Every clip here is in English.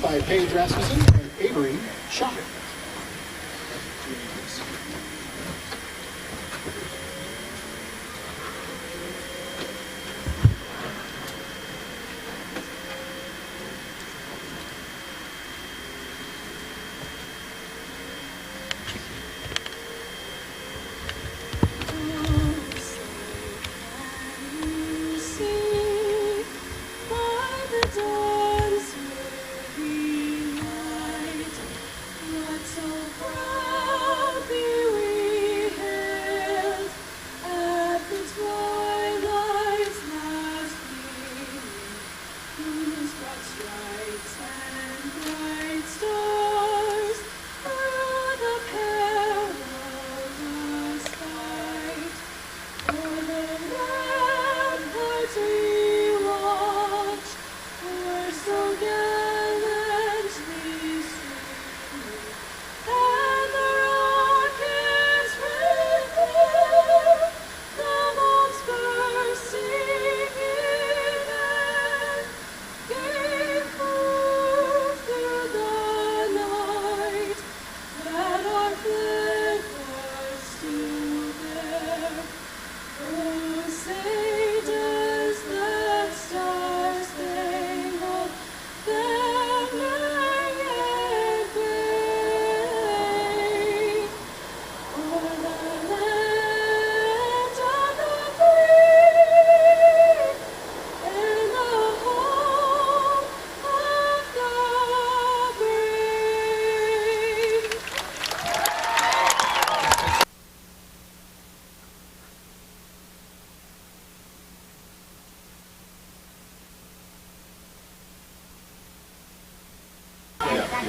By Paige Rasmussen and Avery Shaw.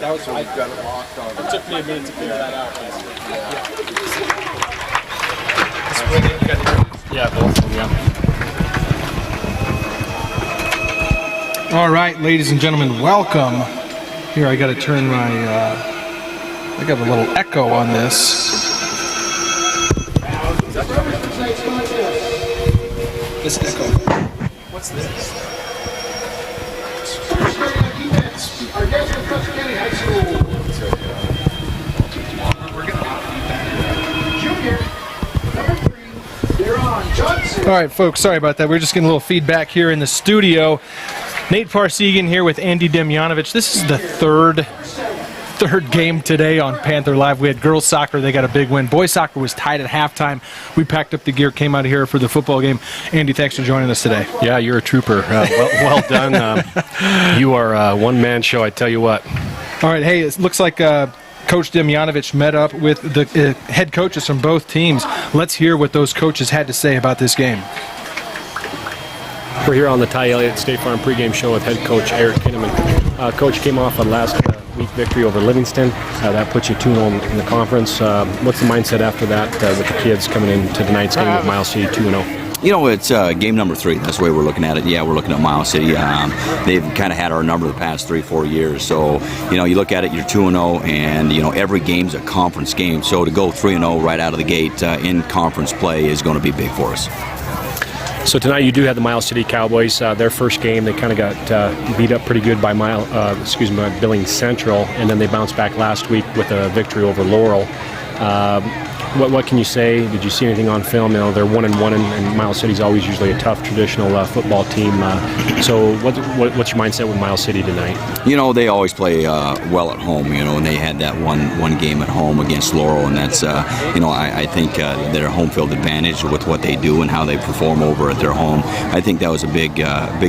That was I got it locked on. It took me a minute to figure that out. Yeah, both of them, yeah. All right, ladies and gentlemen, welcome. Here, I got to turn my, I got a little echo on this. This echo. What's this? Our guest from Custer County High School. We're going to junior, number 3, they're on Johnson. All right, folks, sorry about that. We're just getting a little feedback here in the studio. Nate Parsegan here with Andy Demjanovic. This is the third game today on Panther Live. We had girls soccer, they got a big win. Boys soccer was tied at halftime. We packed up the gear, came out of here for the football game. Andy, thanks for joining us today. Yeah, you're a trooper. Well done. You are a one-man show, I tell you what. All right, hey, it looks like Coach Demjanovic met up with the head coaches from both teams. Let's hear what those coaches had to say about this game. We're here on the Ty Elliott State Farm pregame show with head coach Eric Kinnaman. Coach came off a last week victory over Livingston. That puts you 2-0 in the conference. What's the mindset after that with the kids coming into tonight's game with Miles City 2-0? You know, it's game number 3. That's the way we're looking at it. Yeah, we're looking at Miles City. They've kind of had our number the past 3-4 years. So, you know, you look at it, you're 2-0, and, you know, every game's a conference game. So to go 3-0 right out of the gate in conference play is going to be big for us. So tonight you do have the Miles City Cowboys. Their first game, they kind of got beat up pretty good by Billings Central, and then they bounced back last week with a victory over Laurel. What can you say? Did you see anything on film? You know, they're 1-1, and Miles City's always usually a tough traditional football team. So what's your mindset with Miles City tonight? You know, they always play well at home. You know, and they had that one game at home against Laurel, and that's you know, I think their home field advantage with what they do and how they perform over at their home. I think that was a big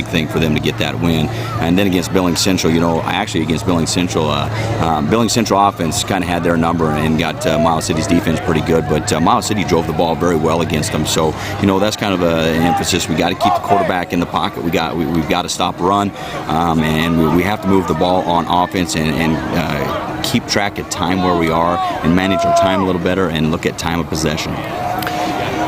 thing for them to get that win. And then against Billings Central, you know, actually against Billings Central offense kind of had their number and got Miles City's defense pretty good. But Miles City drove the ball very well against them. So, you know, that's kind of an emphasis. We got to keep the quarterback in the pocket. We've got to stop run, and we have to move the ball on offense and keep track of time where we are and manage our time a little better and look at time of possession.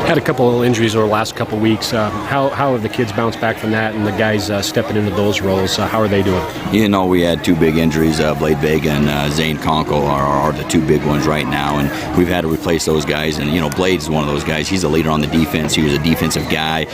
Had a couple of injuries over the last couple of weeks. How have the kids bounced back from that, and the guys stepping into those roles? How are they doing? You know, we had two big injuries. Blade Vega and Zane Conkle are the two big ones right now, and we've had to replace those guys. And, you know, Blade's one of those guys. He's a leader on the defense. He was a defensive guy.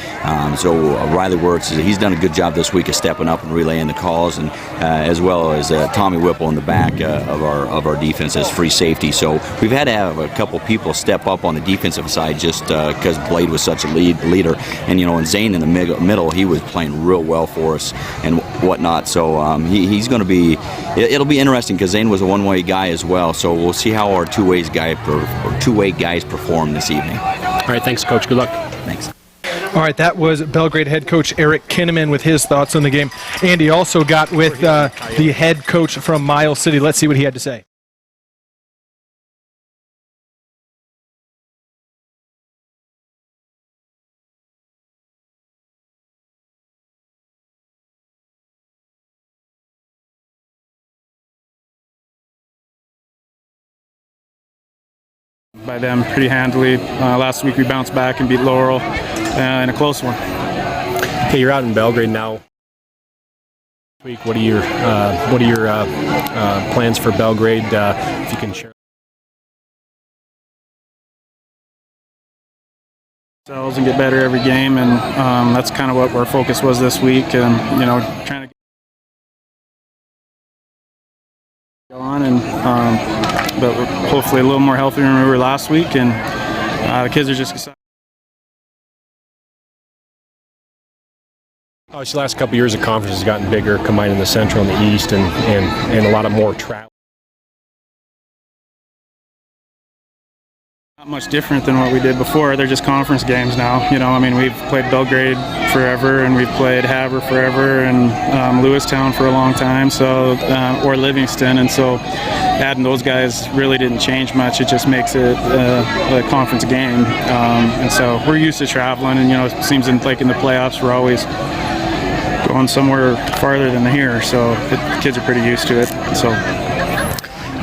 So Riley Wirtz, he's done a good job this week of stepping up and relaying the calls, and as well as Tommy Whipple in the back of our defense as free safety. So we've had to have a couple people step up on the defensive side just because Blade was such a leader. And, you know, and Zane in the middle, he was playing real well for us and whatnot. So he's going to be, it'll be interesting because Zane was a one-way guy as well. So we'll see how our two-way guys perform this evening. All right, thanks, Coach. Good luck. Thanks. All right, that was Belgrade head coach Eric Kinneman with his thoughts on the game. Andy also got with the head coach from Miles City. Let's see what he had to say. By them pretty handily. Last week we bounced back and beat Laurel in a close one. Hey, you're out in Belgrade now. This week, what are your plans for Belgrade? If you can share. Ourselves and get better every game, and that's kind of what our focus was this week. And you know, trying to go on and. But we're hopefully a little more healthy than we were last week, and the kids are just excited. The last couple of years, the conference has gotten bigger, combining the Central and the East, and a lot of more travel. Not much different than what we did before. They're just conference games now. You know, I mean, we've played Belgrade forever, and we've played Havre forever, and Lewistown for a long time. So, or Livingston, and so adding those guys really didn't change much. It just makes it a conference game, and so we're used to traveling. And you know, it seems like in the playoffs we're always going somewhere farther than here. So the kids are pretty used to it. So.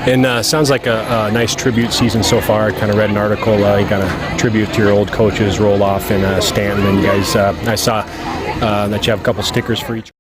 And sounds like a nice tribute season so far. I kind of read an article, you got a tribute to your old coaches, Roloff and Stanton, and you guys, I saw that you have a couple stickers for each.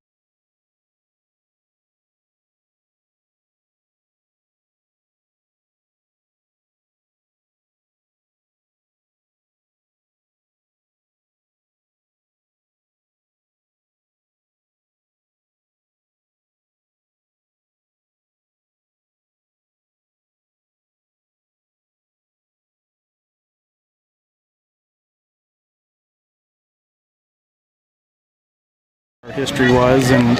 Our history was, and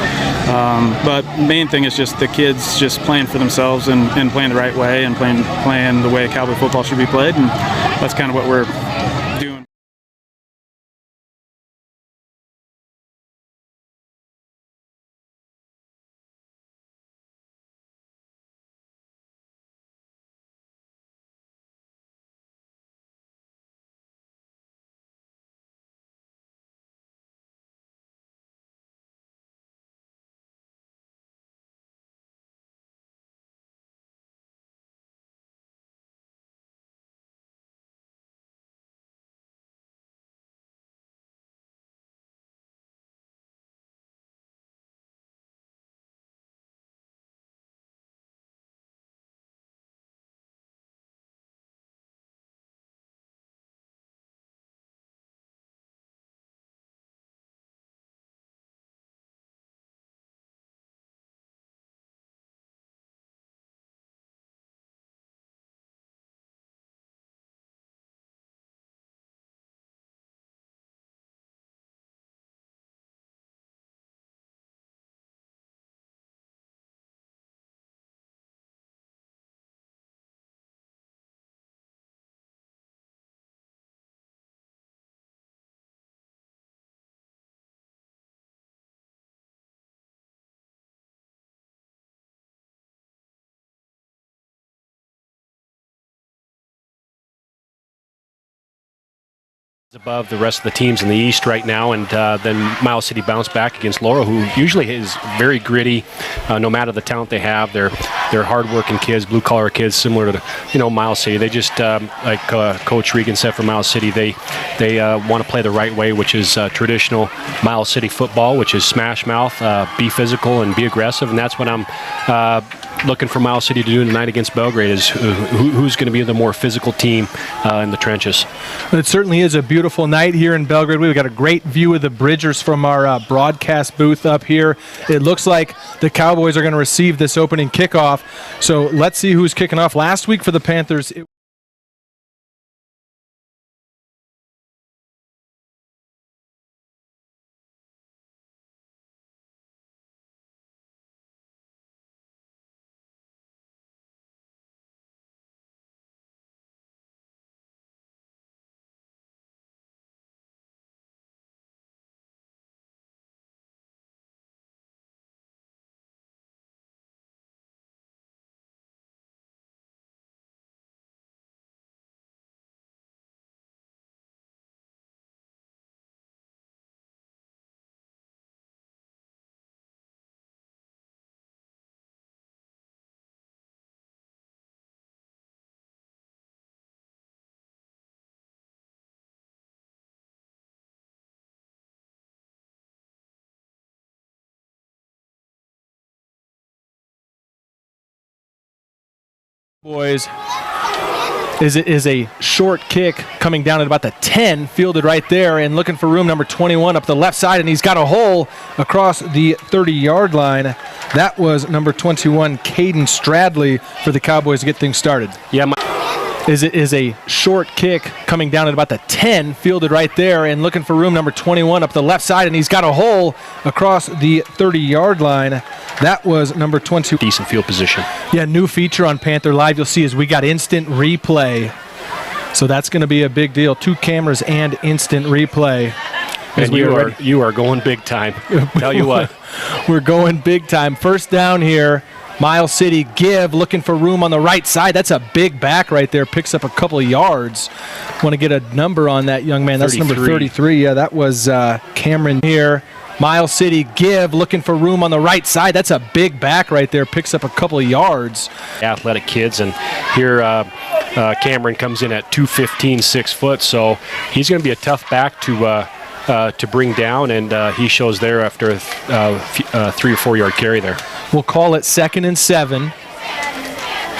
but main thing is just the kids just playing for themselves and playing the right way and playing the way Cowboy football should be played, and that's kind of what we're doing. Above the rest of the teams in the East right now, and then Miles City bounced back against Laurel, who usually is very gritty, no matter the talent they have. They're hard-working kids, blue-collar kids, similar to Miles City. They just like Coach Regan said for Miles City, they want to play the right way, which is traditional Miles City football, which is smash mouth, be physical and be aggressive, and that's what I'm looking for Miles City to do tonight against Belgrade, is who's going to be the more physical team in the trenches. But it certainly is a beautiful night here in Belgrade. We've got a great view of the Bridgers from our broadcast booth up here. It looks like the Cowboys are going to receive this opening kickoff. So let's see who's kicking off. Last week for the Panthers, boys, is a short kick coming down at about the 10, fielded right there, and looking for room, number 21 up the left side, and he's got a hole across the 30-yard line. That was number 21, Caden Stradley, for the Cowboys to get things started. Yeah. Is a short kick coming down at about the 10, fielded right there, and looking for room, number 21 up the left side, and he's got a hole across the 30-yard line. That was number 20. Decent field position. Yeah, new feature on Panther Live you'll see is we got instant replay. So that's going to be a big deal. 2 cameras and instant replay. And you are going big time. Tell you what. We're going big time. First down here. Miles City give, looking for room on the right side. That's a big back right there. Picks up a couple of yards. Want to get a number on that young man. That's 33. number 33. Yeah, that was Cameron here. Miles City give, looking for room on the right side. That's a big back right there. Picks up a couple of yards. Athletic kids, and here Cameron comes in at 215, 6 foot, so he's going to be a tough back to bring down, and he shows there after a 3 or 4 yard carry there. We'll call it 2nd and 7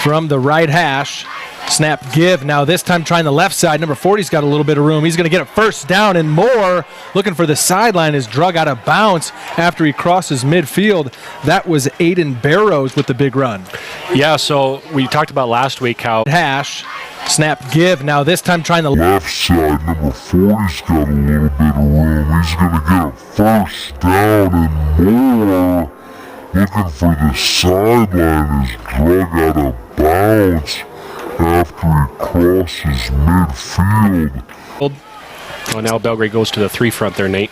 from the right hash. Snap give. Now this time trying the left side. Number 40's got a little bit of room. He's going to get a first down and more. Looking for the sideline, is drug out of bounds after he crosses midfield. That was Aiden Barrows with the big run. Yeah, so we talked about last week how hash. Snap give. Now this time trying the left side. Number 40's got a little bit of room. He's going to get a first down and more. Looking for the sideline, is drug out of bounds after he crosses midfield. Oh, now Belgrade goes to the 3 front there, Nate.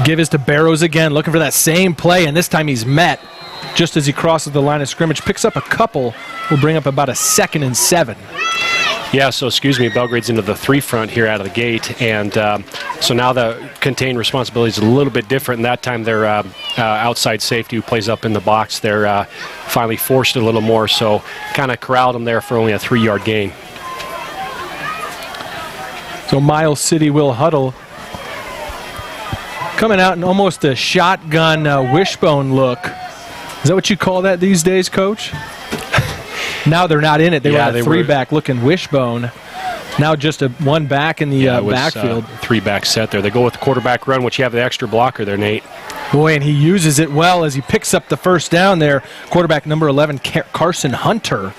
Give is to Barrows again, looking for that same play, and this time he's met just as he crosses the line of scrimmage. Picks up a couple, will bring up about a 2nd and 7. Yeah, so Belgrade's into the 3 front here out of the gate, and so now the contained responsibility is a little bit different, and that time their outside safety who plays up in the box, they're finally forced it a little more, so kind of corralled them there for only a 3 yard gain. So Miles City will huddle. Coming out in almost a shotgun wishbone look. Is that what you call that these days, Coach? Now they're not in it. They were a 3-back looking wishbone. Now just a 1 back in the backfield. 3-back set there. They go with the quarterback run, which you have the extra blocker there, Nate. Boy, and he uses it well as he picks up the first down there. Quarterback number 11, Carson Hunter.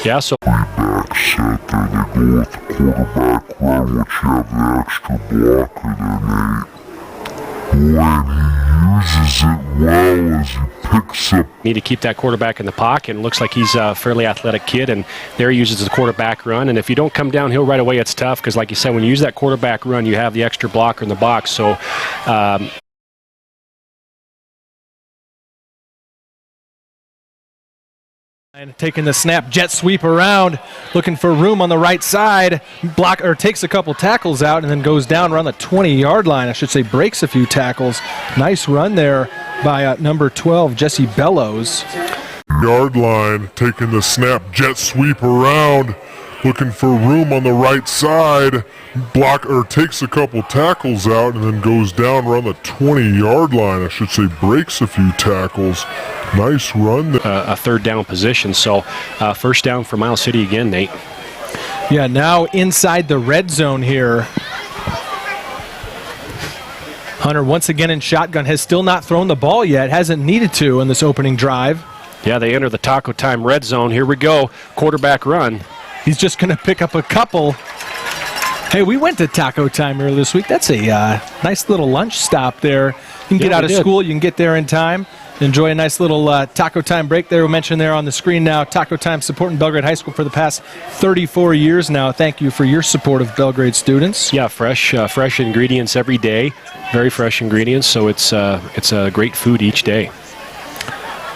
Yeah, so 3-back set there. They go with the quarterback run, which you have the extra blocker there, Nate. Boy, and he uses it well as he picks up. Need to keep that quarterback in the pocket, and looks like he's a fairly athletic kid, and there he uses the quarterback run, and if you don't come downhill right away, it's tough, because like you said, when you use that quarterback run, you have the extra blocker in the box, so Taking the snap, jet sweep around, looking for room on the right side, takes a couple tackles out and then goes down around the 20-yard line. I should say breaks a few tackles. Nice run there by number 12, Jesse Bellows. Yard line, taking the snap, jet sweep around, looking for room on the right side, takes a couple tackles out and then goes down around the 20-yard line. I should say breaks a few tackles. Nice run there. A third down position, so first down for Miles City again, Nate. Yeah, now inside the red zone here. Hunter once again in shotgun, has still not thrown the ball yet, hasn't needed to in this opening drive. Yeah, they enter the taco time red zone. Here we go, quarterback run. He's just going to pick up a couple. Hey, we went to taco time earlier this week. That's a nice little lunch stop there. You can get out of school, you can get there in time. Enjoy a nice little taco time break there. We mentioned there on the screen now, Taco Time supporting Belgrade High School for the past 34 years now. Thank you for your support of Belgrade students. Yeah, fresh ingredients every day. Very fresh ingredients, so it's a great food each day.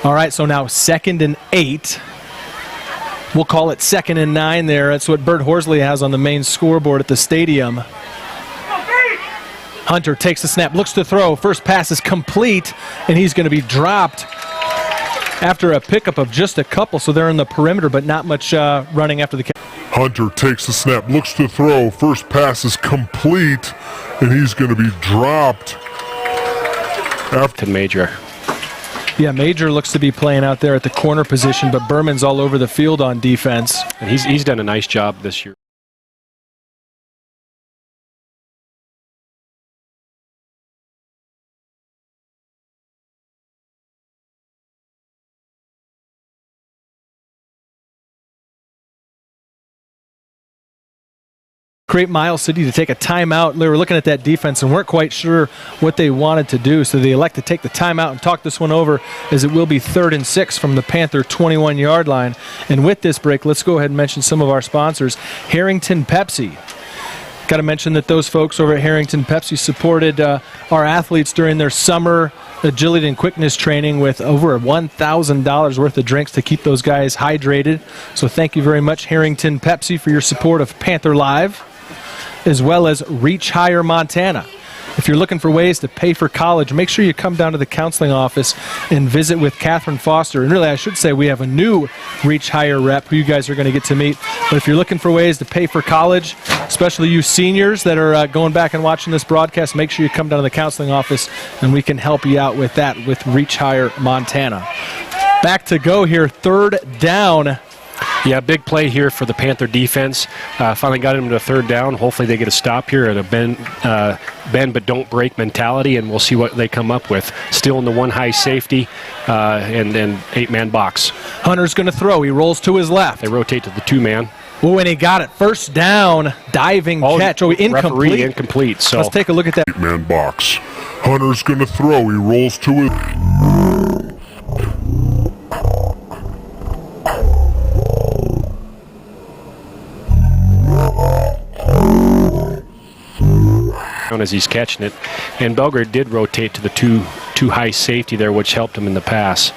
All right, so now 2nd and 8. We'll call it 2nd and 9 there. That's what Bert Horsley has on the main scoreboard at the stadium. Hunter takes the snap, looks to throw. First pass is complete, and he's going to be dropped after a pickup of just a couple. So they're in the perimeter, but not much running after the catch. Hunter takes the snap, looks to throw. First pass is complete, and he's going to be dropped. To Major. Yeah, Major looks to be playing out there at the corner position, but Berman's all over the field on defense. And he's done a nice job this year. Great Miles City to take a timeout. They were looking at that defense and weren't quite sure what they wanted to do, so they elect to take the timeout and talk this one over, as it will be 3rd and 6 from the Panther 21-yard line. And with this break, let's go ahead and mention some of our sponsors. Harrington Pepsi. Got to mention that those folks over at Harrington Pepsi supported our athletes during their summer agility and quickness training with over $1,000 worth of drinks to keep those guys hydrated. So thank you very much, Harrington Pepsi, for your support of Panther Live, as well as Reach Higher Montana. If you're looking for ways to pay for college, make sure you come down to the counseling office and visit with Catherine Foster. And really, I should say we have a new Reach Higher rep who you guys are going to get to meet. But if you're looking for ways to pay for college, especially you seniors that are going back and watching this broadcast, make sure you come down to the counseling office and we can help you out with that with Reach Higher Montana. Back to go here, 3rd down. Yeah, big play here for the Panther defense. Finally got him to 3rd down. Hopefully they get a stop here at a bend but don't break mentality, and we'll see what they come up with. Still in the one high safety and then 8-man box. Hunter's going to throw. He rolls to his left. They rotate to the 2-man. Oh, and he got it. First down, diving catch. Oh, incomplete. Referee incomplete. So let's take a look at that. 8-man box. Hunter's going to throw. He rolls to his... as he's catching it, and Belgrade did rotate to the two high safety there, which helped him in the pass.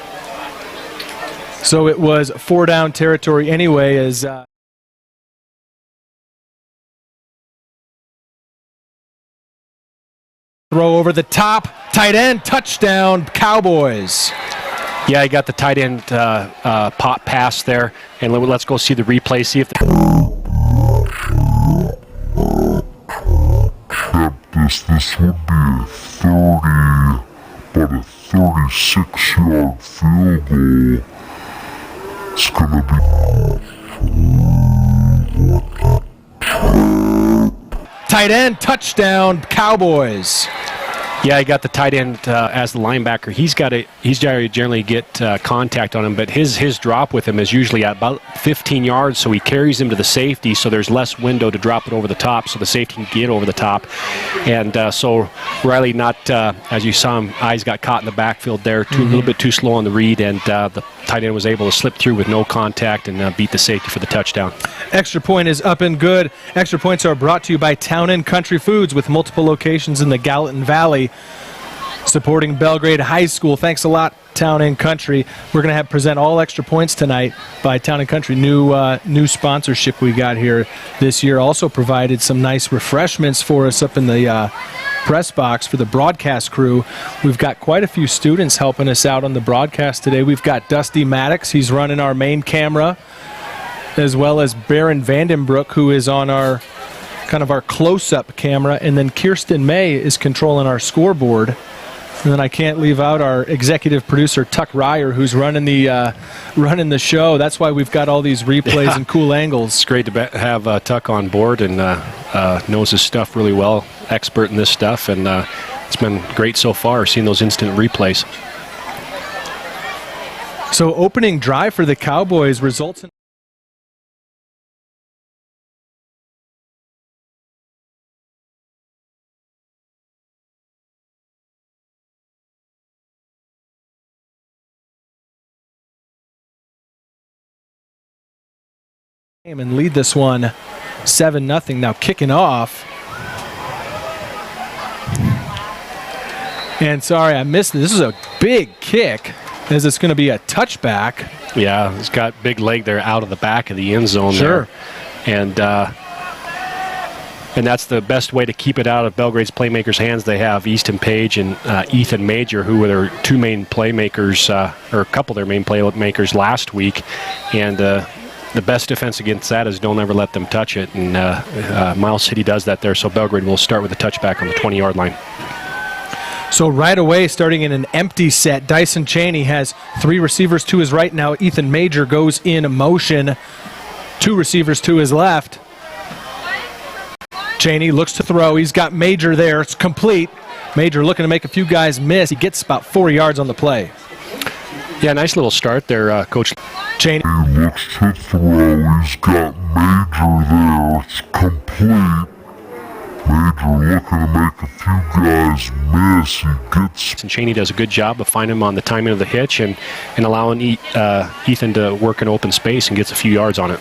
So it was 4-down territory anyway, as throw over the top, tight end, touchdown, Cowboys. Yeah, he got the tight end pop pass there, and let's go see the replay, see if This would be a 36-yard field goal. It's gonna be tight end, touchdown, Cowboys. Yeah, he got the tight end as the linebacker. He's generally get contact on him, but his drop with him is usually at about 15 yards, so he carries him to the safety, so there's less window to drop it over the top, so the safety can get over the top. And so Riley, as you saw him, eyes got caught in the backfield there, a little bit too slow on the read, and the tight end was able to slip through with no contact and beat the safety for the touchdown. Extra point is up and good. Extra points are brought to you by Town & Country Foods with multiple locations in the Gallatin Valley, supporting Belgrade High School. Thanks a lot Town and Country. We're going to have present all extra points tonight by Town and Country. New sponsorship we got here this year. Also provided some nice refreshments for us up in the press box for the broadcast crew. We've got quite a few students helping us out on the broadcast today. We've got Dusty Maddox. He's running our main camera, as well as Baron Vandenbroek, who is on our kind of our close-up camera, and then Kirsten May is controlling our scoreboard. And then I can't leave out our executive producer, Tuck Ryer, who's running the show. That's why we've got all these replays and cool angles. It's great to have Tuck on board and knows his stuff really well, expert in this stuff, and it's been great so far, seeing those instant replays. So opening drive for the Cowboys results in and lead this one 7-0. Now kicking off. And sorry, I missed it. This is a big kick, as it's going to be a touchback. Yeah, it's got big leg there out of the back of the end zone. Sure. There. And that's the best way to keep it out of Belgrade's playmakers' hands. They have Easton Page and Ethan Major, who were their two main playmakers, or a couple of their main playmakers last week. And the best defense against that is don't ever let them touch it. And Miles City does that there, so Belgrade will start with a touchback on the 20-yard line. So right away, starting in an empty set, Dyson Cheney has three receivers to his right. Now Ethan Major goes in motion. Two receivers to his left. Cheney looks to throw. He's got Major there. It's complete. Major looking to make a few guys miss. He gets about 4 yards on the play. Yeah, nice little start there, Coach. Cheney He looks to throw. He's got Major there. It's complete. Major looking to make a few guys miss. He gets. And Cheney does a good job of finding him on the timing of the hitch and allowing Ethan to work in open space and gets a few yards on it.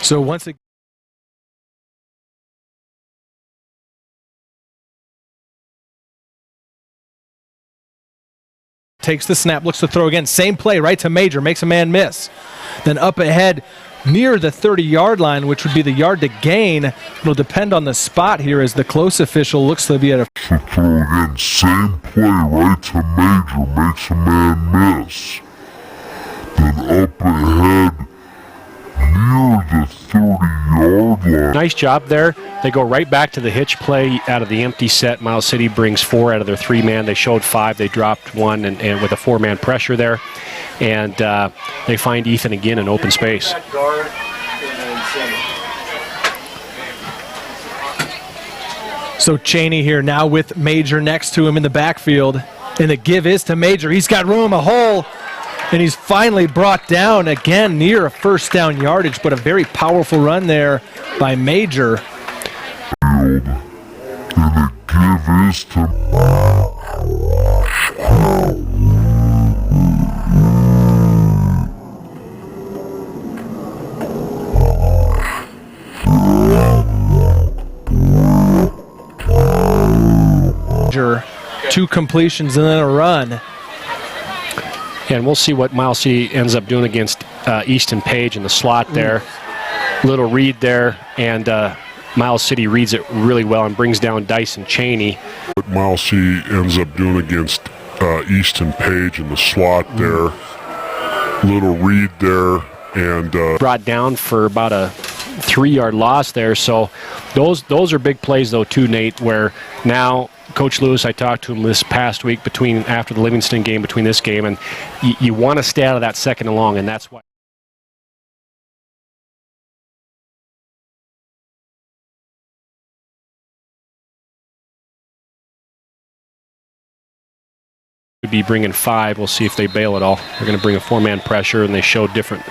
So once again, takes the snap, looks to throw again. Same play, right to Major, makes a man miss. Then up ahead near the 30-yard line, which would be the yard to gain. It'll depend on the spot here as the close official looks to be at a... To throw again. Same play, right to Major, makes a man miss. Then up ahead near the 30-yard line. Nice job there. They go right back to the hitch play out of the empty set. Miles City brings 4 out of their 3-man. They showed 5. They dropped 1 and with a 4-man pressure there. And they find Ethan again in open space. So Cheney here now with Major next to him in the backfield. And the give is to Major. He's got room, a hole. And he's finally brought down again near a first down yardage, but a very powerful run there by Major. And the give is to... Major, 2 completions and then a run. And we'll see what Miles City ends up doing against Easton Page in the slot there. Little read there, and Miles City reads it really well and brings down Dyson Cheney. What Miles City ends up doing against Easton Page in the slot there. Little read there, and... brought down for about a 3-yard loss there. So those are big plays, though, too, Nate, where now... Coach Lewis, I talked to him this past week after the Livingston game, between this game, and you want to stay out of that second and long, and that's why. Would be bringing 5. We'll see if they bail it all. They're going to bring a 4-man pressure, and they show different.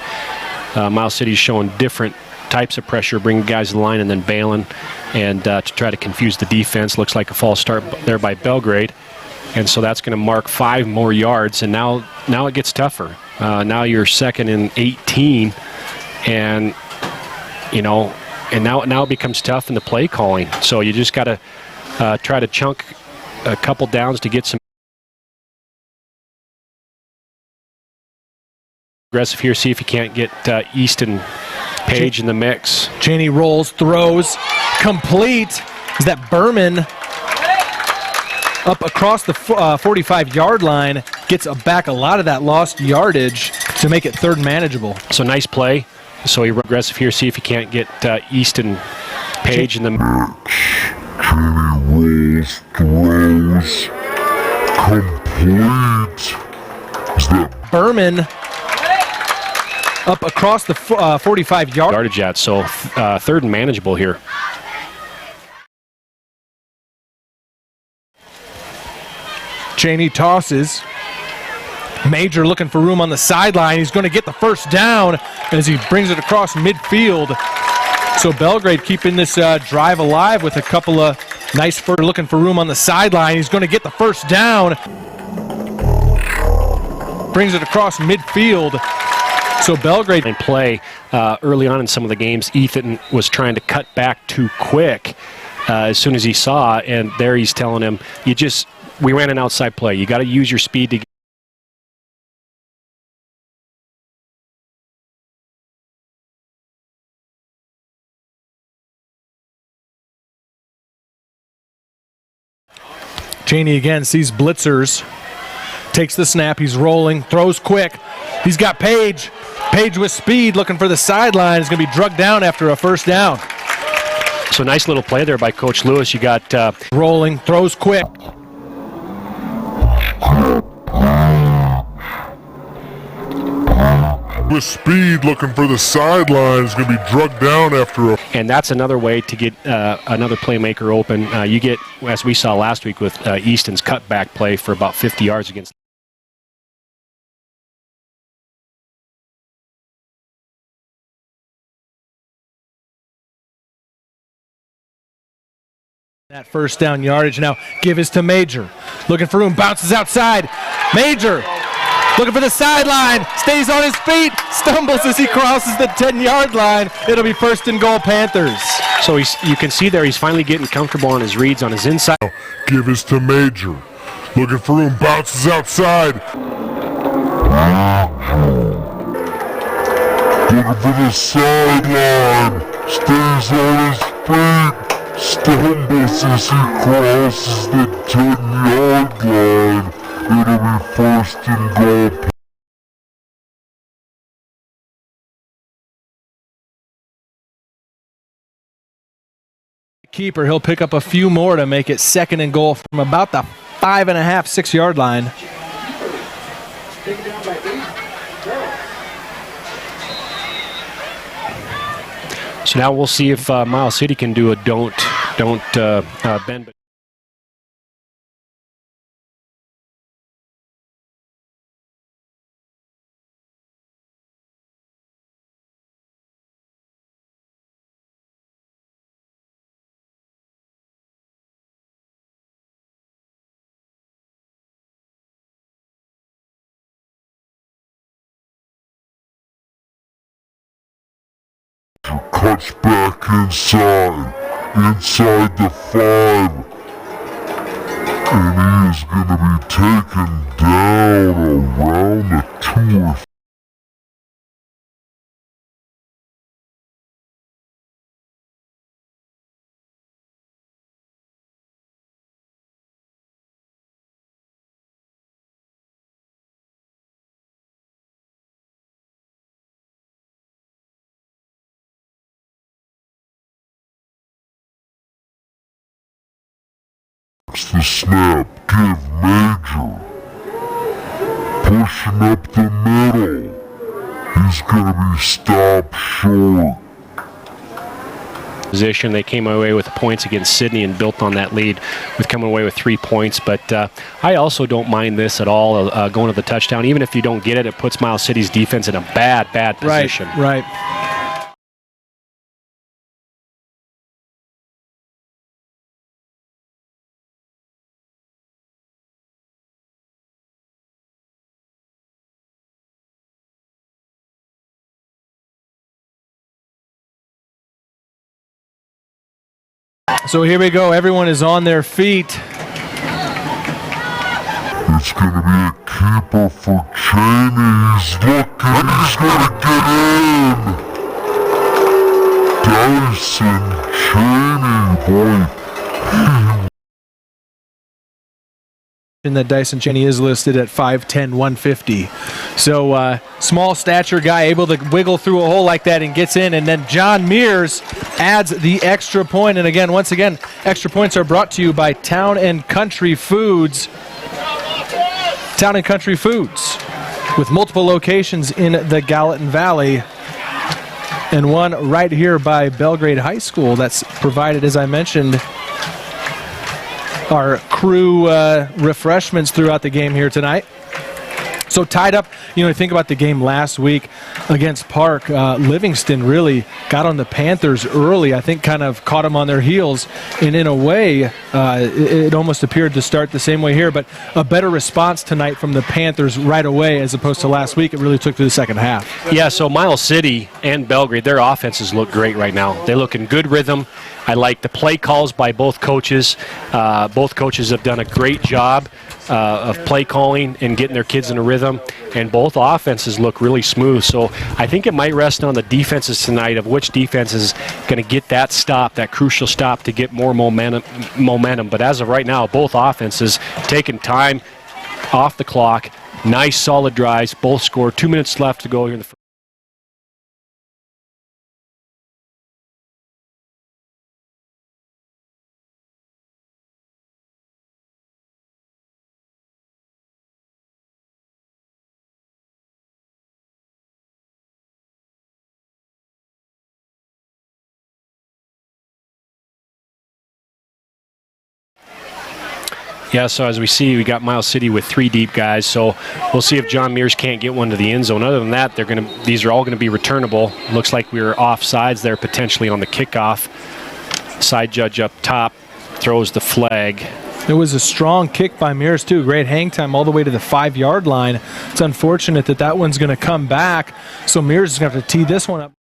Miles City's showing different types of pressure, bringing guys to the line and then bailing, and to try to confuse the defense. Looks like a false start there by Belgrade, and so that's going to mark 5 more yards. And now it gets tougher. Now you're 2nd and 18, and now it becomes tough in the play calling. So you just got to try to chunk a couple downs to get some. Aggressive here, see if you can't get Easton Page in the mix. Cheney rolls, throws, complete. Is that Berman up across the 45-yard line, gets back a lot of that lost yardage to make it third and manageable. So nice play. So you're aggressive here, see if you can't get Easton Page in the mix. Cheney rolls, throws, complete. Is that Berman up across the 45-yard yardage at, so third and manageable here. Cheney tosses. Major looking for room on the sideline. He's going to get the first down as he brings it across midfield. So Belgrade keeping this drive alive with a couple of nice looking for room on the sideline. He's going to get the first down. Brings it across midfield. So Belgrade And play early on in some of the games, Ethan was trying to cut back too quick as soon as he saw, and there he's telling him, we ran an outside play. You got to use your speed to get. Cheney again sees blitzers, takes the snap, he's rolling, throws quick. He's got Page. Page with speed looking for the sideline. Is going to be drugged down after a first down. So nice little play there by Coach Lewis. You got rolling, throws quick. with speed looking for the sideline is going to be drugged down after a... And that's another way to get another playmaker open. You get, as we saw last week with Easton's cutback play for about 50 yards against. That first down yardage now. Give is to Major. Looking for room, bounces outside. Major looking for the sideline, stays on his feet, stumbles as he crosses the 10-yard line. It'll be first and goal, Panthers. So you can see there he's finally getting comfortable on his reads on his inside. Give is to Major. Looking for room, bounces outside. Looking for the sideline, stays on his feet, stumbles as he crosses the 10-yard line. It'll be first and goal. Keeper, he'll pick up a few more to make it second and goal from about the 5.5, 6-yard line. So now we'll see if Miles City can do a don't bend. Cuts back inside the 5, and he is going to be taken down around the 2 or 3. The snap, give Major. Pushing up the middle. He's going to be stopped short. Position. They came away with points against Sydney and built on that lead with coming away with 3 points. But I also don't mind this at all, going to the touchdown. Even if you don't get it, it puts Miles City's defense in a bad position. Right. So here we go. Everyone is on their feet. It's going to be a keeper for Cheney. He's looking. He's going to get in. Dyson Cheney, boy. And that Dyson Cheney is listed at 5'10", 150. So small stature guy able to wiggle through a hole like that and gets in. And then John Mears adds the extra point. And again, once again, extra points are brought to you by Town and Country Foods. Town and Country Foods with multiple locations in the Gallatin Valley. And one right here by Belgrade High School that's provided, as I mentioned, our crew refreshments throughout the game here tonight. So tied up, you think about the game last week against Park. Livingston really got on the Panthers early. I think kind of caught them on their heels. And in a way, it almost appeared to start the same way here. But a better response tonight from the Panthers right away as opposed to last week. It really took to the second half. Yeah, so Miles City and Belgrade, their offenses look great right now. They look in good rhythm. I like the play calls by both coaches. Both coaches have done a great job of play calling and getting their kids in a rhythm, and both offenses look really smooth. So I think it might rest on the defenses tonight of which defense is going to get that stop, that crucial stop to get more momentum. But as of right now, both offenses taking time off the clock, nice solid drives, both scored. 2 minutes left to go here in the first. Yeah, so as we see, we got Miles City with 3 deep guys, so we'll see if John Mears can't get one to the end zone. Other than that, these are all going to be returnable. Looks like we were offsides there potentially on the kickoff. Side judge up top throws the flag. It was a strong kick by Mears, too. Great hang time all the way to the 5-yard line. It's unfortunate that one's going to come back, so Mears is going to have to tee this one up.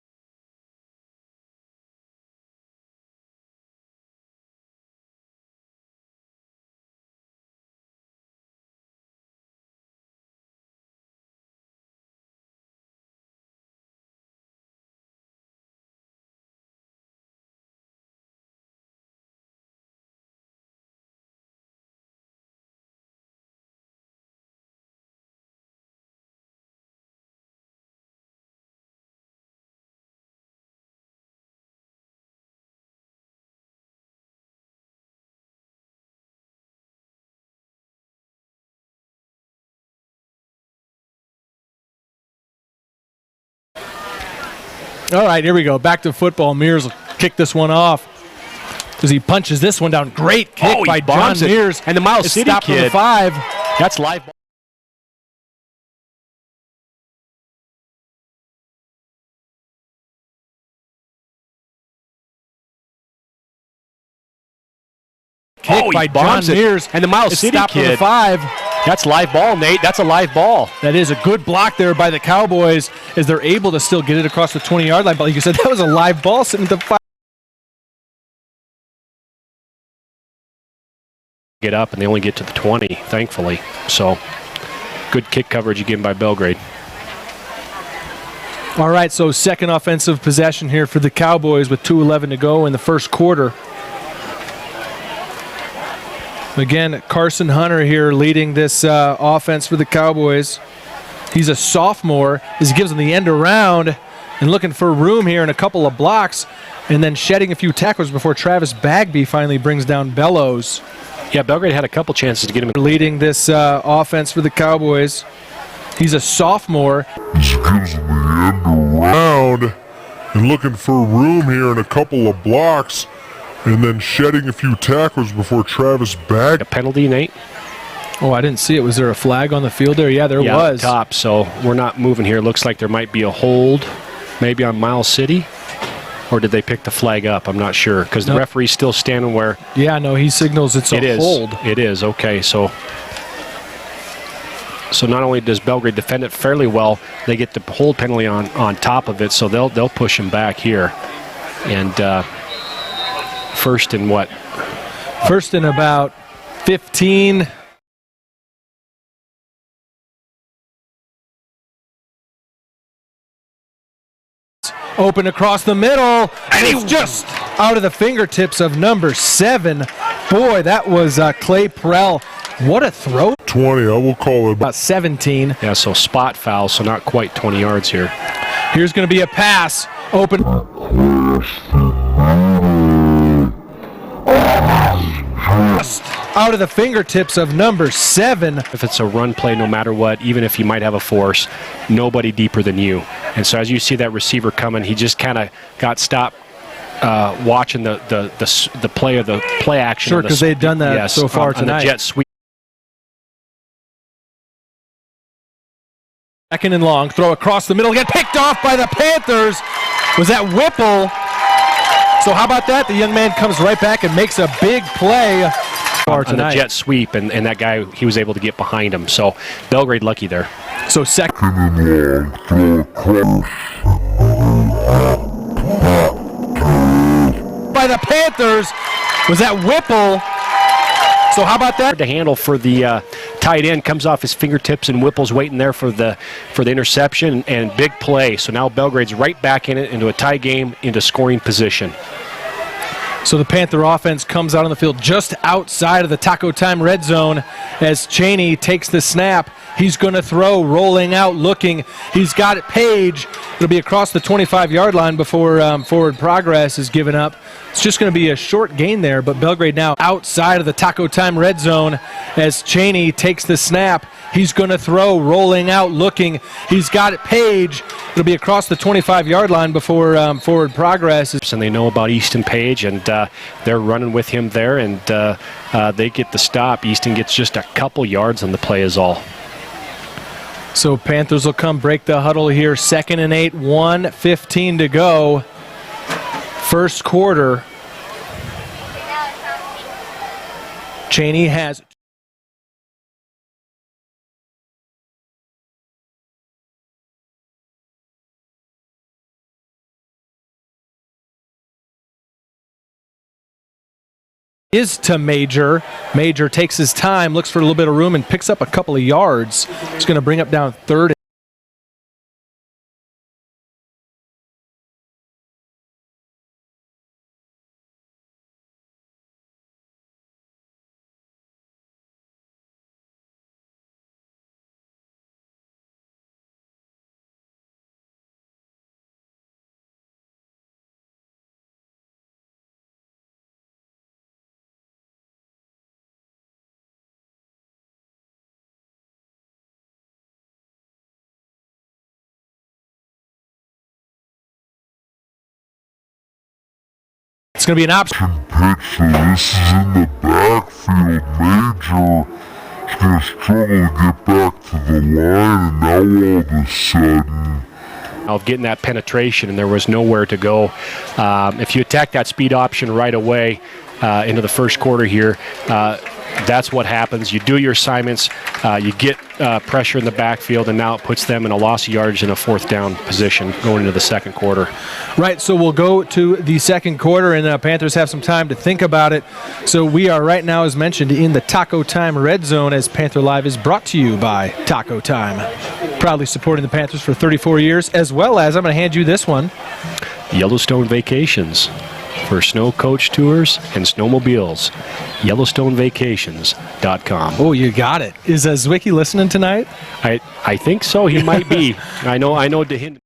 All right, here we go. Back to football. Mears will kick this one off as he punches this one down. Great kick by John Mears. And the Miles City kid. For the 5. That's live ball. Kick by John Mears. And the Miles City kid. For the 5. That's live ball, Nate. That's a live ball. That is a good block there by the Cowboys as they're able to still get it across the 20-yard line. But like you said, that was a live ball sitting at the 5. Get up, and they only get to the 20, thankfully. So good kick coverage again by Belgrade. All right, so second offensive possession here for the Cowboys with 2:11 to go in the first quarter. Again, Carson Hunter here leading this offense for the Cowboys. He's a sophomore as he gives them the end around and looking for room here in a couple of blocks and then shedding a few tackles before Travis Bagby finally brings down Bellows. Yeah, Belgrade had a couple chances to get him. Leading this offense for the Cowboys. He's a sophomore. He gives them the end around and looking for room here in a couple of blocks. And then shedding a few tackles before Travis Bagby. A penalty, Nate? Oh, I didn't see it. Was there a flag on the field there? Yeah, there was. Top, so we're not moving here. Looks like there might be a hold maybe on Miles City. Or did they pick the flag up? I'm not sure because the referee's still standing where. Yeah, no, he signals it's a hold. It is, okay. So not only does Belgrade defend it fairly well, they get the hold penalty on top of it, so they'll push him back here. And first and what? First and about 15. open across the middle, and he's just out of the fingertips of number 7. Boy, that was Clay Prell. What a throw. 20, I will call it. About 17. Yeah, so spot foul, so not quite 20 yards here. Here's going to be a pass. Open. Just out of the fingertips of number 7. If it's a run play, no matter what, even if you might have a force, nobody deeper than you. And so as you see that receiver coming, he just kind of got stopped watching the play of the play action. Sure, because they'd done that so far tonight. On the jet sweep. Second and long, throw across the middle, get picked off by the Panthers. Was that Whipple? So how about that? The young man comes right back and makes a big play on the jet sweep, and that guy, he was able to get behind him. So Belgrade lucky there. So second and long, throw across. By the Panthers. Was that Whipple? So how about that? To handle for the tight end, comes off his fingertips, and Whipple's waiting there for the interception and big play. So now Belgrade's right back in it, into a tie game, into scoring position. So the Panther offense comes out on the field just outside of the Taco Time red zone as Cheney takes the snap. He's going to throw, rolling out, looking. He's got it, Page. It'll be across the 25-yard line before forward progress is given up. It's just going to be a short gain there, but Belgrade now outside of the Taco Time red zone as Cheney takes the snap. He's going to throw, rolling out, looking. He's got it, Page. It'll be across the 25-yard line before forward progress. And they know about Easton Page, and they're running with him there, and they get the stop. Easton gets just a couple yards on the play is all. So Panthers will come break the huddle here. 2nd and 8, 1:15 to go. First quarter. Cheney has is to Major. Major takes his time, looks for a little bit of room, and picks up a couple of yards. It's going to bring up down 3rd. It's going to be an option. Picture, this is in the backfield. Major is going to struggle to get back to the line, and now all of a sudden of getting that penetration, and there was nowhere to go. If you attack that speed option right away into the first quarter here, that's what happens. You do your assignments, you get pressure in the backfield, and now it puts them in a loss of yards in a 4th down position going into the second quarter. Right, so we'll go to the second quarter, and Panthers have some time to think about it. So we are right now, as mentioned, in the Taco Time red zone, as Panther Live is brought to you by Taco Time. Proudly supporting the Panthers for 34 years, as well as, I'm going to hand you this one. Yellowstone Vacations. For snow coach tours and snowmobiles, YellowstoneVacations.com. Oh, you got it. Is Zwicky listening tonight? I think so. He might be. I know to him.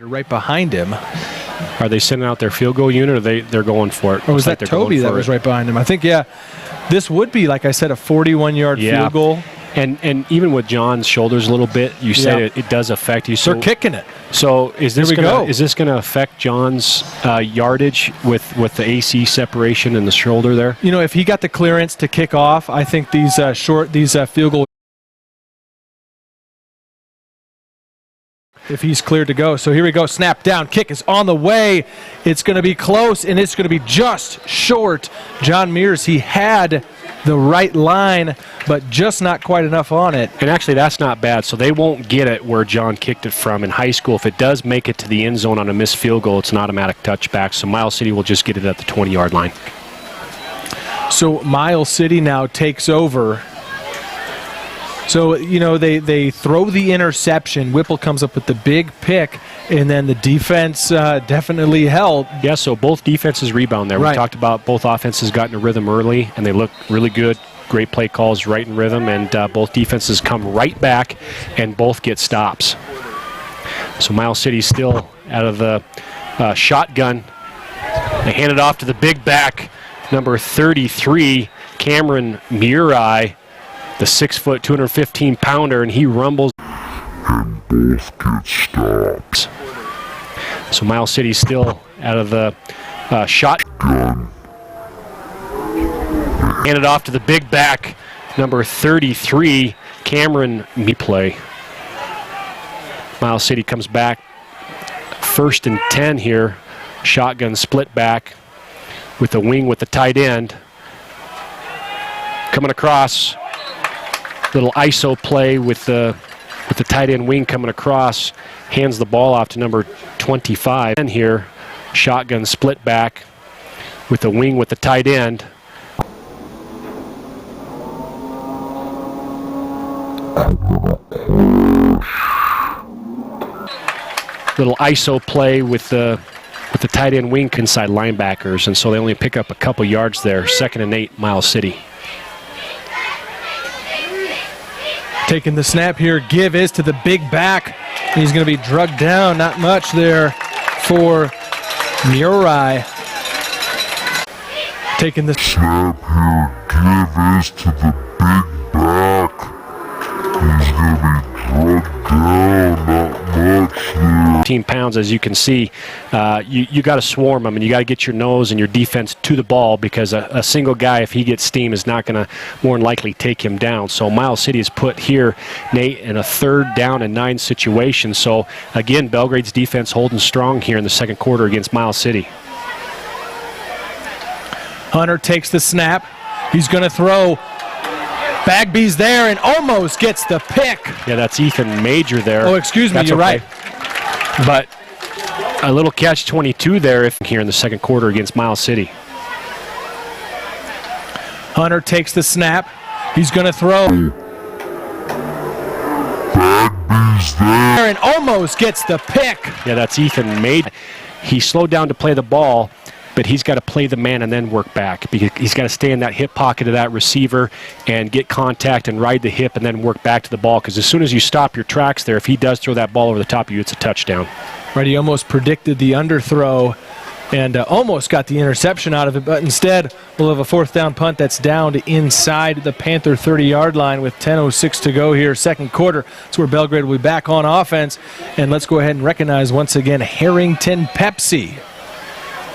Right behind him. Are they sending out their field goal unit, or they're going for it? Or was that Toby that was right behind him? I think, yeah. This would be, like I said, a 41-yard field goal. And even with John's shoulders a little bit, you said it does affect you. So they're kicking it. So is this going to affect John's yardage with the AC separation in the shoulder there? You know, if he got the clearance to kick off, I think these field goal. If he's cleared to go. So here we go. Snap down. Kick is on the way. It's going to be close, and it's going to be just short. John Mears, he had the right line, but just not quite enough on it. And actually, that's not bad. So they won't get it where John kicked it from in high school. If it does make it to the end zone on a missed field goal, it's an automatic touchback. So Miles City will just get it at the 20-yard line. So Miles City now takes over. So, you know, they throw the interception. Whipple comes up with the big pick, and then the defense definitely held. Yeah, so both defenses rebound there. Right. We talked about both offenses got in a rhythm early, and they look really good. Great play calls, right in rhythm, and both defenses come right back, and both get stops. So Miles City's still out of the shotgun. They hand it off to the big back, number 33, Cameron Murai, the 6-foot, 215-pounder, and he rumbles. And both get stopped. So Miles City's still out of the shotgun. Hand it off to the big back, number 33, Cameron play. Miles City comes back, 1st and 10 here. Shotgun split back with the wing with the tight end. Coming across. Little ISO play with the tight end wing coming across, hands the ball off to number 25. And here, shotgun split back with the wing with the tight end. Little ISO play with the tight end wing inside linebackers, and so they only pick up a couple yards there. 2nd and 8, Miles City. Taking the snap here, give is to the big back. He's going to be drugged down, not much there for Murai. Taking the snap here, give is to the big back. He's going to be drugged down, not much there. 15 pounds, as you can see. You got to swarm them, and you got to get your nose and your defense to the ball, because a single guy, if he gets steam, is not going to more than likely take him down. So Miles City is put here, Nate, in a 3rd down and 9 situation. So again, Belgrade's defense holding strong here in the 2nd quarter against Miles City. Hunter takes the snap. He's going to throw. Bagby's there and almost gets the pick. Yeah, that's Ethan Major there. Oh, excuse me, that's you're okay. right. But a little catch-22 there here in the 2nd quarter against Miles City. Hunter takes the snap. He's going to throw. Bagby's there and almost gets the pick. Yeah, that's Ethan Major. He slowed down to play the ball, but he's got to play the man and then work back, because he's got to stay in that hip pocket of that receiver and get contact and ride the hip and then work back to the ball, because as soon as you stop your tracks there, if he does throw that ball over the top of you, it's a touchdown. Right, he almost predicted the underthrow and almost got the interception out of it, but instead we'll have a 4th down punt that's down to inside the Panther 30-yard line with 10:06 to go here, 2nd quarter. That's where Belgrade will be back on offense. And let's go ahead and recognize once again Harrington Pepsi,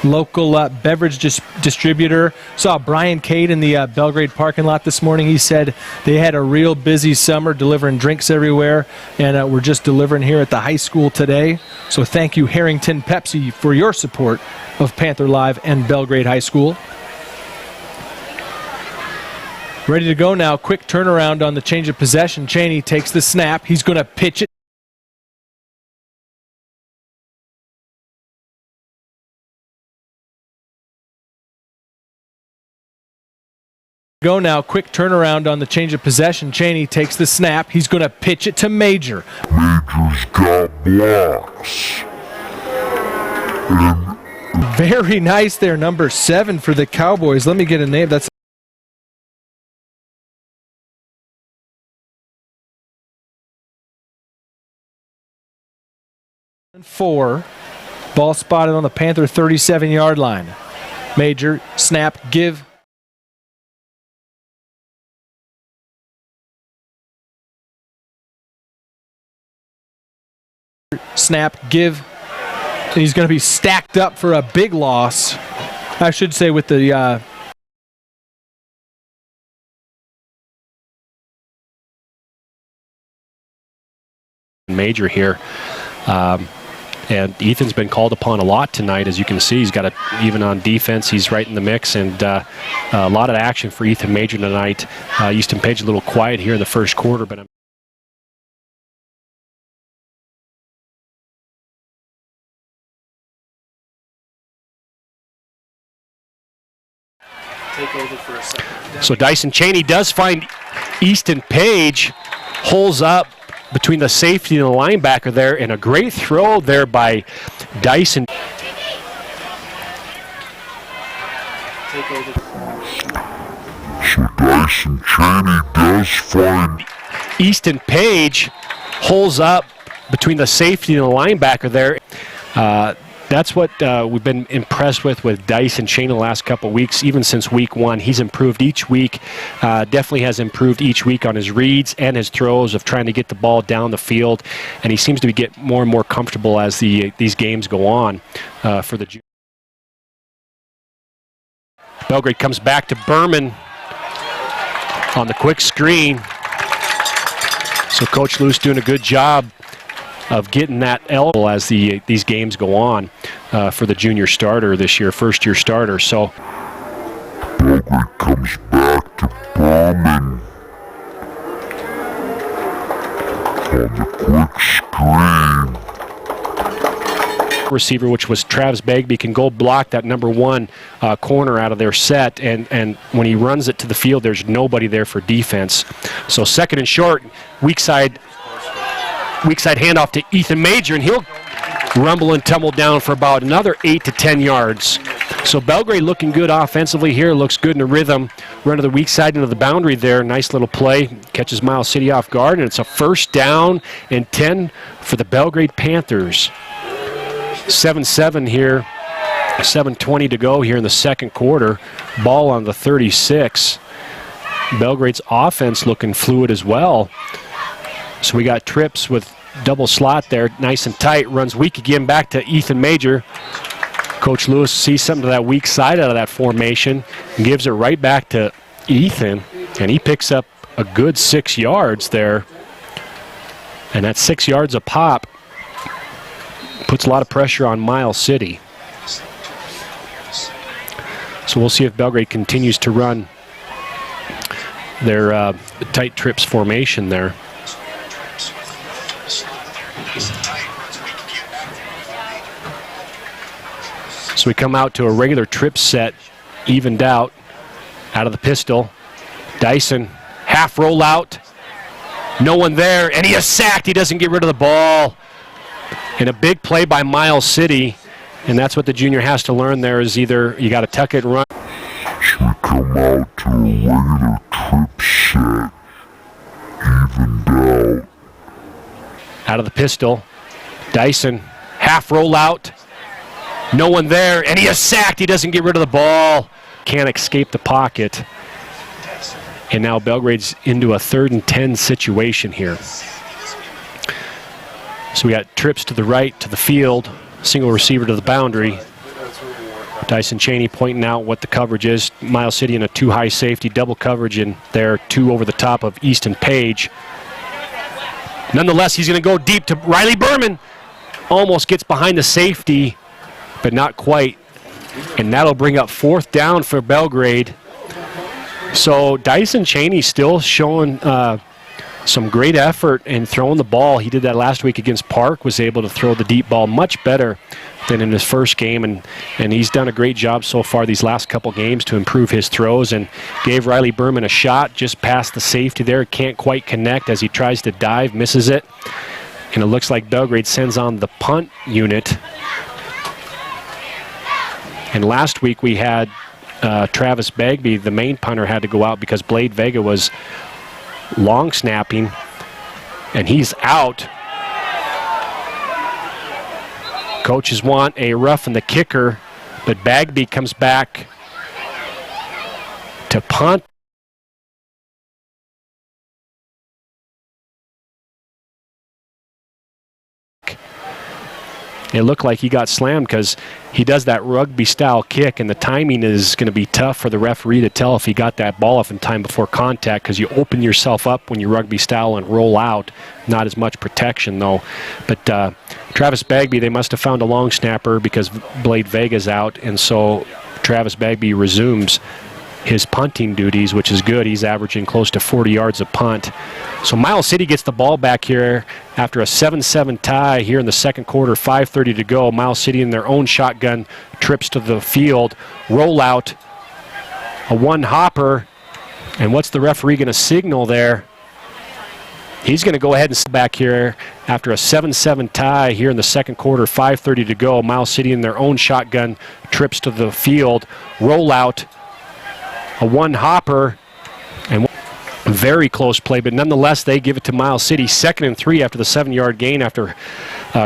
local beverage distributor. Saw Brian Cade in the Belgrade parking lot this morning. He said they had a real busy summer delivering drinks everywhere, and we're just delivering here at the high school today. So thank you, Harrington Pepsi, for your support of Panther Live and Belgrade High School. Ready to go now. Quick turnaround on the change of possession. Cheney takes the snap. He's going to pitch it. Go now. Quick turnaround on the change of possession. Cheney takes the snap. He's going to pitch it to Major. Major's got blocks. Very nice there, number 7 for the Cowboys. Let me get a name. That's 4. Ball spotted on the Panther 37-yard line. Major, snap, give. Snap, give. And he's going to be stacked up for a big loss. I should say with the Major here. And Ethan's been called upon a lot tonight, as you can see. He's got even on defense, he's right in the mix, and a lot of action for Ethan Major tonight. Easton Page a little quiet here in the first quarter, but Take over for a second. so Dyson Cheney does find Easton Page, holes up between the safety and the linebacker there, and a great throw there by Dyson. Take over. So Dyson Cheney does find Easton Page, holes up between the safety and the linebacker there. That's what we've been impressed with Dyson Cheney the last couple of weeks, even since week one. He's improved each week, definitely has improved each week on his reads and his throws of trying to get the ball down the field, and he seems to get more and more comfortable as these games go on for the junior. Belgrade comes back to Berman on the quick screen. So Coach Luce doing a good job of getting that elbow as these games go on for the junior starter this year, first-year starter. So Belgrade comes back to Berman on the quick screen. Receiver, which was Travis Bagby, can go block that number one corner out of their set, and when he runs it to the field, there's nobody there for defense. So second and short, weak side handoff to Ethan Major, and he'll rumble and tumble down for about another 8 to 10 yards. So Belgrade looking good offensively here, looks good in the rhythm. Run to the weak side into the boundary there. Nice little play. Catches Miles City off guard, and it's a first down and 10 for the Belgrade Panthers. 7-7 here, 7:20 to go here in the second quarter. Ball on the 36. Belgrade's offense looking fluid as well. So we got trips with double slot there, nice and tight. Runs weak again back to Ethan Major. Coach Lewis sees something to that weak side out of that formation and gives it right back to Ethan, and he picks up a good 6 yards there. And that's 6 yards a pop. Puts a lot of pressure on Miles City. So we'll see if Belgrade continues to run their tight trips formation there. So we come out to a regular trip set, evened out of the pistol. Dyson, half rollout, no one there, and he is sacked. He doesn't get rid of the ball. And a big play by Miles City, and that's what the junior has to learn there, is either you got to tuck it and run. So we come out to a regular trip set, evened Out of the pistol. Dyson, half rollout, no one there, and he is sacked. He doesn't get rid of the ball. Can't escape the pocket. And now Belgrade's into a 3rd and 10 situation here. So we got trips to the right, to the field, single receiver to the boundary. Dyson Cheney pointing out what the coverage is. Miles City in a 2-high safety, double coverage in there, 2 over the top of Easton Page. Nonetheless, he's going to go deep to Riley Berman. Almost gets behind the safety, but not quite. And that'll bring up 4th down for Belgrade. So Dyson Cheney still showing some great effort in throwing the ball. He did that last week against Park, was able to throw the deep ball much better than in his first game, and he's done a great job so far these last couple games to improve his throws, and gave Riley Berman a shot just past the safety there. Can't quite connect as he tries to dive, misses it, and it looks like Belgrade sends on the punt unit. And last week we had Travis Bagby, the main punter, had to go out because Blade Vega was long snapping, and he's out. Coaches want a rough in the kicker, but Bagby comes back to punt. It looked like he got slammed because he does that rugby-style kick, and the timing is going to be tough for the referee to tell if he got that ball off in time before contact, because you open yourself up when you rugby-style and roll out. Not as much protection, though. But Travis Bagby, they must have found a long snapper because Blade Vega's out, and so Travis Bagby resumes his punting duties, which is good. He's averaging close to 40 yards a punt. So Miles City gets the ball back here after a 7-7 tie here in the second quarter, 5:30 to go. Miles City in their own shotgun trips to the field, roll out, a one-hopper, and what's the referee going to signal there? He's going to go ahead and back here after a 7-7 tie here in the second quarter, 5:30 to go. Miles City in their own shotgun trips to the field, roll out, a one-hopper, and very close play, but nonetheless they give it to Miles City. 2nd and 3 after the 7-yard gain after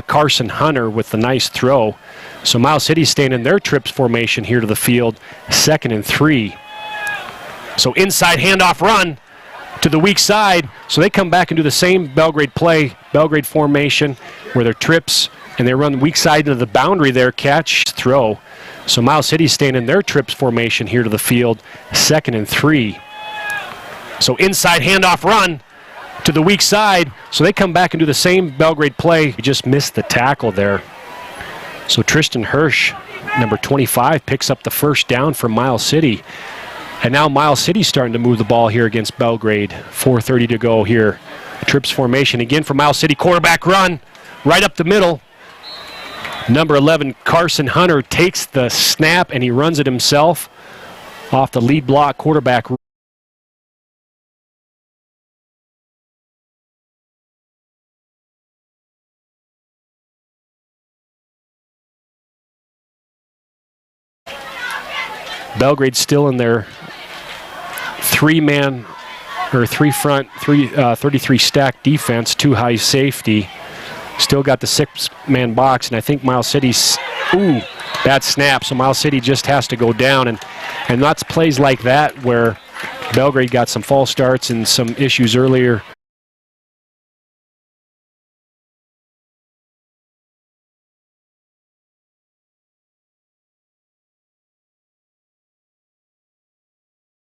Carson Hunter with the nice throw. So Miles City staying in their trips formation here to the field, 2nd and 3. So inside handoff run to the weak side. So they come back and do the same Belgrade play, Belgrade formation, where they're trips and they run weak side into the boundary there, catch, throw. So Miles City staying in their trips formation here to the field, 2nd and 3. So inside handoff run to the weak side. So they come back and do the same Belgrade play. He just missed the tackle there. So Tristan Hirsch, number 25, picks up the first down for Miles City. And now Miles City's starting to move the ball here against Belgrade. 4:30 to go here. Trips formation again for Miles City. Quarterback run right up the middle. Number 11, Carson Hunter, takes the snap and he runs it himself off the lead block quarterback. Belgrade still in their three-man or three-front, 33 stack defense, 2 high safety. Still got the 6-man box, and I think Miles City's, bad snap, so Miles City just has to go down, and that's plays like that where Belgrade got some false starts and some issues earlier.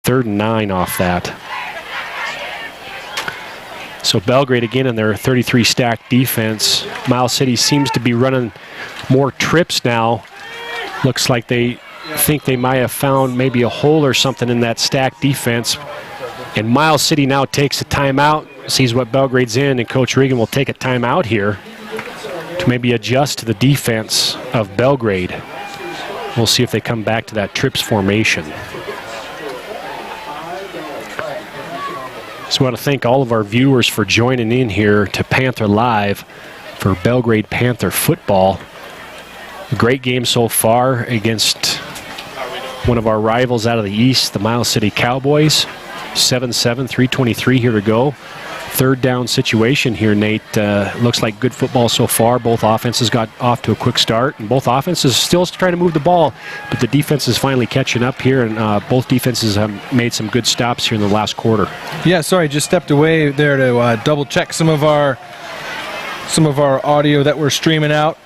Third and 9 off that. So Belgrade again in their 33 stack defense. Miles City seems to be running more trips now. Looks like they think they might have found maybe a hole or something in that stack defense. And Miles City now takes a timeout, sees what Belgrade's in, and Coach Regan will take a timeout here to maybe adjust to the defense of Belgrade. We'll see if they come back to that trips formation. So I want to thank all of our viewers for joining in here to Panther Live for Belgrade Panther football. A great game so far against one of our rivals out of the East, the Miles City Cowboys. 7-7, 3:23 here to go. Third down situation here, Nate. Looks like good football so far. Both offenses got off to a quick start, and both offenses still trying to move the ball, but the defense is finally catching up here, and both defenses have made some good stops here in the last quarter. Yeah, sorry, just stepped away there to double check some of our audio that we're streaming out.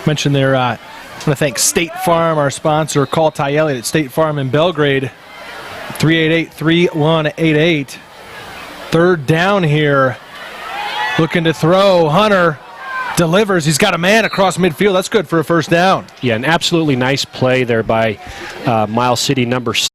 Mentioned there, I want to thank State Farm, our sponsor. Call Ty Elliott at State Farm in Belgrade, 388-3188. Third down here, looking to throw. Hunter delivers. He's got a man across midfield. That's good for a first down. Yeah, an absolutely nice play there by Miles City, number 6.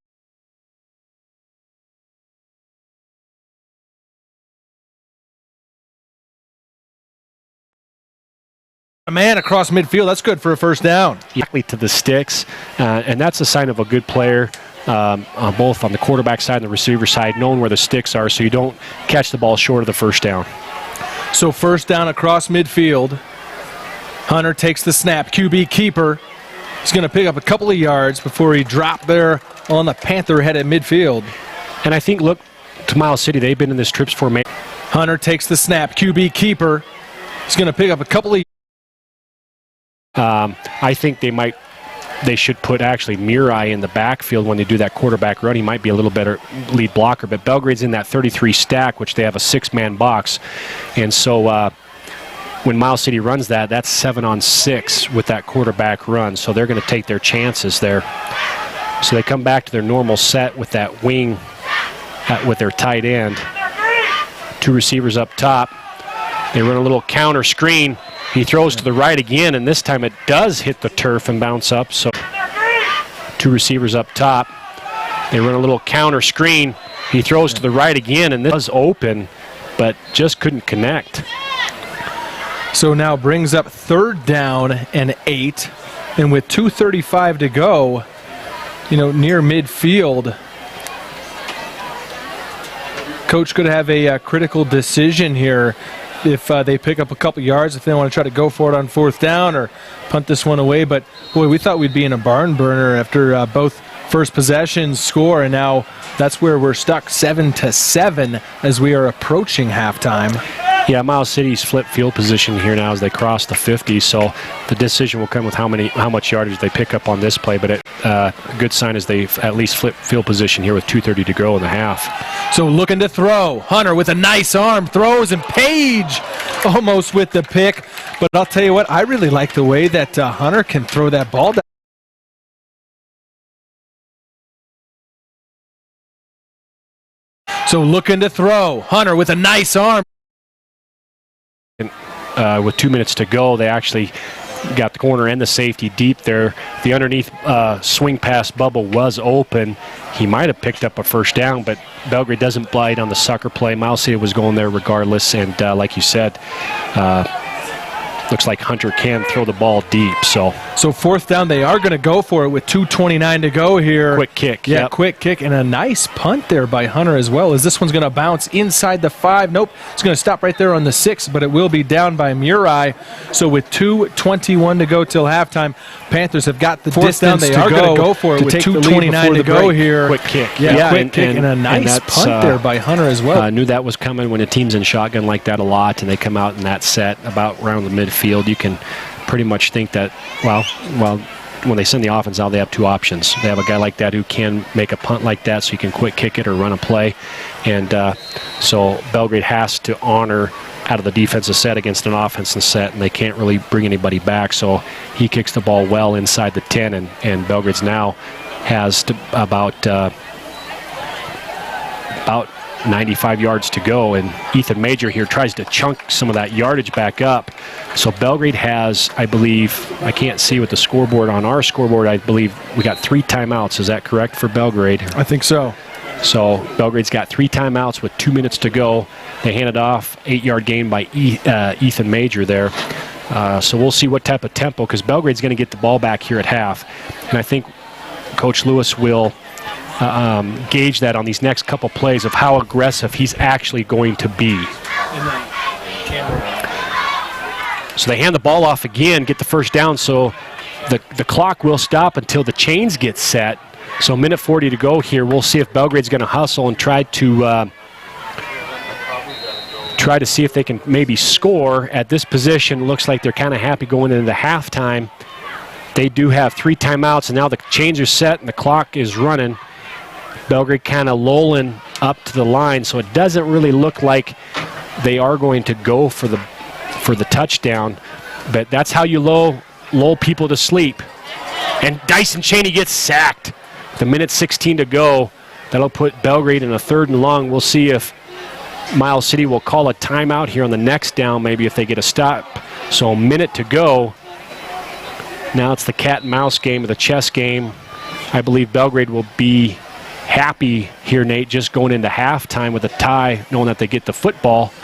A man across midfield. That's good for a first down. Exactly to the sticks, and that's a sign of a good player. Both on the quarterback side and the receiver side, knowing where the sticks are so you don't catch the ball short of the first down. So first down across midfield. Hunter takes the snap. QB keeper. He's going to pick up a couple of yards before he dropped there on the Panther head at midfield. And I think, look, to Miles City, they've been in this trips formation. Hunter takes the snap. QB keeper. He's going to pick up a couple of. I think they should put actually Murai in the backfield when they do that quarterback run. He might be a little better lead blocker, but Belgrade's in that 33 stack, which they have a 6-man box. And so when Miles City runs that, that's 7-on-6 with that quarterback run. So they're going to take their chances there. So they come back to their normal set with that wing with their tight end. 2 receivers up top. They run a little counter screen. He throws to the right again, and this time it does hit the turf and bounce up. So 2 receivers up top. They run a little counter screen. He throws to the right again, and this was open, but just couldn't connect. So now brings up 3rd down and 8, and with 2:35 to go, near midfield, coach could have a critical decision here if they pick up a couple yards, if they want to try to go for it on 4th down or punt this one away. But boy, we thought we'd be in a barn burner after both first possessions score, and now that's where we're stuck, 7-7 as we are approaching halftime. Yeah, Miles City's flipped field position here now as they cross the 50, so the decision will come with how much yardage they pick up on this play, but a good sign is they've at least flipped field position here with 2:30 to go in the half. So looking to throw. Hunter with a nice arm throws, and Page almost with the pick, but I'll tell you what, I really like the way that Hunter can throw that ball down. So looking to throw. Hunter with a nice arm. With 2 minutes to go, they actually got the corner and the safety deep there. The underneath swing pass bubble was open. He might have picked up a 1st down, but Belgrade doesn't bite on the sucker play. Miles City was going there regardless, and like you said, looks like Hunter can throw the ball deep. So 4th down, they are going to go for it with 2:29 to go here. Quick kick. Yeah, yep. Quick kick, and a nice punt there by Hunter as well, as this one's going to bounce inside the 5. Nope, it's going to stop right there on the 6, but it will be down by Murai. So with 2:21 to go till halftime, Panthers have got the distance. They are going to go for it with 2:29 to go here. Quick kick. Yeah, quick kick, and a nice punt there by Hunter as well. I knew that was coming when a team's in shotgun like that a lot, and they come out in that set about around the midfield. You can pretty much think that, well, when they send the offense out, they have 2 options. They have a guy like that who can make a punt like that, so you can quick kick it or run a play. And so Belgrade has to honor out of the defensive set against an offensive set, and they can't really bring anybody back. So he kicks the ball well inside the 10, and Belgrade's now has about 95 yards to go, and Ethan Major here tries to chunk some of that yardage back up. So Belgrade has, I believe, I can't see with the scoreboard on our scoreboard, I believe we got 3 timeouts. Is that correct for Belgrade? I think so. So Belgrade's got 3 timeouts with 2 minutes to go. They handed off, 8-yard gain by Ethan Major there. So we'll see what type of tempo, because Belgrade's going to get the ball back here at half. And I think Coach Lewis will gauge that on these next couple plays of how aggressive he's actually going to be. So they hand the ball off again, get the 1st down, so the clock will stop until the chains get set. So a minute 40 to go here. We'll see if Belgrade's going to hustle and try to see if they can maybe score at this position. Looks like they're kind of happy going into the halftime. They do have 3 timeouts, and now the chains are set and the clock is running. Belgrade kind of lolling up to the line, so it doesn't really look like they are going to go for the touchdown. But that's how you lull people to sleep. And Dyson Cheney gets sacked. With a minute 16 to go, that'll put Belgrade in a 3rd and long. We'll see if Miles City will call a timeout here on the next down, maybe if they get a stop. So a minute to go. Now it's the cat and mouse game, or the chess game. I believe Belgrade will be happy here, Nate, just going into halftime with a tie, knowing that they get the football.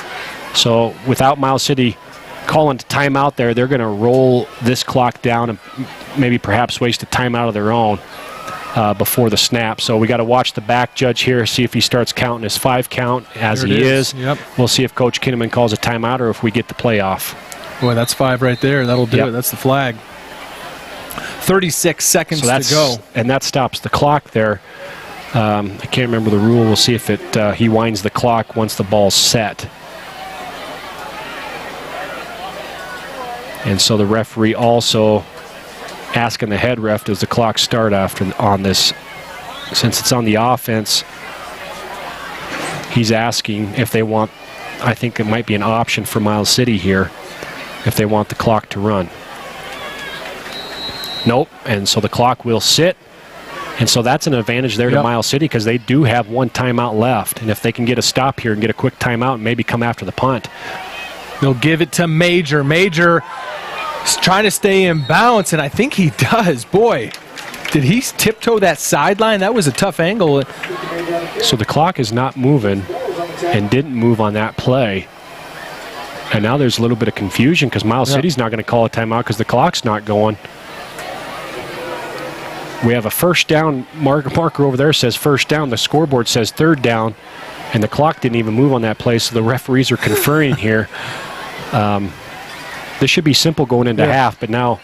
So without Miles City calling a timeout there, they're going to roll this clock down and maybe perhaps waste a timeout of their own before the snap. So we got to watch the back judge here, see if he starts counting his 5 count as he is. Yep. We'll see if Coach Kinnaman calls a timeout or if we get the playoff. Boy, that's 5 right there. That'll do it. That's the flag. 36 seconds to go. And that stops the clock there. I can't remember the rule. We'll see if he winds the clock once the ball's set. And so the referee also asking the head ref, does the clock start on this? Since it's on the offense, he's asking if they want, I think it might be an option for Miles City here. if they want the clock to run. Nope, and so the clock will sit. And so that's an advantage there to Miles City because they do have one timeout left. And if they can get a stop here and get a quick timeout and maybe come after the punt. They'll give it to Major. Major is trying to stay in bounds, and I think he does. Boy, did he tiptoe that sideline? That was a tough angle. So the clock is not moving and didn't move on that play. And now there's a little bit of confusion because Miles City's not going to call a timeout because the clock's not going. We have a first down marker over there says first down. The scoreboard says third down, and the clock didn't even move on that play, so the referees are conferring here. This should be simple going into half, but now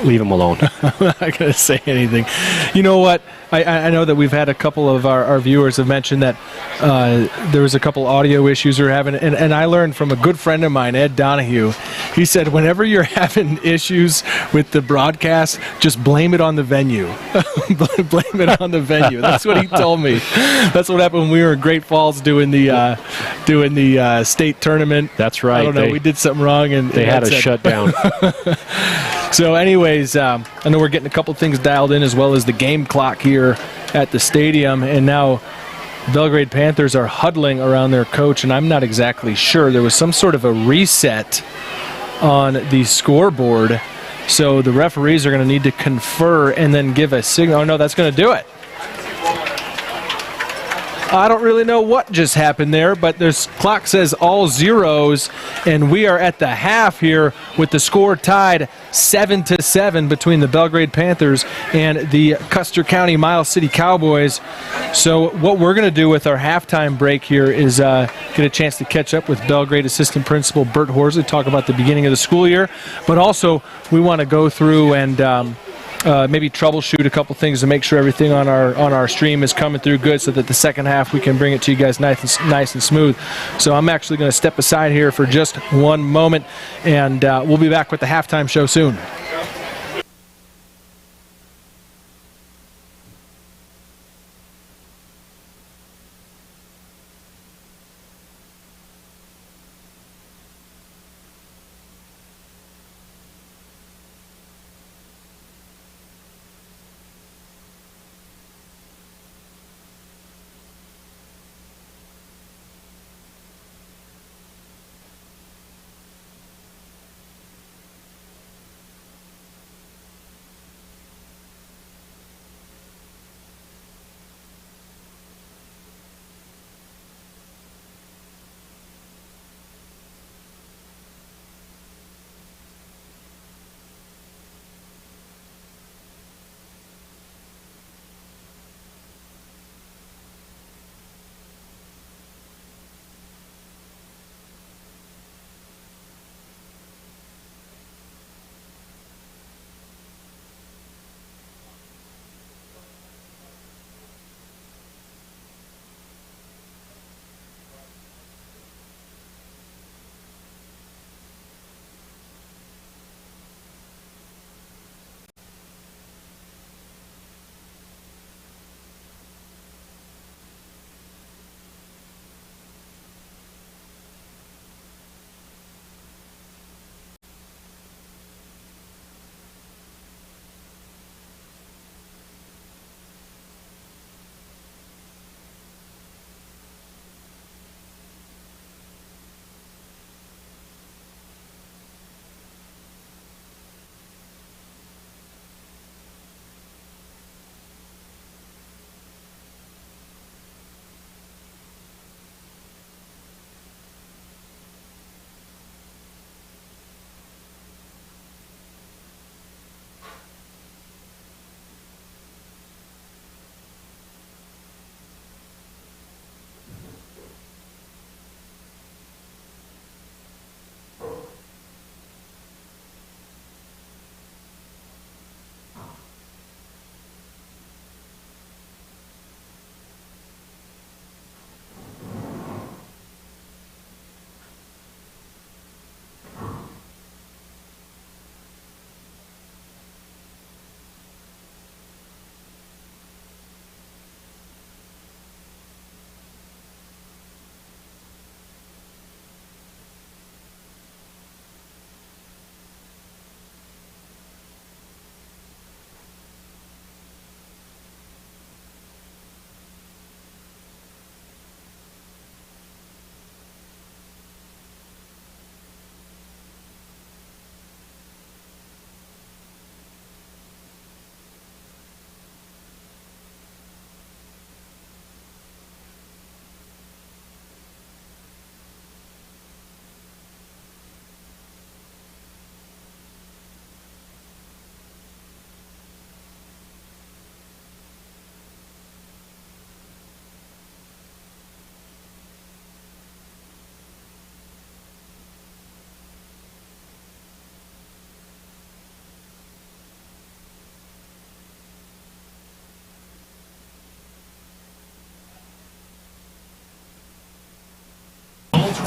leave him alone. I'm not going to say anything. You know what? I know that we've had a couple of our viewers have mentioned that there was a couple audio issues we were having, and I learned from a good friend of mine, Ed Donahue. He said, whenever you're having issues with the broadcast, just blame it on the venue. Blame it on the venue. That's what he told me. That's what happened when we were in Great Falls doing the state tournament. That's right. I don't know. We did something wrong, and they had a shutdown. So anyways, I know we're getting a couple things dialed in as well as the game clock here at the stadium. And now Belgrade Panthers are huddling around their coach, and I'm not exactly sure. There was some sort of a reset on the scoreboard. So the referees are going to need to confer and then give a signal. Oh, no, that's going to do it. I don't really know what just happened there, but this clock says all zeros, and we are at the half here with the score tied 7-7 between the Belgrade Panthers and the Custer County Miles City Cowboys. So what we're going to do with our halftime break here is get a chance to catch up with Belgrade Assistant Principal Bert Horsley, talk about the beginning of the school year, but also we want to go through and maybe troubleshoot a couple things to make sure everything on our stream is coming through good, so that the second half we can bring it to you guys nice and smooth. So I'm actually going to step aside here for just one moment, and we'll be back with the halftime show soon.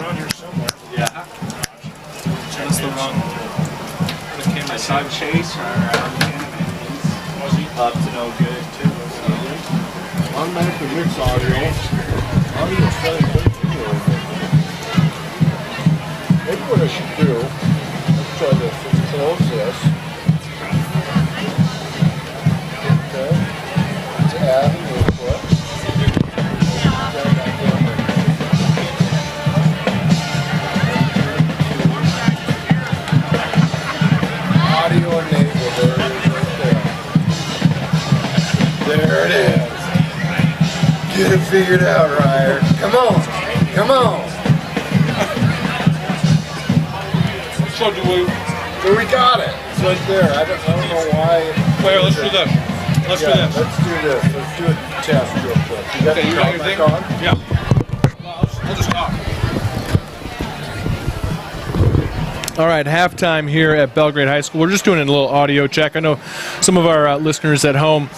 around here somewhere. Yeah. That's the wrong. I saw Chase up to no good too. I'm back to mix audio. I'm just trying to put it over. Maybe what I should do, let's try this. Let's close this. Okay. Let's add a new clip. Audio enabled. There it is right there. There it is. Get it figured out, Ryer. Come on. Come on. So do we? So we got it. It's right there. I don't know why. Claire, let's do this. Let's do this. Let's do this. Let's do a test real quick. You got Okay, you got your thing? on? Yeah. I'll just talk. All right, halftime here at Belgrade High School. We're just doing a little audio check. I know some of our listeners at home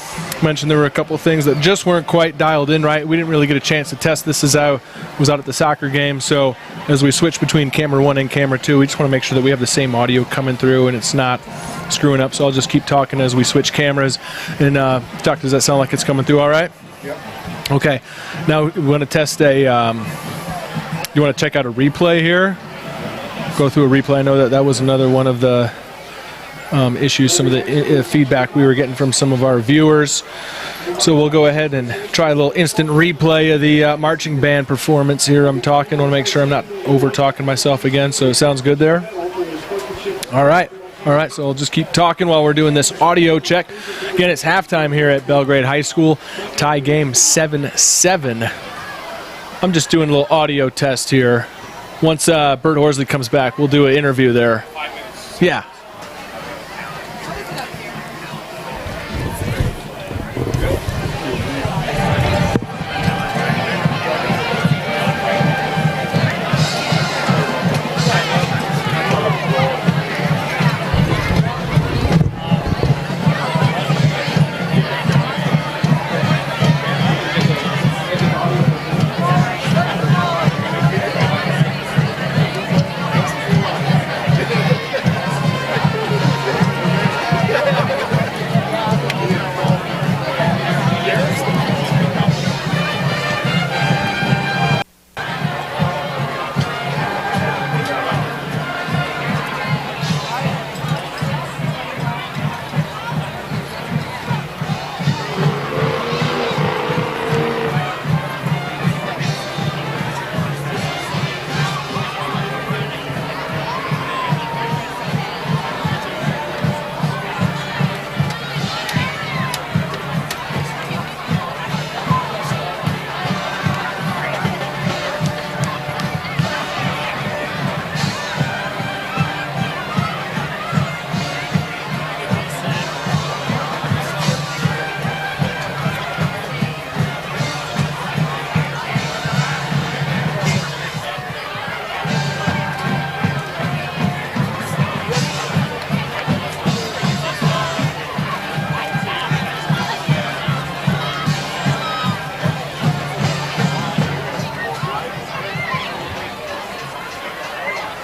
mentioned there were a couple of things that just weren't quite dialed in right. We didn't really get a chance to test this as I was out at the soccer game. So as we switch between camera 1 and camera 2, we just want to make sure that we have the same audio coming through and it's not screwing up. So I'll just keep talking as we switch cameras. And Doc, does that sound like it's coming through all right? Yep. Okay. Now we want to test you want to check out a replay here? Go through a replay. I know that was another one of the issues, some of the feedback we were getting from some of our viewers. So we'll go ahead and try a little instant replay of the marching band performance here. I want to make sure I'm not over-talking myself again, so it sounds good there? All right. All right, so we'll just keep talking while we're doing this audio check. Again, it's halftime here at Belgrade High School. Tie game 7-7. I'm just doing a little audio test here. Once Bert Horsley comes back, we'll do an interview there. 5 minutes. Yeah.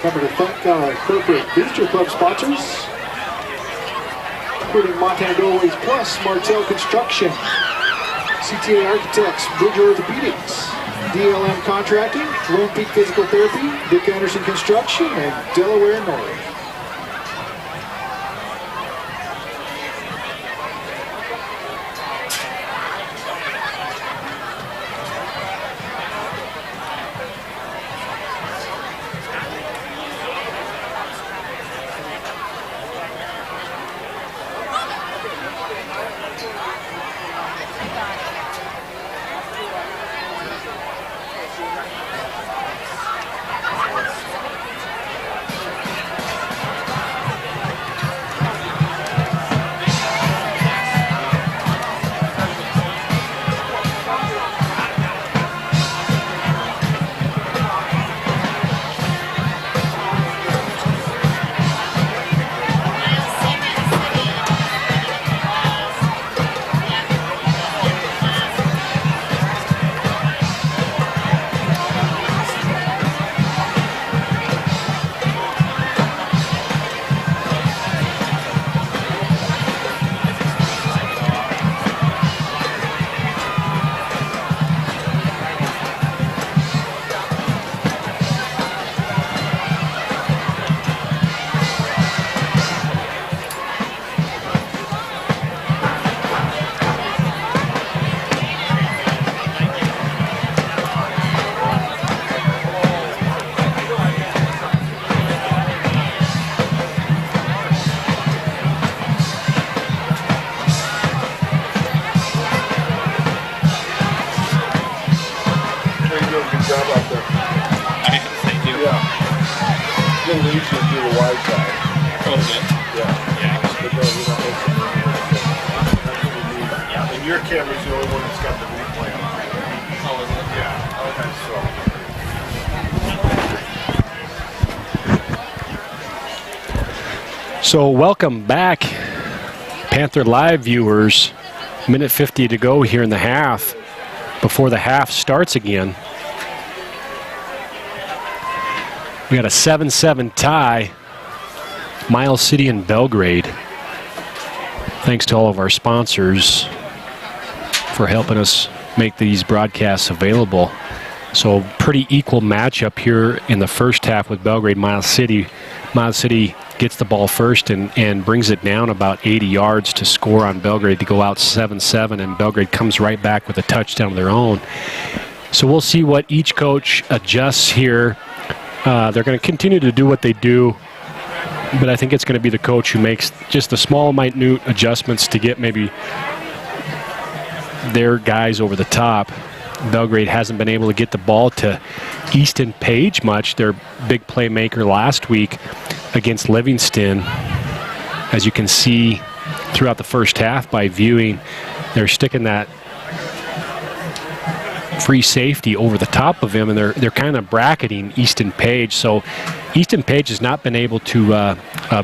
Remember to thank our corporate booster club sponsors, including Montana Doorways Plus, Martell Construction, CTA Architects, Bridger Orthopedics, DLM Contracting, Lone Peak Physical Therapy, Dick Anderson Construction, and Delaware North. little bit. And your camera's the only one that's got the replay on. Oh, is it? Yeah. Okay. So welcome back, Panther Live viewers. Minute 50 to go here in the half before the half starts again. We got a 7-7 tie, Miles City and Belgrade. Thanks to all of our sponsors for helping us make these broadcasts available. So pretty equal matchup here in the first half with Belgrade. Miles City gets the ball first and brings it down about 80 yards to score on Belgrade to go out 7-7, and Belgrade comes right back with a touchdown of their own. So we'll see what each coach adjusts here. They're going to continue to do what they do, but I think it's going to be the coach who makes just the small, minute adjustments to get maybe their guys over the top. Belgrade hasn't been able to get the ball to Easton Page much, their big playmaker last week against Livingston. As you can see throughout the first half by viewing, they're sticking that free safety over the top of him, and they're kind of bracketing Easton Page. So Easton Page has not been able to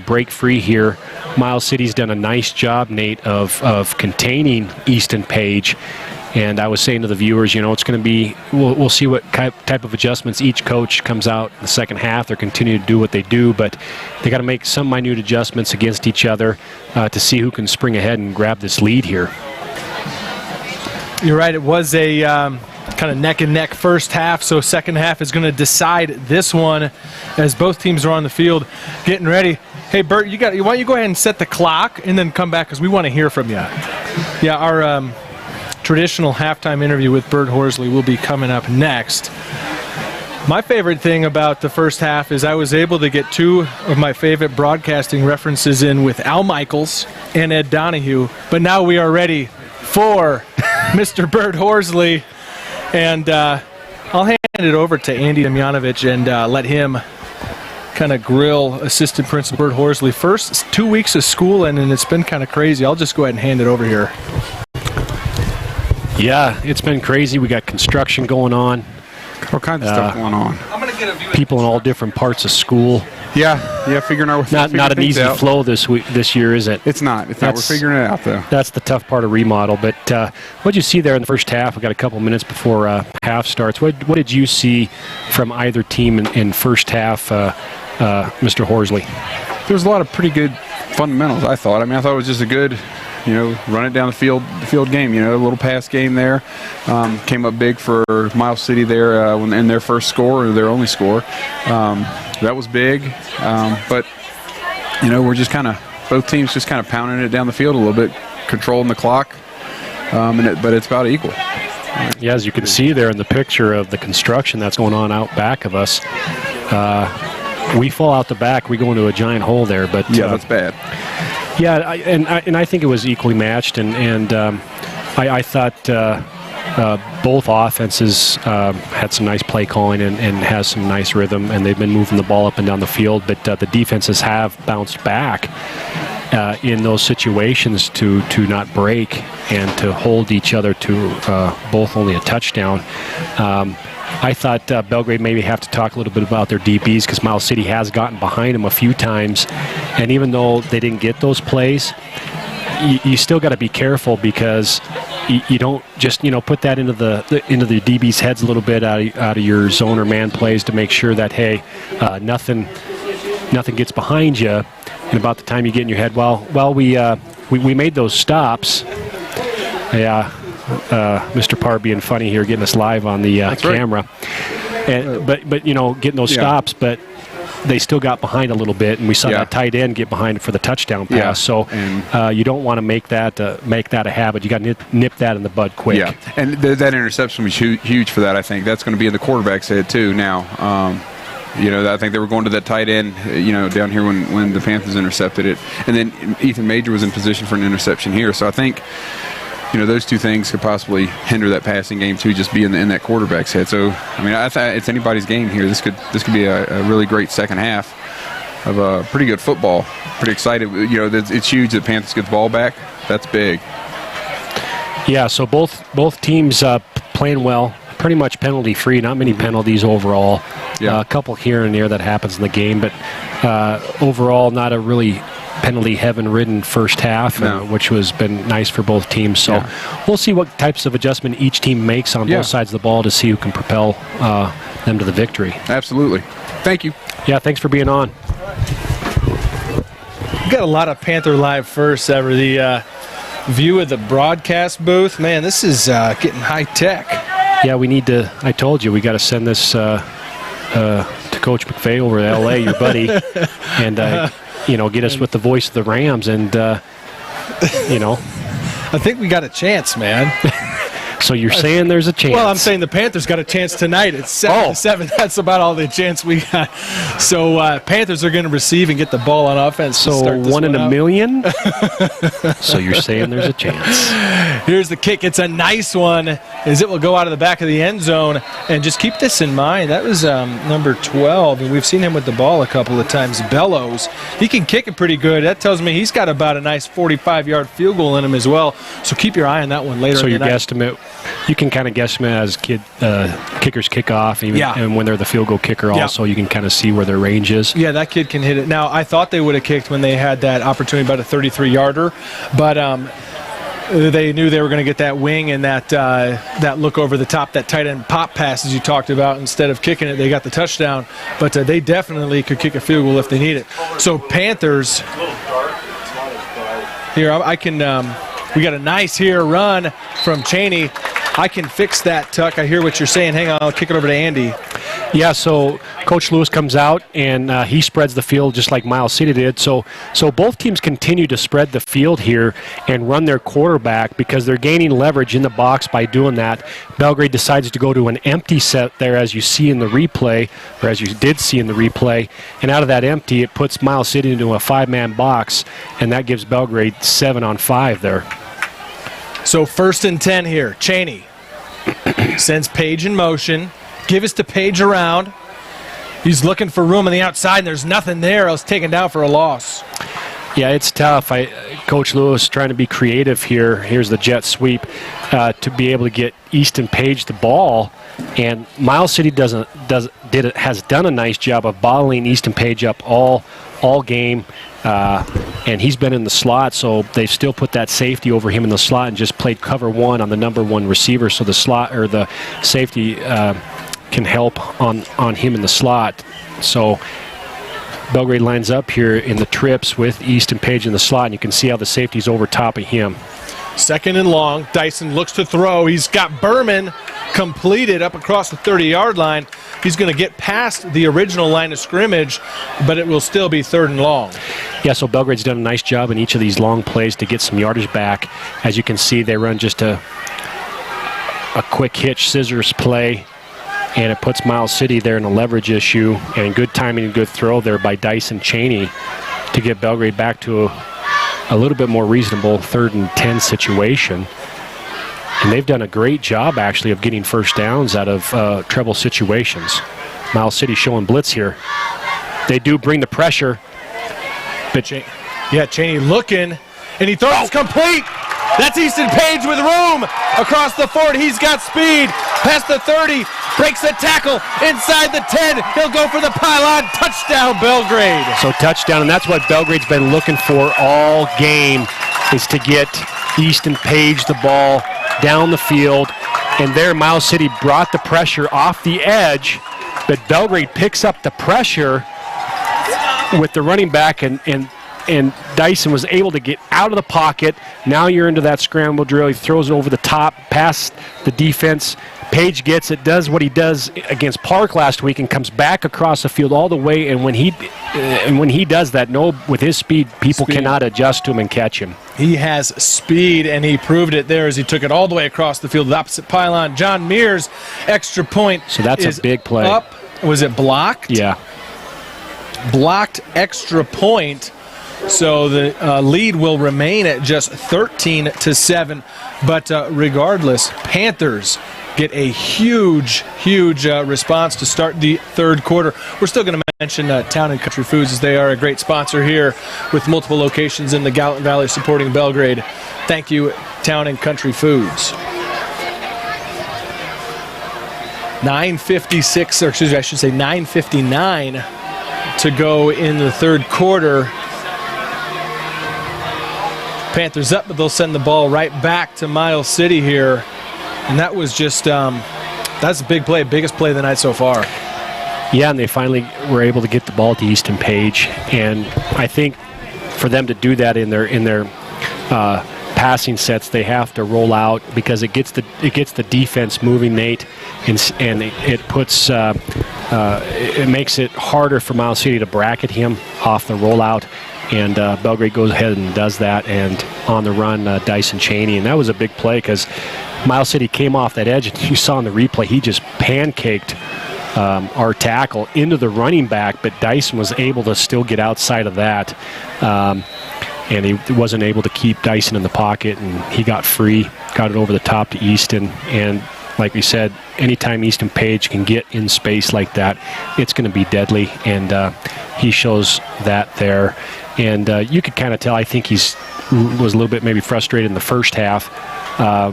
break free here. Miles City's done a nice job, Nate, of containing Easton Page. And I was saying to the viewers, it's going to be, we'll see what type of adjustments each coach comes out in the second half. They're continuing to do what they do, but they got to make some minute adjustments against each other to see who can spring ahead and grab this lead here. You're right. It was a kind of neck and neck first half, so second half is going to decide this one as both teams are on the field getting ready. Hey, Bert, why don't you go ahead and set the clock and then come back because we want to hear from you. Yeah, our traditional halftime interview with Bert Horsley will be coming up next. My favorite thing about the first half is I was able to get two of my favorite broadcasting references in with Al Michaels and Ed Donahue, but now we are ready for Mr. Bert Horsley, and I'll hand it over to Andy Demjanovic and let him kind of grill Assistant Principal Bert Horsley. First 2 weeks of school, and it's been kind of crazy. I'll just go ahead and hand it over here. Yeah, it's been crazy. We got construction going on. All kinds of stuff going on. I'm going to get a view. People in all different parts of school. Yeah, figuring out. Not an easy flow this year, is it? It's not. We're figuring it out, though. That's the tough part of remodel. But what did you see there in the first half? We got a couple minutes before half starts. What did you see from either team in first half, Mr. Horsley? There was a lot of pretty good fundamentals, I thought. I thought it was just a good, run it down the field game. A little pass game there. Came up big for Miles City there in their first score, or their only score. That was big. But, we're just both teams just kind of pounding it down the field a little bit, controlling the clock. But it's about equal. Yeah, as you can see there in the picture of the construction that's going on out back of us, we fall out the back, we go into a giant hole there. But yeah, that's bad. Yeah, I think it was equally matched, and I thought both offenses had some nice play calling and has some nice rhythm, and they've been moving the ball up and down the field. But the defenses have bounced back in those situations to not break and to hold each other to both only a touchdown. I thought Belgrade maybe have to talk a little bit about their DBs, because Miles City has gotten behind them a few times, and even though they didn't get those plays, you still got to be careful, because you don't just put that into the DBs' heads a little bit out of your zone or man plays to make sure that nothing gets behind you, and about the time you get in your head, we made those stops. Yeah. Mr. Parr being funny here, getting us live on the camera. And, but getting those stops, but they still got behind a little bit, and we saw that tight end get behind for the touchdown pass. Yeah. So you don't want to make that a habit. You got to nip that in the bud quick. Yeah, and that interception was huge for that. I think that's going to be in the quarterback's head too now. I think they were going to that tight end, down here when the Panthers intercepted it, and then Ethan Major was in position for an interception here. So I think, those two things could possibly hinder that passing game too, just being in that quarterback's head. So, I thought it's anybody's game here. This could be a really great second half. pretty good football. Pretty excited. You know, it's huge that Panthers get the ball back. That's big. Yeah, so both teams playing well, pretty much penalty-free, not many penalties overall. Yeah. A couple here and there that happens in the game, but overall not a really penalty-heaven-ridden first half, which has been nice for both teams. So we'll see what types of adjustment each team makes on both sides of the ball to see who can propel them to the victory. Absolutely. Thank you. Yeah, thanks for being on. We got a lot of Panther Live firsts ever. The view of the broadcast booth, man, this is getting high tech. Yeah, we need to. I told you we got to send this to Coach McVay over to L.A., your buddy, and get us with the voice of the Rams, and I think we got a chance, man. So you're saying there's a chance? Well, I'm saying the Panthers got a chance tonight. It's 7-7. That's about all the chance we got. So Panthers are going to receive and get the ball on offense. So one in a million? So you're saying there's a chance. Here's the kick. It's a nice one, as it will go out of the back of the end zone. And just keep this in mind. That was number 12, and we've seen him with the ball a couple of times. Bellows. He can kick it pretty good. That tells me he's got about a nice 45-yard field goal in him as well. So keep your eye on that one later. So your guesstimate, you can kind of guesstimate as kickers kick off, and when they're the field goal kicker also, you can kind of see where their range is. Yeah, that kid can hit it. Now, I thought they would have kicked when they had that opportunity about a 33-yarder, but they knew they were going to get that wing and that look over the top, that tight end pop pass as you talked about. Instead of kicking it, they got the touchdown, but they definitely could kick a field goal if they need it. So Panthers, here, I can, we got a nice here run from Cheney. I can fix that, Tuck. I hear what you're saying. Hang on, I'll kick it over to Andy. Yeah, so Coach Lewis comes out, and he spreads the field just like Miles City did. So both teams continue to spread the field here and run their quarterback because they're gaining leverage in the box by doing that. Belgrade decides to go to an empty set there, as you see in the replay, or as you did see in the replay. And out of that empty, it puts Miles City into a 5-man box, and that gives Belgrade 7-on-5 there. So 1st and 10 here. Cheney sends Page in motion. Give us to Page around. He's looking for room on the outside, and there's nothing there. Else taken down for a loss. Yeah, it's tough. Coach Lewis trying to be creative here. Here's the jet sweep to be able to get Easton Page the ball. And Miles City has done a nice job of bottling Easton Page up all game. And he's been in the slot, so they've still put that safety over him in the slot and just played cover 1 on the number 1 receiver, so the slot or the safety can help on him in the slot. So Belgrade lines up here in the trips with Easton Page in the slot, and you can see how the safety's over top of him. 2nd and long. Dyson looks to throw. He's got Berman completed up across the 30-yard line. He's going to get past the original line of scrimmage, but it will still be 3rd and long. Yeah, so Belgrade's done a nice job in each of these long plays to get some yardage back. As you can see, they run just a quick hitch scissors play, and it puts Miles City there in a leverage issue, and good timing and good throw there by Dyson Cheney to get Belgrade back to a little bit more reasonable 3rd and 10 situation. And they've done a great job, actually, of getting first downs out of treble situations. Miles City showing blitz here. They do bring the pressure. But Cheney looking, and he throws complete. That's Easton Page with room across the 40. He's got speed. Past the 30, breaks the tackle inside the 10. He'll go for the pylon. Touchdown, Belgrade. So touchdown, and that's what Belgrade's been looking for all game, is to get Easton Page the ball down the field. And there, Miles City brought the pressure off the edge, but Belgrade picks up the pressure with the running back, and Dyson was able to get out of the pocket. Now you're into that scramble drill. He throws it over the top, past the defense. Page gets it, does what he does against Park last week, and comes back across the field all the way. And when he does that, with his speed, people cannot adjust to him and catch him. He has speed, and he proved it there as he took it all the way across the field, the opposite pylon. John Mears, extra point. So that's a big play. Up. Was it blocked? Yeah. Blocked extra point. So the lead will remain at just 13-7. But regardless, Panthers get a huge response to start the third quarter. We're still going to mention Town and Country Foods, as they are a great sponsor here with multiple locations in the Gallatin Valley supporting Belgrade. Thank you, Town and Country Foods. 9:56, or excuse me, I should say 9:59 to go in the third quarter. Panthers up, but they'll send the ball right back to Miles City here. And that was just, that's a big play, biggest play of the night so far. Yeah, and they finally were able to get the ball to Easton Page. And I think for them to do that in their passing sets, they have to roll out because it gets the defense moving, Nate, and it puts it makes it harder for Miles City to bracket him off the rollout. And Belgrade goes ahead and does that, and on the run, Dyson Cheney. And that was a big play because Miles City came off that edge, and you saw in the replay, he just pancaked our tackle into the running back, but Dyson was able to still get outside of that. And he wasn't able to keep Dyson in the pocket, and he got free, got it over the top to Easton. And like we said, anytime Easton Page can get in space like that, it's going to be deadly, and he shows that there. And you could kind of tell, I think was a little bit maybe frustrated in the first half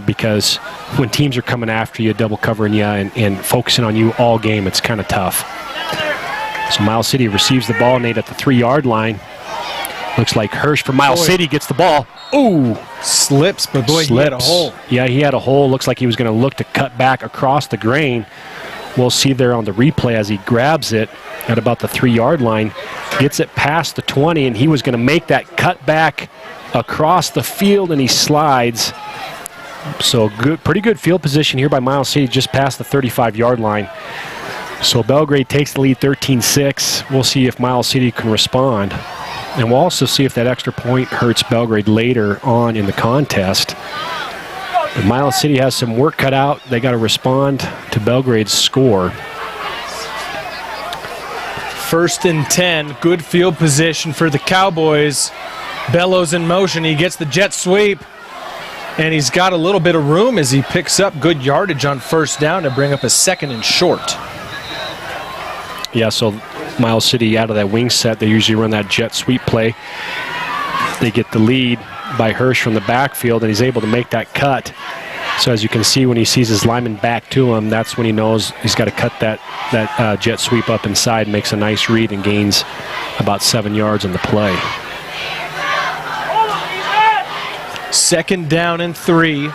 because when teams are coming after you, double covering you, and focusing on you all game, it's kind of tough. So Miles City receives the ball, Nate, at the 3-yard line. Looks like Hirsch from Miles City gets the ball. Ooh! Slips, but boy, he had a hole. Yeah, he had a hole. Looks like he was going to look to cut back across the grain. We'll see there on the replay as he grabs it at about the 3-yard line, gets it past the 20, and he was going to make that cut back across the field, and he slides. So pretty good field position here by Miles City just past the 35-yard line. So Belgrade takes the lead 13-6. We'll see if Miles City can respond. And we'll also see if that extra point hurts Belgrade later on in the contest. But Miles City has some work cut out. They got to respond to Belgrade's score. 1st and 10, good field position for the Cowboys. Bellows in motion, he gets the jet sweep, and he's got a little bit of room as he picks up good yardage on 1st down to bring up a 2nd and short. Yeah, so Miles City out of that wing set, they usually run that jet sweep play. They get the lead by Hirsch from the backfield, and he's able to make that cut. So as you can see, when he sees his lineman back to him, that's when he knows he's got to cut that jet sweep up inside, makes a nice read, and gains about 7 yards on the play. 2nd down and 3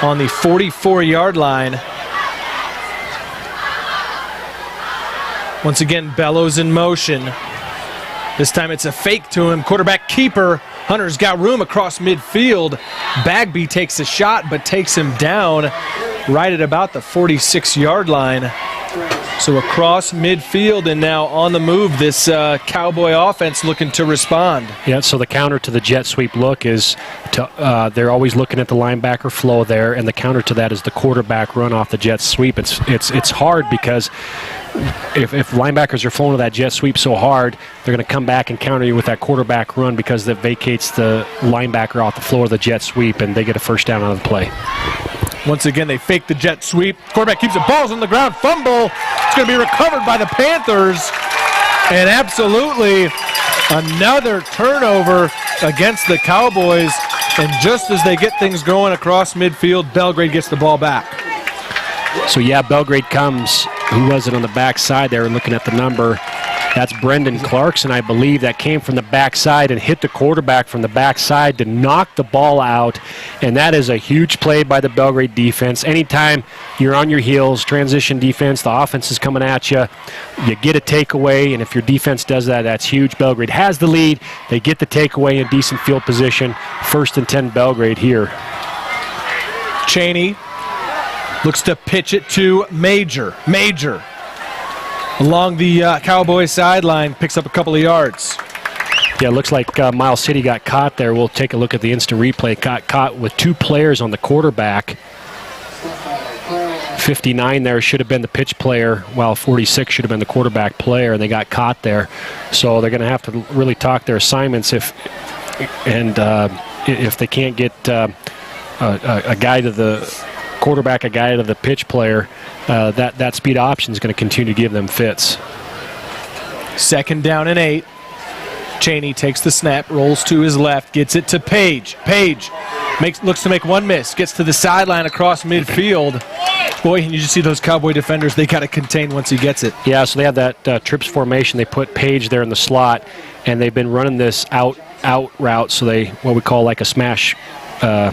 on the 44-yard line. Once again, Bellows in motion. This time it's a fake to him. Quarterback keeper. Hunter's got room across midfield. Bagby takes a shot, but takes him down right at about the 46-yard line. So across midfield, and now on the move, this Cowboy offense looking to respond. Yeah, so the counter to the jet sweep look is they're always looking at the linebacker flow there, and the counter to that is the quarterback run off the jet sweep. It's hard because if linebackers are flowing to that jet sweep so hard, they're going to come back and counter you with that quarterback run because that vacates the linebacker off the floor of the jet sweep, and they get a 1st down on the play. Once again, they fake the jet sweep. Quarterback keeps it. Ball's on the ground. Fumble. It's going to be recovered by the Panthers. And absolutely another turnover against the Cowboys. And just as they get things going across midfield, Belgrade gets the ball back. So, yeah, Belgrade comes. Who was it on the backside there? Looking at the number. That's Brendan Clarkson, I believe, that came from the backside and hit the quarterback from the backside to knock the ball out. And that is a huge play by the Belgrade defense. Anytime you're on your heels, transition defense, the offense is coming at you, you get a takeaway, and if your defense does that, that's huge. Belgrade has the lead. They get the takeaway in decent field position. 1st and 10 Belgrade here. Cheney looks to pitch it to Major. Along the Cowboy sideline, picks up a couple of yards. Yeah, it looks like Miles City got caught there. We'll take a look at the instant replay. Got caught with 2 players on the quarterback. 59 there should have been the pitch player, while 46 should have been the quarterback player, and they got caught there. So they're going to have to really talk their assignments if they can't get a guy to the quarterback a guy to the pitch player, that speed option is going to continue to give them fits. 2nd down and 8. Cheney takes the snap, rolls to his left, gets it to Page. Page looks to make one miss, gets to the sideline across midfield. Boy, and you just see those Cowboy defenders, they got to contain once he gets it. Yeah, so they have that trips formation. They put Page there in the slot, and they've been running this out route, so they what we call like a smash clear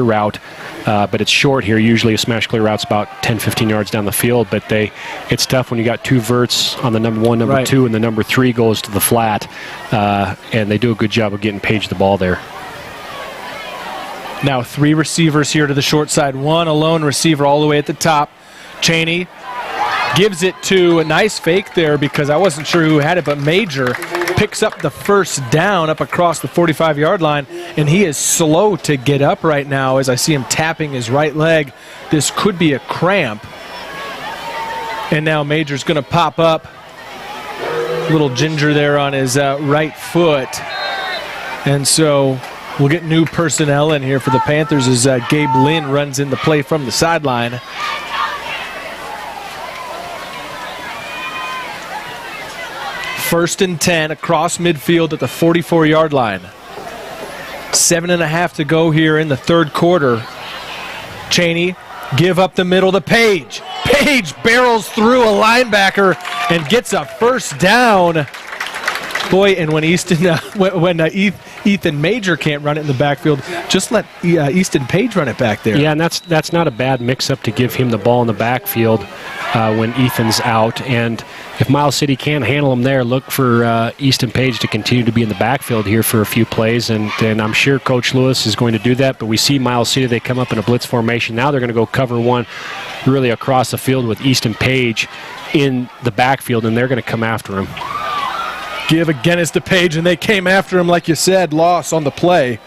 route. But it's short here. Usually a smash clear route's about 10-15 yards down the field, but it's tough when you got 2 verts on the number 1, number 2, and the number 3 goes to the flat, and they do a good job of getting Page the ball there. Now 3 receivers here to the short side. 1 alone receiver all the way at the top. Cheney gives it to a nice fake there because I wasn't sure who had it, but Major picks up the first down up across the 45-yard line, and he is slow to get up right now as I see him tapping his right leg. This could be a cramp. And now Major's going to pop up. Little ginger there on his right foot. And so we'll get new personnel in here for the Panthers as Gabe Lynn runs in the play from the sideline. First and 10 across midfield at the 44-yard line. 7.5 to go here in the 3rd quarter. Cheney give up the middle to Page. Page barrels through a linebacker and gets a first down. Boy, and when Ethan Major can't run it in the backfield, just let Easton Page run it back there. Yeah, and that's not a bad mix-up to give him the ball in the backfield when Ethan's out. And if Miles City can't handle him there, look for Easton Page to continue to be in the backfield here for a few plays. And I'm sure Coach Lewis is going to do that. But we see Miles City, they come up in a blitz formation. Now they're going to go cover 1 really across the field with Easton Page in the backfield, and they're going to come after him. Give again is to Page, and they came after him, like you said. Loss on the play.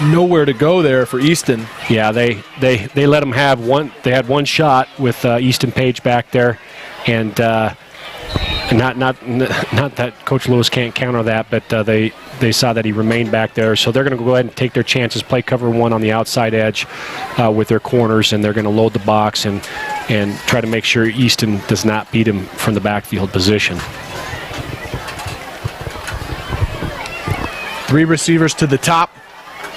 Nowhere to go there for Easton. Yeah, they let him have one. They had one shot with Easton Page back there, and not that Coach Lewis can't counter that, but they saw that he remained back there, so they're going to go ahead and take their chances, play cover 1 on the outside edge with their corners, and they're going to load the box and try to make sure Easton does not beat him from the backfield position. 3 receivers to the top,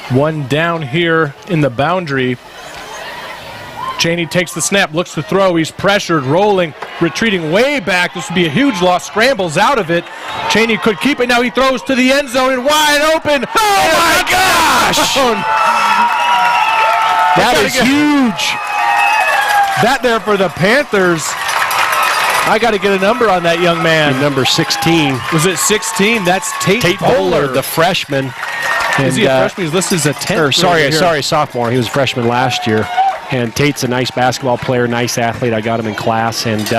1 down here in the boundary. Cheney takes the snap, looks to throw. He's pressured, rolling, retreating way back. This would be a huge loss. Scrambles out of it. Cheney could keep it. Now he throws to the end zone and wide open. Oh my gosh! That is huge. That there for the Panthers. I got to get a number on that young man. Number 16. Was it 16? That's Tate Bowler, the freshman. Is he a freshman? He's listed as a 10th. Sorry, sophomore. He was a freshman last year. And Tate's a nice basketball player, nice athlete. I got him in class. And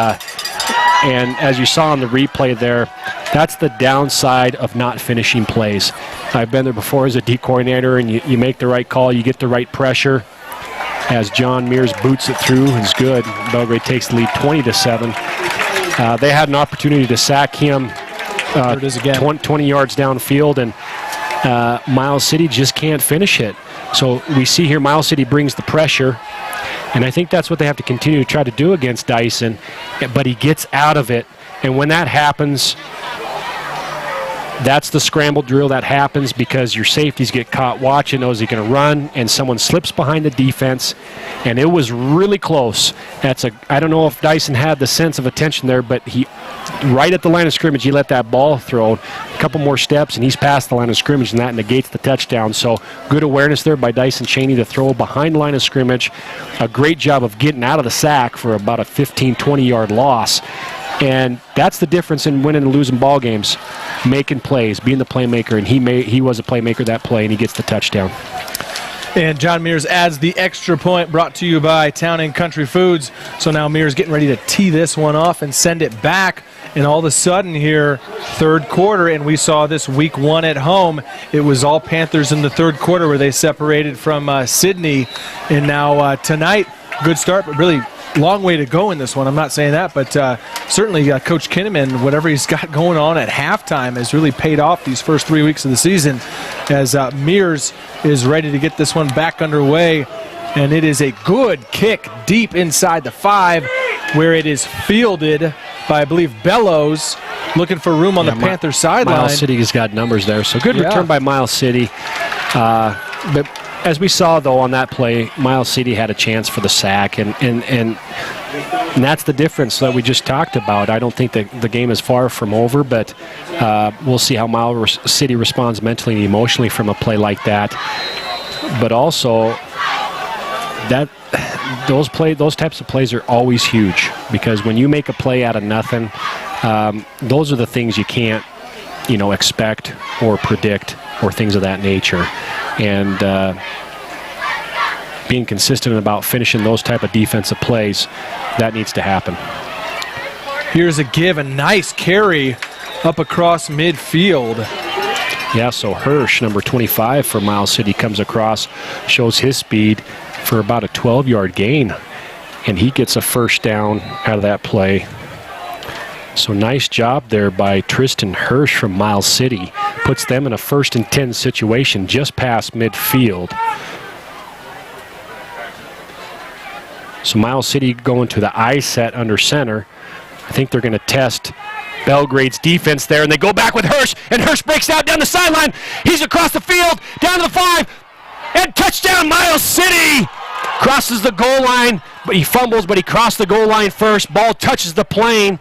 as you saw on the replay there, that's the downside of not finishing plays. I've been there before as a D coordinator, and you make the right call, you get the right pressure. As John Mears boots it through, is good. Belgrade takes the lead 20-7. They had an opportunity to sack him 20 yards downfield, and Miles City just can't finish it. So we see here Miles City brings the pressure, and I think that's what they have to continue to try to do against Dyson, but he gets out of it, and when that happens, that's the scramble drill that happens because your safeties get caught watching, knows he's going to run, and someone slips behind the defense, and it was really close. I don't know if Dyson had the sense of attention there, but he, right at the line of scrimmage, he let that ball throw. A couple more steps, and he's past the line of scrimmage, and that negates the touchdown. So good awareness there by Dyson Cheney to throw behind the line of scrimmage. A great job of getting out of the sack for about a 15, 20-yard loss. And that's the difference in winning and losing ball games, making plays, being the playmaker, and he was a playmaker that play, and he gets the touchdown. And John Mears adds the extra point, brought to you by Town and Country Foods. So now Mears getting ready to tee this one off and send it back. And all of a sudden here, 3rd quarter, and we saw this week 1 at home. It was all Panthers in the 3rd quarter where they separated from Sydney. And now tonight, good start, but really long way to go in this one. I'm not saying that, but certainly Coach Kinnaman, whatever he's got going on at halftime, has really paid off these first 3 weeks of the season as Mears is ready to get this one back underway. And it is a good kick deep inside the 5, where it is fielded by, I believe, Bellows, looking for room on the Panther sideline. Miles City has got numbers there, so good return by Miles City. But as we saw, though, on that play, Miles City had a chance for the sack, and that's the difference that we just talked about. I don't think that the game is far from over, but we'll see how Miles City responds mentally and emotionally from a play like that. But also, those types of plays are always huge, because when you make a play out of nothing, those are the things you can't, expect or predict or things of that nature. And being consistent about finishing those type of defensive plays, that needs to happen. Here's a give, a nice carry up across midfield. Yeah, so Hirsch, number 25 for Miles City, comes across, shows his speed for about a 12-yard gain, and he gets a first down out of that play. So nice job there by Tristan Hirsch from Miles City. Puts them in a 1st and 10 situation just past midfield. So Miles City going to the I set under center. I think they're going to test Belgrade's defense there, and they go back with Hirsch, and Hirsch breaks out down the sideline. He's across the field, down to the 5, and touchdown Miles City! Crosses the goal line, but he fumbles, but he crossed the goal line first. Ball touches the plane,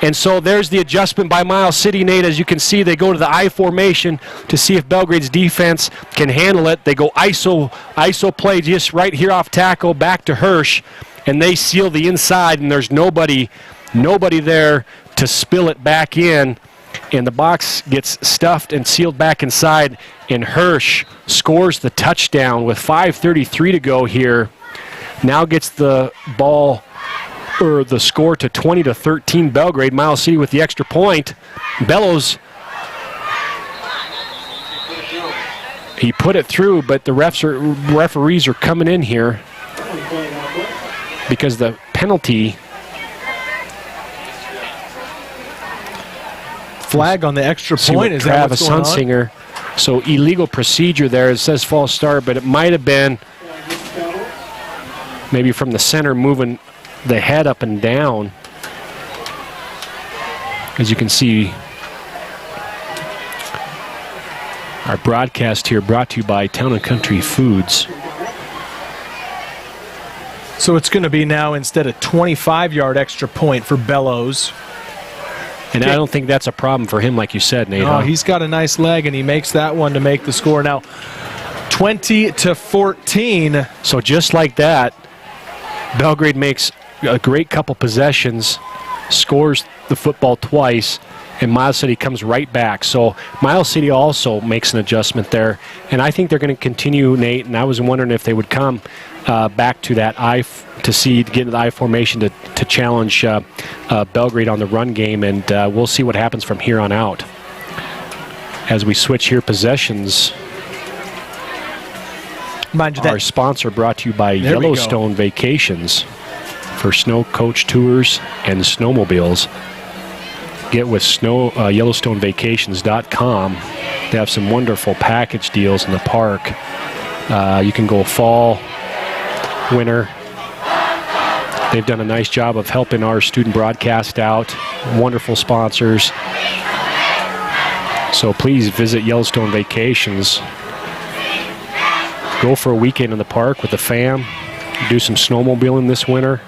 and so there's the adjustment by Miles City, Nate. As you can see, they go to the I formation to see if Belgrade's defense can handle it. They go ISO play just right here off tackle, back to Hirsch, and they seal the inside, and there's nobody there to spill it back in, and the box gets stuffed and sealed back inside, and Hirsch scores the touchdown with 5:33 to go here. Now gets the ball, or the score, to 20-13 Belgrade. Miles City with the extra point. Bellows, he put it through, but the referees are coming in here because the penalty. Flag on the extra point. Is that what's going on? Travis Hunsinger. So illegal procedure there. It says false start, but it might have been maybe from the center moving the head up and down. As you can see, our broadcast here brought to you by Town and Country Foods. So it's going to be now, instead of 25-yard extra point for Bellows. And I don't think that's a problem for him, like you said, Nate. No, he's got a nice leg, and he makes that one to make the score. Now, 20-14. So just like that, Belgrade makes a great couple possessions, scores the football twice, and Miles City comes right back. So Miles City also makes an adjustment there, and I think they're going to continue, Nate, and I was wondering if they would come back to that get into the I formation to challenge Belgrade on the run game, and we'll see what happens from here on out. As we switch here possessions, our sponsor brought to you by Yellowstone Vacations for snow coach tours and snowmobiles. Get with YellowstoneVacations.com. They have some wonderful package deals in the park. You can go fall, winter. They've done a nice job of helping our student broadcast out. Wonderful sponsors. So please visit Yellowstone Vacations. Go for a weekend in the park with the fam. Do some snowmobiling this winter.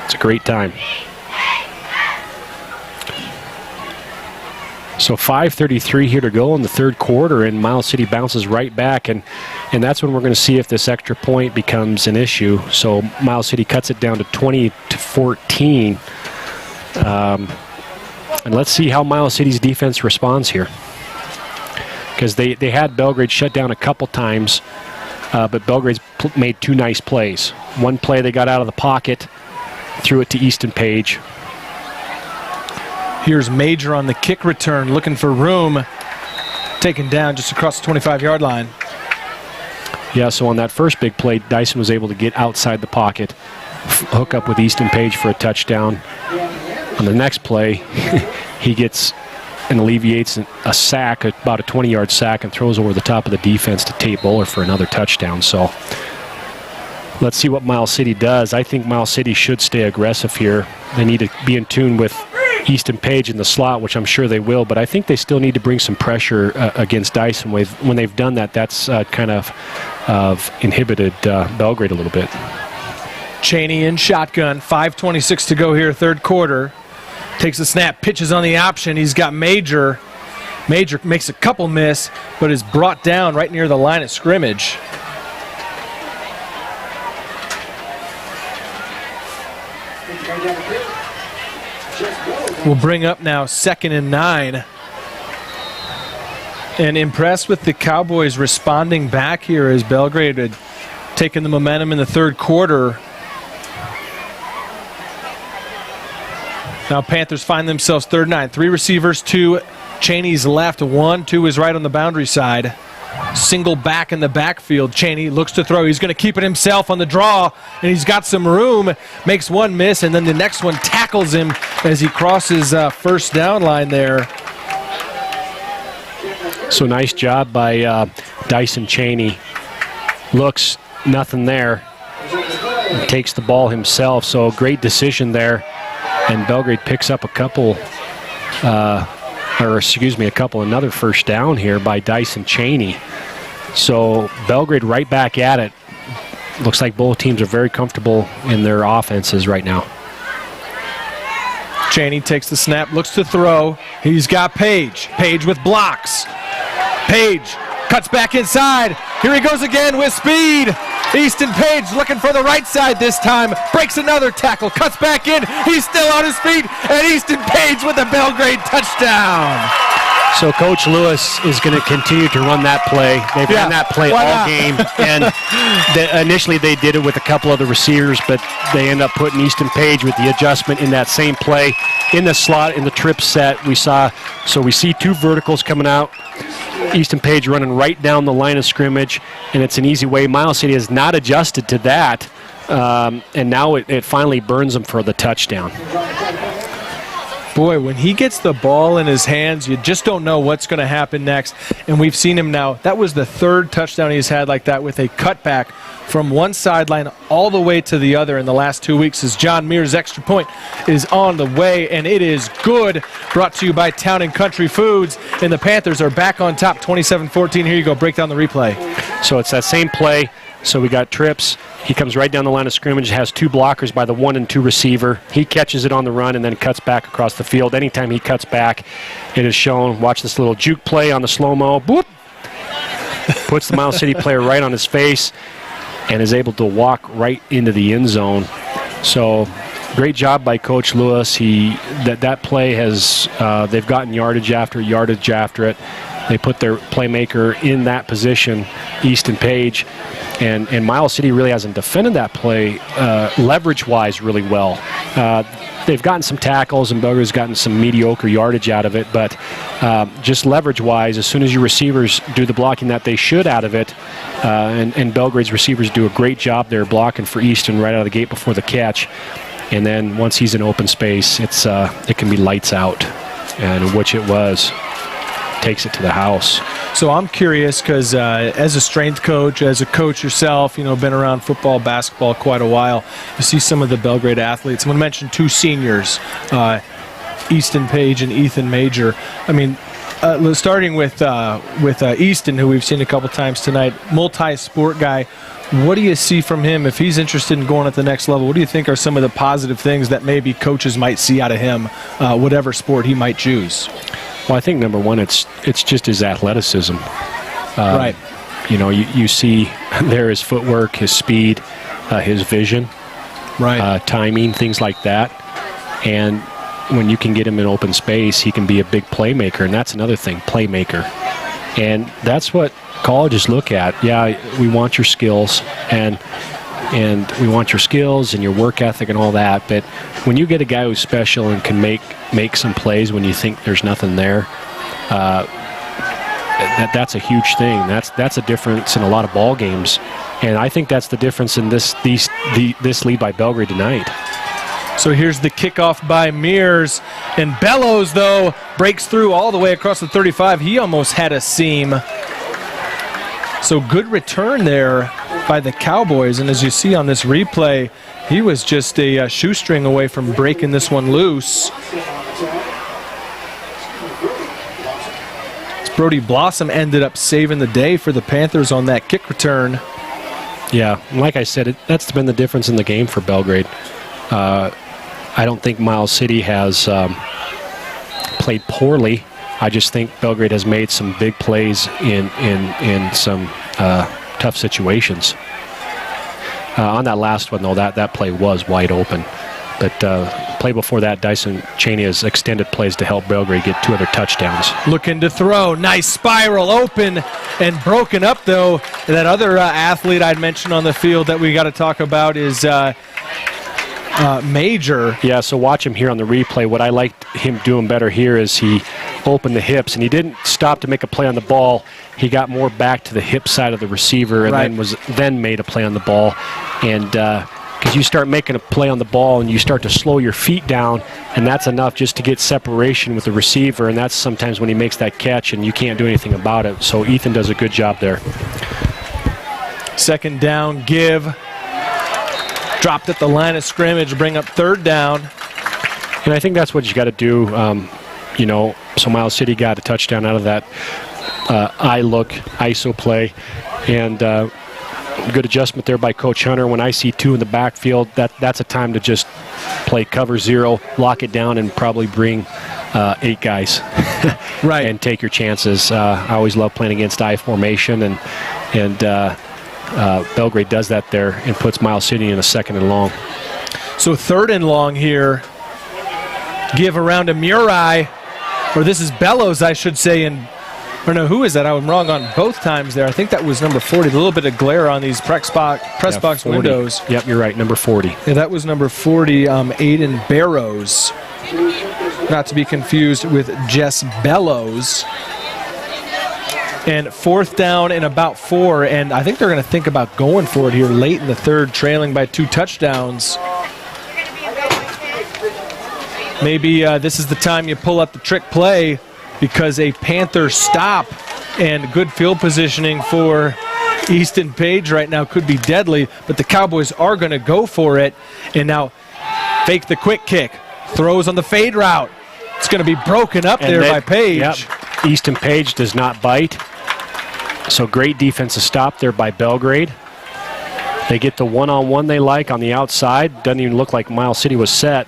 It's a great time. So 5:33 here to go in the third quarter, and Miles City bounces right back, and that's when we're going to see if this extra point becomes an issue. So Miles City cuts it down to 20-14. And let's see how Miles City's defense responds here. Because they had Belgrade shut down a couple times, but Belgrade's made two nice plays. One play they got out of the pocket, threw it to Easton Page. Here's Major on the kick return, looking for room. Taken down just across the 25-yard line. Yeah, so on that first big play, Dyson was able to get outside the pocket, hook up with Easton Page for a touchdown. On the next play, he gets and alleviates a sack, about a 20-yard sack, and throws over the top of the defense to Tate Bowler for another touchdown. So let's see what Miles City does. I think Miles City should stay aggressive here. They need to be in tune with Easton Page in the slot, which I'm sure they will, but I think they still need to bring some pressure against Dyson. When they've done that, that's kind of inhibited Belgrade a little bit. Cheney in shotgun, 5:26 to go here, third quarter. Takes the snap, pitches on the option. He's got Major. Major makes a couple miss, but is brought down right near the line of scrimmage. We'll bring up now 2nd and 9. And impressed with the Cowboys responding back here as Belgrade had taken the momentum in the third quarter. Now Panthers find themselves 3rd and 9. 3 receivers, 2 Cheney's left, 1 to his right on the boundary side. Single back in the backfield. Cheney looks to throw. He's going to keep it himself on the draw, and he's got some room. Makes one miss, and then the next one tackles him as he crosses first down line there. So nice job by Dyson Cheney. Looks nothing there. He takes the ball himself, so great decision there. And Belgrade picks up a couple, another first down here by Dyson Cheney. So Belgrade right back at it. Looks like both teams are very comfortable in their offenses right now. Cheney takes the snap, looks to throw. He's got Page. Page with blocks. Page cuts back inside. Here he goes again with speed. Easton Page looking for the right side this time. Breaks another tackle, cuts back in. He's still on his feet, and Easton Page with a Belgrade touchdown. So Coach Lewis is going to continue to run that play. They've run that play all game, and initially they did it with a couple other receivers, but they end up putting Easton Page with the adjustment in that same play in the slot in the trip set. We see 2 verticals coming out. Easton Page running right down the line of scrimmage, and it's an easy way. Miles City has not adjusted to that, and now it finally burns them for the touchdown. Boy, when he gets the ball in his hands, you just don't know what's going to happen next. And we've seen him now. That was the 3rd touchdown he's had like that, with a cutback from one sideline all the way to the other in the last 2 weeks, as John Mears' extra point is on the way, and it is good. Brought to you by Town and Country Foods, and the Panthers are back on top, 27-14. Here you go. Break down the replay. So it's that same play. So we got trips. He comes right down the line of scrimmage, has 2 blockers by the 1 and 2 receiver. He catches it on the run and then cuts back across the field. Anytime he cuts back, it is shown. Watch this little juke play on the slow-mo. Boop! Puts the Miles City player right on his face and is able to walk right into the end zone. So great job by Coach Lewis. That play has they've gotten yardage after it. They put their playmaker in that position, Easton Page, and Miles City really hasn't defended that play leverage-wise really well. They've gotten some tackles, and Belgrade's gotten some mediocre yardage out of it, but just leverage-wise, as soon as your receivers do the blocking that they should out of it, and Belgrade's receivers do a great job there blocking for Easton right out of the gate before the catch, and then once he's in open space, it can be lights out, and which it was. Takes it to the house. So I'm curious because as a strength coach, as a coach yourself, been around football, basketball quite a while. You see some of the Belgrade athletes. I'm going to mention 2 seniors, Easton Page and Ethan Major. I mean, starting with Easton, who we've seen a couple times tonight, multi-sport guy. What do you see from him if he's interested in going at the next level? What do you think are some of the positive things that maybe coaches might see out of him, whatever sport he might choose? Well, I think number one, it's just his athleticism. Right. You see there his footwork, his speed, his vision, right, timing, things like that. And when you can get him in open space, he can be a big playmaker, and that's another thing, playmaker. And that's what colleges look at. Yeah, we want your skills, and we want your skills and your work ethic and all that, but when you get a guy who's special and can make some plays when you think there's nothing there, that's a huge thing. That's a difference in a lot of ball games, and I think that's the difference in this lead by Belgrade tonight. So here's the kickoff by Mears, and Bellows, though, breaks through all the way across the 35. He almost had a seam. So good return there by the Cowboys. And as you see on this replay, he was just a shoestring away from breaking this one loose. Brody Blossom ended up saving the day for the Panthers on that kick return. Yeah, like I said, that's been the difference in the game for Belgrade. I don't think Miles City has played poorly. I just think Belgrade has made some big plays in some tough situations. On that last one, though, that play was wide open. But play before that, Dyson Cheney has extended plays to help Belgrade get 2 other touchdowns. Looking to throw. Nice spiral, open and broken up, though. That other athlete I'd mentioned on the field that we got to talk about is Major. Yeah, so watch him here on the replay. What I liked him doing better here is he opened the hips, and he didn't stop to make a play on the ball. He got more back to the hip side of the receiver and then made a play on the ball. And because you start making a play on the ball and you start to slow your feet down, and that's enough just to get separation with the receiver, and that's sometimes when he makes that catch and you can't do anything about it. So Ethan does a good job there. Second down, give. Dropped at the line of scrimmage, bring up third down. And I think that's what you got to do. So Miles City got a touchdown out of that ISO play, and good adjustment there by Coach Hunter. When I see 2 in the backfield, that's a time to just play cover 0, lock it down, and probably bring 8 guys. Right. And take your chances. I always love playing against I formation, and Belgrade does that there and puts Miles City in a 2nd and long. So 3rd and long here. Give around to Murai, or this is Bellows, I should say, or no, who is that? I'm wrong on both times there. I think that was number 40. A little bit of glare on these press box windows. Yep, you're right, number 40. Yeah, that was number 40, Aiden Barrows. Not to be confused with Jess Bellows. And 4th down and about 4, and I think they're going to think about going for it here late in the 3rd, trailing by 2 touchdowns. Maybe this is the time you pull up the trick play, because a Panther stop and good field positioning for Easton Page right now could be deadly, but the Cowboys are going to go for it. And now fake the quick kick, throws on the fade route. It's going to be broken up there by Page. Yep. Easton Page does not bite. So great defensive stop there by Belgrade. They get the one-on-one they like on the outside. Doesn't even look like Miles City was set.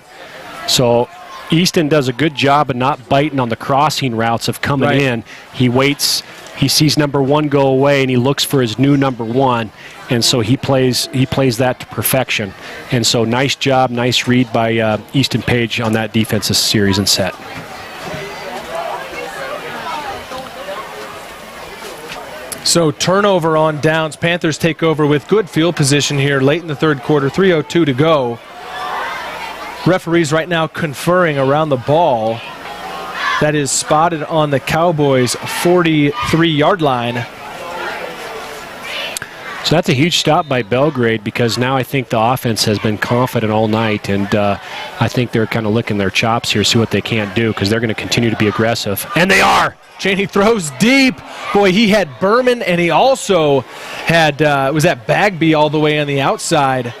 So Easton does a good job of not biting on the crossing routes of coming in. He waits, he sees number 1 go away, and he looks for his new number 1, and so he plays that to perfection. And so nice job, nice read by Easton Page on that defensive series and set. So turnover on downs. Panthers take over with good field position here late in the 3rd quarter, 3:02 to go. Referees right now conferring around the ball. That is spotted on the Cowboys' 43-yard line. So that's a huge stop by Belgrade, because now I think the offense has been confident all night, and I think they're kind of licking their chops here, see what they can't do, because they're going to continue to be aggressive. And they are! Cheney throws deep. Boy, he had Berman, and he also had, was that Bagby all the way on the outside.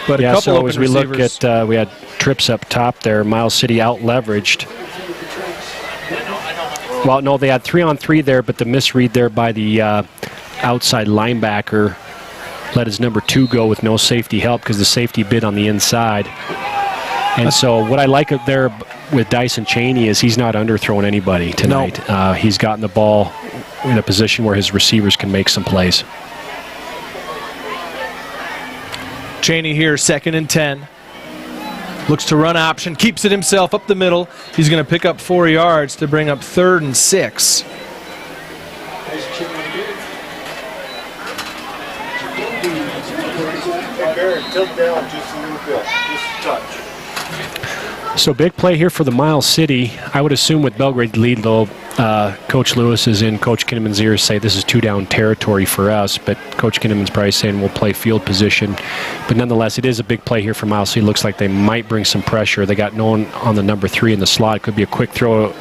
But a couple so as we receivers. look at, we had trips up top there. Miles City out-leveraged. Well, no, they had 3-on-3 there, but the misread there by the outside linebacker let his number 2 go with no safety help, because the safety bid on the inside. And so what I like there with Dyson Cheney is he's not underthrowing anybody tonight. No. He's gotten the ball in a position where his receivers can make some plays. Cheney here, 2nd and 10. Looks to run option, keeps it himself up the middle. He's going to pick up 4 yards to bring up 3rd and 6. Tilt down just a little bit, just a touch. So big play here for the Miles City. I would assume with Belgrade's lead, though, Coach Lewis is in Coach Kinnaman's ears, say this is 2-down territory for us, but Coach Kinnaman's probably saying we'll play field position. But nonetheless, it is a big play here for Miles City. Looks like they might bring some pressure. They got no one on the number 3 in the slot. It could be a quick throw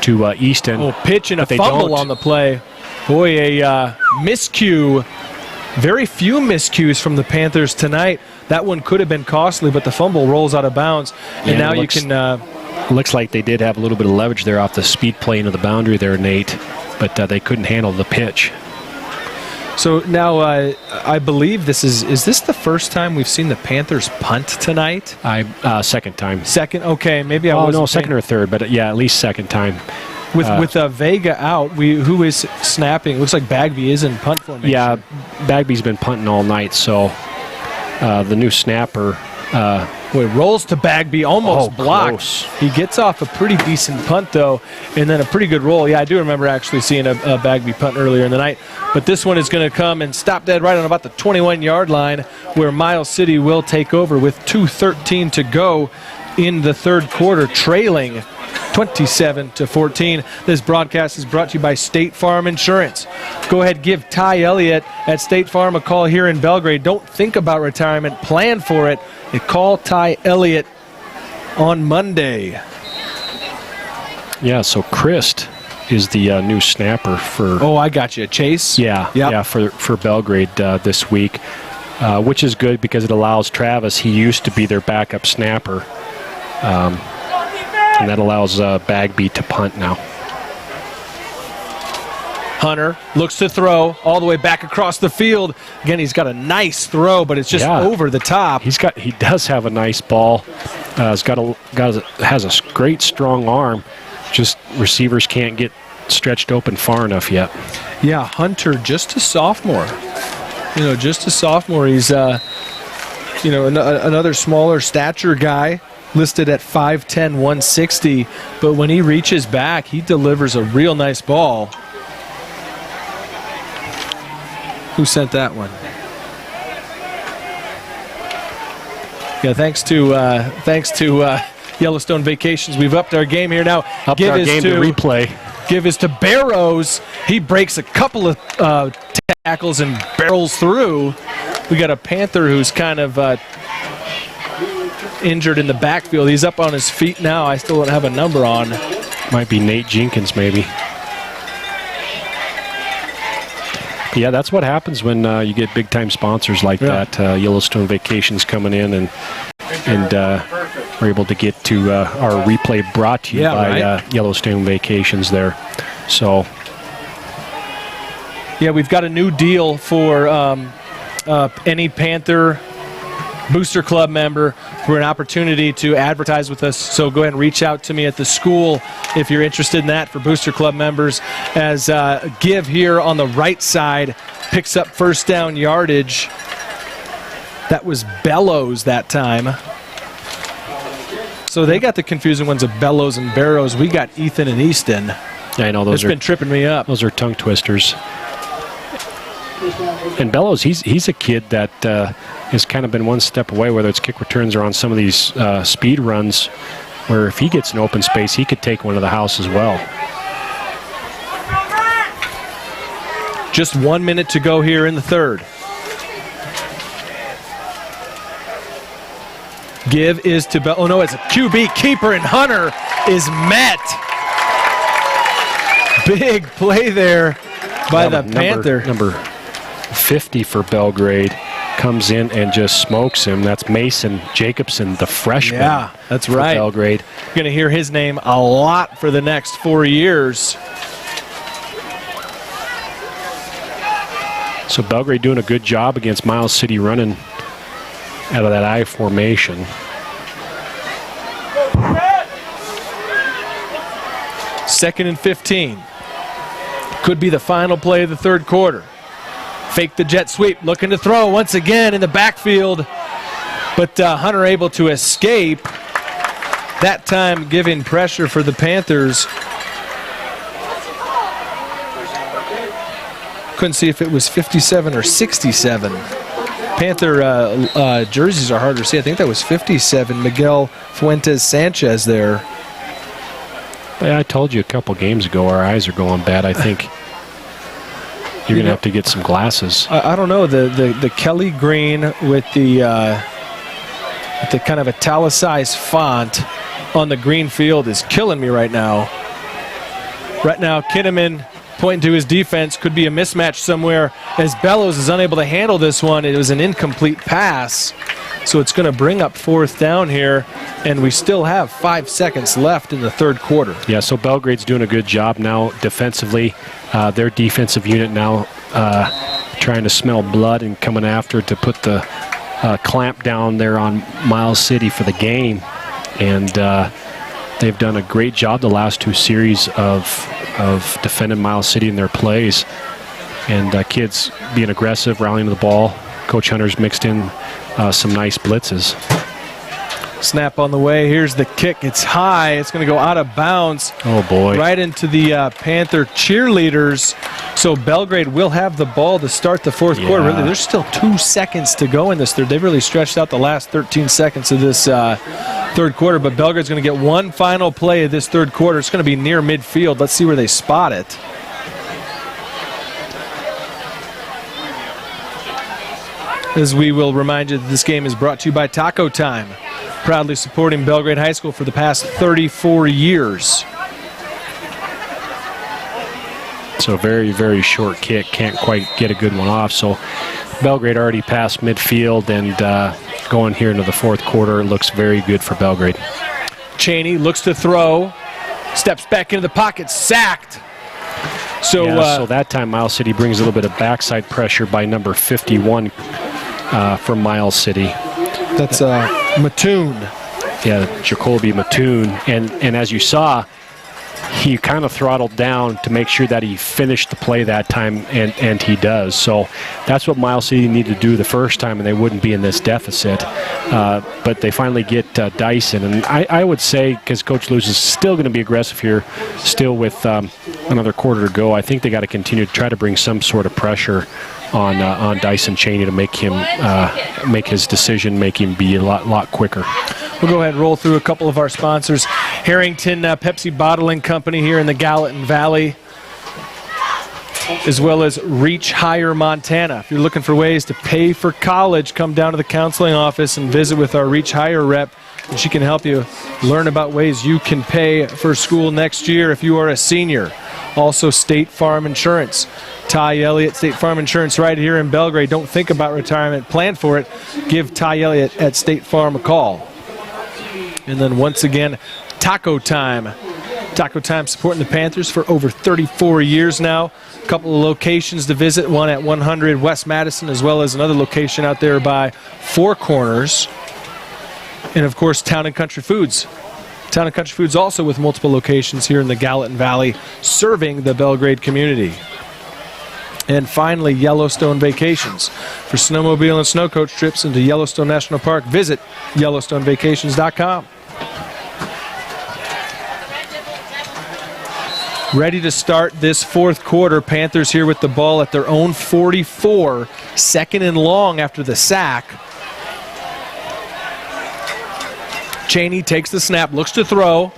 to Easton. Oh, pitch and a fumble on the play. Boy, a miscue Very few miscues from the Panthers tonight. That one could have been costly, but the fumble rolls out of bounds. And now you can... looks like they did have a little bit of leverage there off the speed play into the boundary there, Nate, but they couldn't handle the pitch. So now I believe this is this the first time we've seen the Panthers punt tonight? Second time. Second? Okay, maybe I wasn't... no, second or third, but yeah, at least second time. With Vega out, who is snapping? It looks like Bagby is in punt formation. Yeah, Bagby's been punting all night, so the new snapper... rolls to Bagby, almost blocked. Close. He gets off a pretty decent punt, though, and then a pretty good roll. Yeah, I do remember actually seeing a Bagby punt earlier in the night. But this one is going to come and stop dead right on about the 21-yard line, where Miles City will take over with 2:13 to go in the third quarter, trailing 27-14. This broadcast is brought to you by State Farm Insurance. Go ahead, give Ty Elliott at State Farm a call here in Belgrade. Don't think about retirement, plan for it. You call Ty Elliott on Monday. Yeah, so Christ is the new snapper for... Oh, I got you. Chase? Yeah, for Belgrade this week, which is good because it allows Travis, he used to be their backup snapper, and that allows Bagby to punt now. Hunter looks to throw all the way back across the field. Again, he's got a nice throw, but it's just over the top. He does have a nice ball. Has a great strong arm. Just receivers can't get stretched open far enough yet. Yeah, Hunter, just a sophomore. Just a sophomore. He's another smaller stature guy, listed at 5'10", 160. But when he reaches back, he delivers a real nice ball. Who sent that one? Yeah, thanks to Yellowstone Vacations, we've upped our game here now. Upped our game to replay. Give is to Barrows. He breaks a couple of tackles and barrels through. We got a Panther who's kind of injured in the backfield. He's up on his feet now. I still don't have a number on. Might be Nate Jenkins, maybe. Yeah, that's what happens when you get big-time sponsors like that. Yellowstone Vacations coming in and we're able to get to our replay brought to you by Yellowstone Vacations there. So, yeah, we've got a new deal for any Panther Booster Club member for an opportunity to advertise with us. So go ahead and reach out to me at the school if you're interested in that for Booster Club members. As Give here on the right side picks up first down yardage. That was Bellows that time. So they got the confusing ones of Bellows and Barrows. We got Ethan and Easton. Yeah, I know those. It's been tripping me up. Those are tongue twisters. And Bellows, he's a kid that has kind of been one step away, whether it's kick returns or on some of these speed runs, where if he gets an open space, he could take one to the house as well. Just 1 minute to go here in the third. Give is to Bell. Oh no, it's a QB keeper, and Hunter is met. Big play there by the Panther. Number 50 for Belgrade comes in and just smokes him. That's Mason Jacobson, the freshman. Yeah, that's right. Belgrade. You're going to hear his name a lot for the next 4 years. So Belgrade doing a good job against Miles City running out of that I formation. Second and 15. Could be the final play of the third quarter. Fake the jet sweep, looking to throw once again in the backfield. But Hunter able to escape. That time giving pressure for the Panthers. Couldn't see if it was 57 or 67. Panther jerseys are hard to see. I think that was 57. Miguel Fuentes Sanchez there. I told you a couple games ago our eyes are going bad. I think you're going to have to get some glasses. I don't know. The Kelly green with the kind of italicized font on the green field is killing me right now. Right now, Kinnaman pointing to his defense. Could be a mismatch somewhere as Bellows is unable to handle this one. It was an incomplete pass. So it's going to bring up 4th down here, and we still have 5 seconds left in the 3rd quarter. Yeah, so Belgrade's doing a good job now defensively. Their defensive unit now trying to smell blood and coming after to put the clamp down there on Miles City for the game. And they've done a great job the last 2 series of defending Miles City in their plays. And kids being aggressive, rallying to the ball. Coach Hunter's mixed in some nice blitzes. Snap on the way. Here's the kick. It's high. It's going to go out of bounds. Oh, boy. Right into the Panther cheerleaders. So Belgrade will have the ball to start the 4th quarter. Really, there's still 2 seconds to go in this third. They've really stretched out the last 13 seconds of this 3rd quarter, but Belgrade's going to get one final play of this 3rd quarter. It's going to be near midfield. Let's see where they spot it. As we will remind you that this game is brought to you by Taco Time, proudly supporting Belgrade High School for the past 34 years. So very, very short kick. Can't quite get a good one off. So Belgrade already passed midfield, and going here into the 4th quarter looks very good for Belgrade. Cheney looks to throw, steps back into the pocket, sacked. So, so that time Miles City brings a little bit of backside pressure by number 51 from Miles City. That's Mattoon. Yeah, Jacoby Mattoon. And as you saw, he kind of throttled down to make sure that he finished the play that time, and he does. So that's what Miles City needed to do the first time, and they wouldn't be in this deficit. But they finally get Dyson. And I would say, because Coach Lewis is still going to be aggressive here, still with another quarter to go, I think they got to continue to try to bring some sort of pressure on Dyson Cheney to make him make his decision-making be a lot quicker. We'll go ahead and roll through a couple of our sponsors. Harrington Pepsi Bottling Company here in the Gallatin Valley, as well as Reach Higher Montana. If you're looking for ways to pay for college, come down to the counseling office and visit with our Reach Higher rep, and she can help you learn about ways you can pay for school next year if you are a senior. Also, State Farm Insurance. Ty Elliott, State Farm Insurance right here in Belgrade. Don't think about retirement, plan for it. Give Ty Elliott at State Farm a call. And then once again, Taco Time. Taco Time supporting the Panthers for over 34 years now. A couple of locations to visit, one at 100 West Madison, as well as another location out there by Four Corners. And of course, Town and Country Foods. Town and Country Foods also with multiple locations here in the Gallatin Valley, serving the Belgrade community. And finally, Yellowstone Vacations. For snowmobile and snow coach trips into Yellowstone National Park, visit YellowstoneVacations.com. Ready to start this 4th quarter. Panthers here with the ball at their own 44, 2nd and long after the sack. Cheney takes the snap, looks to throw,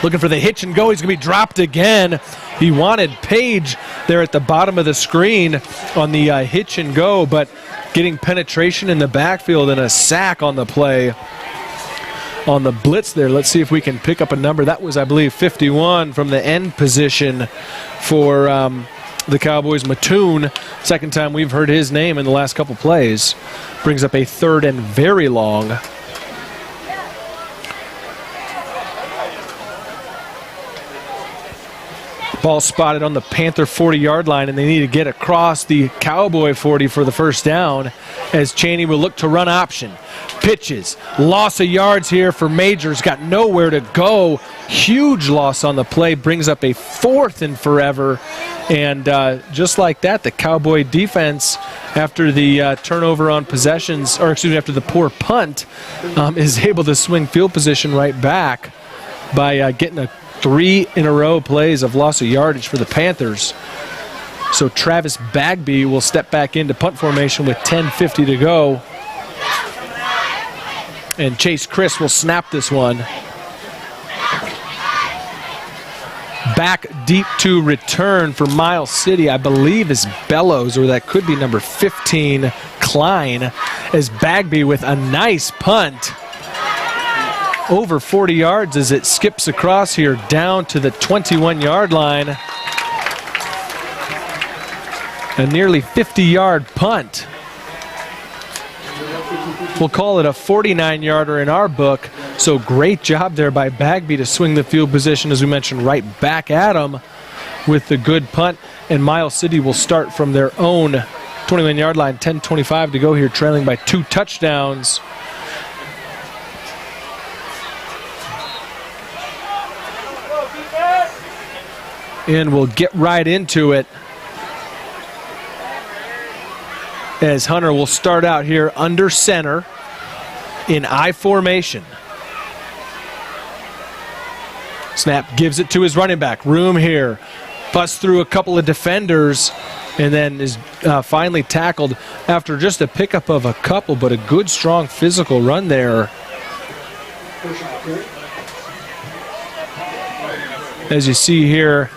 looking for the hitch and go. He's going to be dropped again. He wanted Page there at the bottom of the screen on the hitch and go, but getting penetration in the backfield and a sack on the play on the blitz there. Let's see if we can pick up a number. That was, I believe, 51 from the end position for the Cowboys. Mattoon, second time we've heard his name in the last couple plays. Brings up a 3rd and very long. Ball spotted on the Panther 40-yard line, and they need to get across the Cowboy 40 for the first down, as Cheney will look to run option. Pitches. Loss of yards here for Majors. Got nowhere to go. Huge loss on the play. Brings up a 4th and forever. And just like that, the Cowboy defense, after the turnover on possessions, or excuse me, after the poor punt, is able to swing field position right back by getting a 3-in-a-row plays of loss of yardage for the Panthers. So Travis Bagby will step back into punt formation with 10:50 to go. And Chase Chris will snap this one. Back deep to return for Miles City, I believe, is Bellows, or that could be number 15, Klein, as Bagby with a nice punt. Over 40 yards as it skips across here down to the 21-yard line. A nearly 50-yard punt. We'll call it a 49-yarder in our book. So great job there by Bagby to swing the field position, as we mentioned, right back at him with the good punt. And Miles City will start from their own 21-yard line, 10:25 to go here, trailing by 2 touchdowns. And we'll get right into it, as Hunter will start out here under center in I formation. Snap, gives it to his running back. Room here. Busts through a couple of defenders and then is finally tackled after just a pickup of a couple, but a good, strong physical run there. As you see here,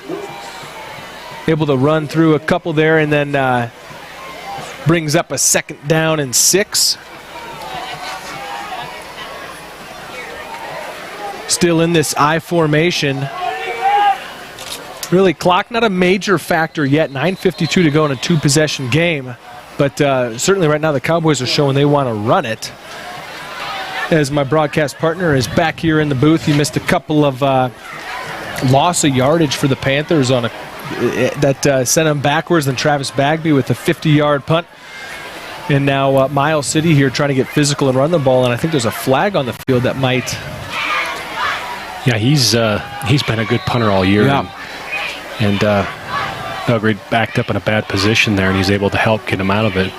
able to run through a couple there and then brings up a 2nd down and 6. Still in this I formation. Really, clock not a major factor yet. 9:52 to go in a 2-possession game. But certainly right now the Cowboys are showing they want to run it. As my broadcast partner is back here in the booth, he missed a couple of loss of yardage for the Panthers on that sent him backwards. Then Travis Bagby with a 50-yard punt. And now Miles City here trying to get physical and run the ball. And I think there's a flag on the field that might... Yeah, he's been a good punter all year. Yeah. And Belgrade backed up in a bad position there, and he's able to help get him out of it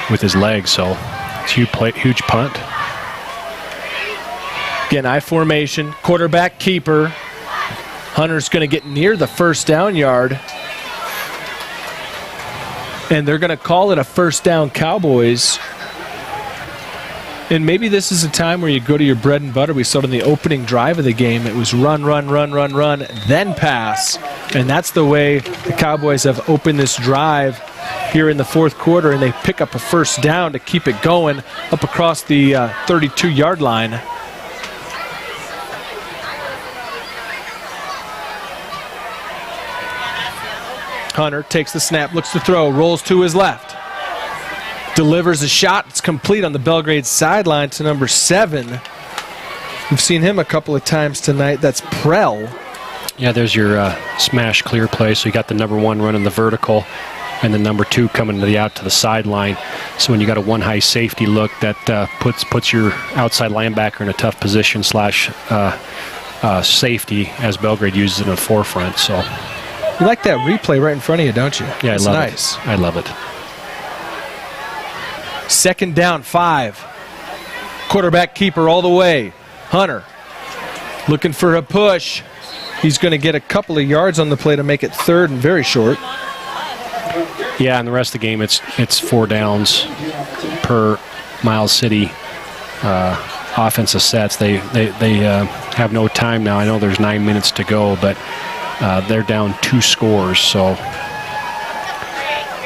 with his legs. So it's a huge punt. Again, I formation, quarterback keeper. Hunter's going to get near the 1st down yard. And they're going to call it a 1st down Cowboys. And maybe this is a time where you go to your bread and butter. We saw it in the opening drive of the game. It was run, then pass. And that's the way the Cowboys have opened this drive here in the 4th quarter. And they pick up a 1st down to keep it going up across the 32-yard line. Hunter takes the snap, looks to throw, rolls to his left. Delivers a shot. It's complete on the Belgrade sideline to number 7. We've seen him a couple of times tonight. That's Prell. Yeah, there's your smash clear play. So you got the number 1 running the vertical and the number 2 coming to the out to the sideline. So when you got a 1 high safety look, that puts your outside linebacker in a tough position / safety, as Belgrade uses it in the forefront. So you like that replay right in front of you, don't you? Yeah, it's I love nice. it. I love it. 2nd down, 5. Quarterback keeper all the way. Hunter looking for a push. He's going to get a couple of yards on the play to make it 3rd and very short. Yeah, and the rest of the game, it's 4 downs per Miles City offensive sets. They have no time now. I know there's 9 minutes to go, but they're down 2 scores. So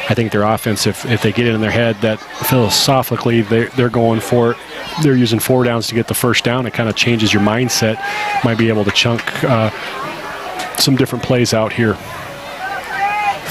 I think their offense, if they get it in their head that philosophically they're going for it, they're using 4 downs to get the 1st down, it kind of changes your mindset. Might be able to chunk some different plays out here.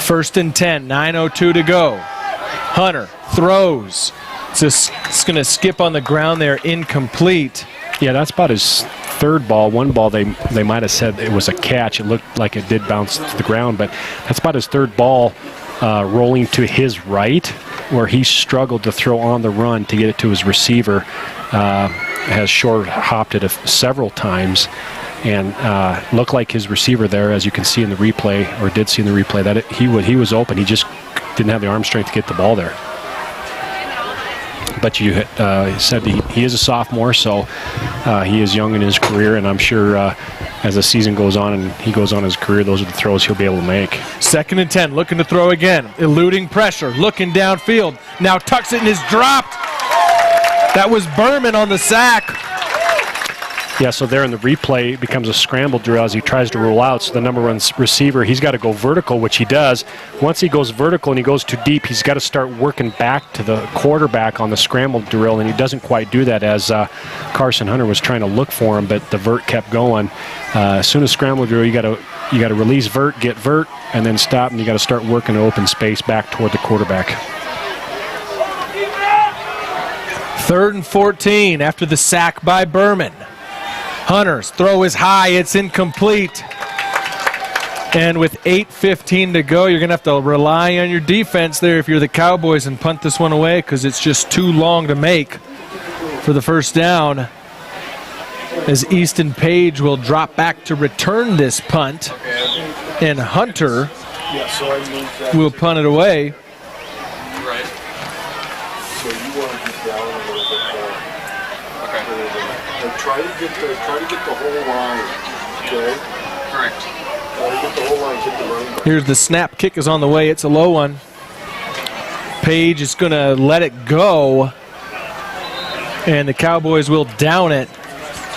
1st and 10, 9:02 to go. Hunter throws. It's going to skip on the ground there, incomplete. Yeah, that's about his 3rd ball. 1 ball they might have said it was a catch. It looked like it did bounce to the ground, but that's about his 3rd ball. Rolling to his right, where he struggled to throw on the run to get it to his receiver. Has short hopped it several times, and looked like his receiver there, as you can see in the replay, or did see in the replay, that he was open. He just didn't have the arm strength to get the ball there. But you said he is a sophomore, so he is young in his career, and I'm sure as the season goes on and he goes on his career, those are the throws he'll be able to make. 2nd and 10, looking to throw again. Eluding pressure, looking downfield. Now tucks it and is dropped. That was Berman on the sack. Yeah, so there in the replay, it becomes a scramble drill as he tries to roll out. So the number 1 receiver, he's got to go vertical, which he does. Once he goes vertical and he goes too deep, he's got to start working back to the quarterback on the scramble drill, and he doesn't quite do that, as Carson Hunter was trying to look for him, but the vert kept going. As soon as scramble drill, you got to you got to release vert, get vert, and then stop, and you got to start working open space back toward the quarterback. 3rd and 14 after the sack by Berman. Hunter's throw is high, it's incomplete. And with 8:15 to go, you're going to have to rely on your defense there if you're the Cowboys and punt this one away because it's just too long to make for the first down. As Easton Page will drop back to return this punt, and Hunter will punt it away. Right. So you want to get down a little bit more. Okay. And try to get the whole line. Okay. Correct. Try to get the whole line. Get the running back. Here's the snap. Kick is on the way. It's a low one. Page is going to let it go, and the Cowboys will down it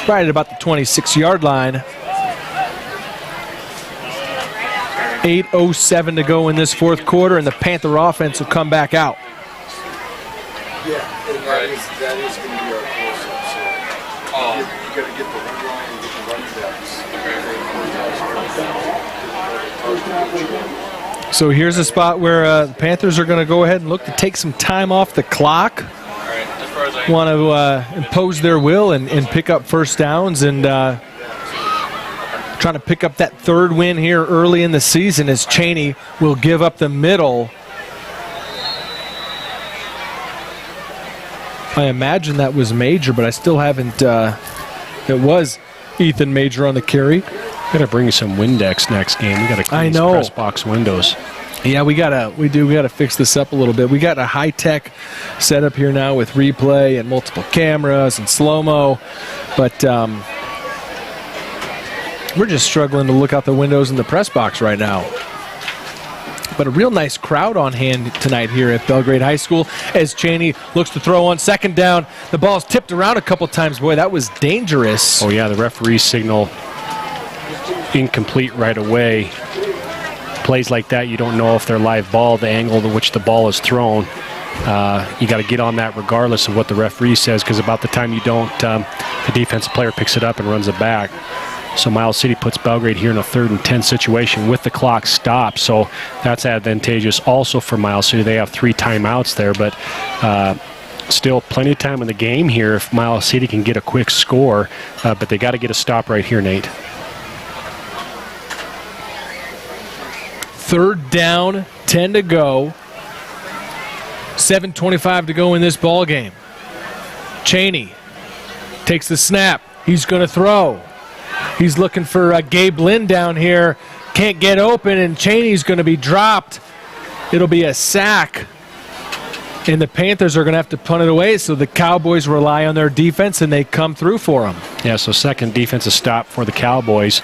right at about the 26-yard line. 8:07 to go in this fourth quarter, and the Panther offense will come back out. Yeah, and that is going to be our close-up. So you got to get the run line and get the running backs. So here's a spot where the Panthers are going to go ahead and look to take some time off the clock. Want to impose their will and pick up first downs and trying to pick up that 3rd win here early in the season as Cheney will give up the middle. I imagine that was Major, but I still haven't. It was Ethan Major on the carry. Got to bring you some Windex next game. We got to clean some press box windows. Yeah, we gotta fix this up a little bit. We got a high-tech setup here now with replay and multiple cameras and slow-mo, but we're just struggling to look out the windows in the press box right now. But a real nice crowd on hand tonight here at Belgrade High School as Cheney looks to throw on 2nd down. The ball's tipped around a couple times. Boy, that was dangerous. Oh yeah, the referee signal incomplete right away. Plays like that, you don't know if they're live ball, the angle to which the ball is thrown. You got to get on that regardless of what the referee says, because about the time you don't, the defensive player picks it up and runs it back. So Miles City puts Belgrade here in a 3rd and 10 situation with the clock stopped. So that's advantageous also for Miles City. They have 3 timeouts there, but still plenty of time in the game here if Miles City can get a quick score. But they got to get a stop right here, Nate. 3rd down, 10 to go. 7:25 to go in this ball game. Cheney takes the snap. He's going to throw. He's looking for Gabe Lynn down here. Can't get open, and Cheney's going to be dropped. It'll be a sack. And the Panthers are going to have to punt it away, so the Cowboys rely on their defense, and they come through for them. Yeah, so 2nd defensive stop for the Cowboys.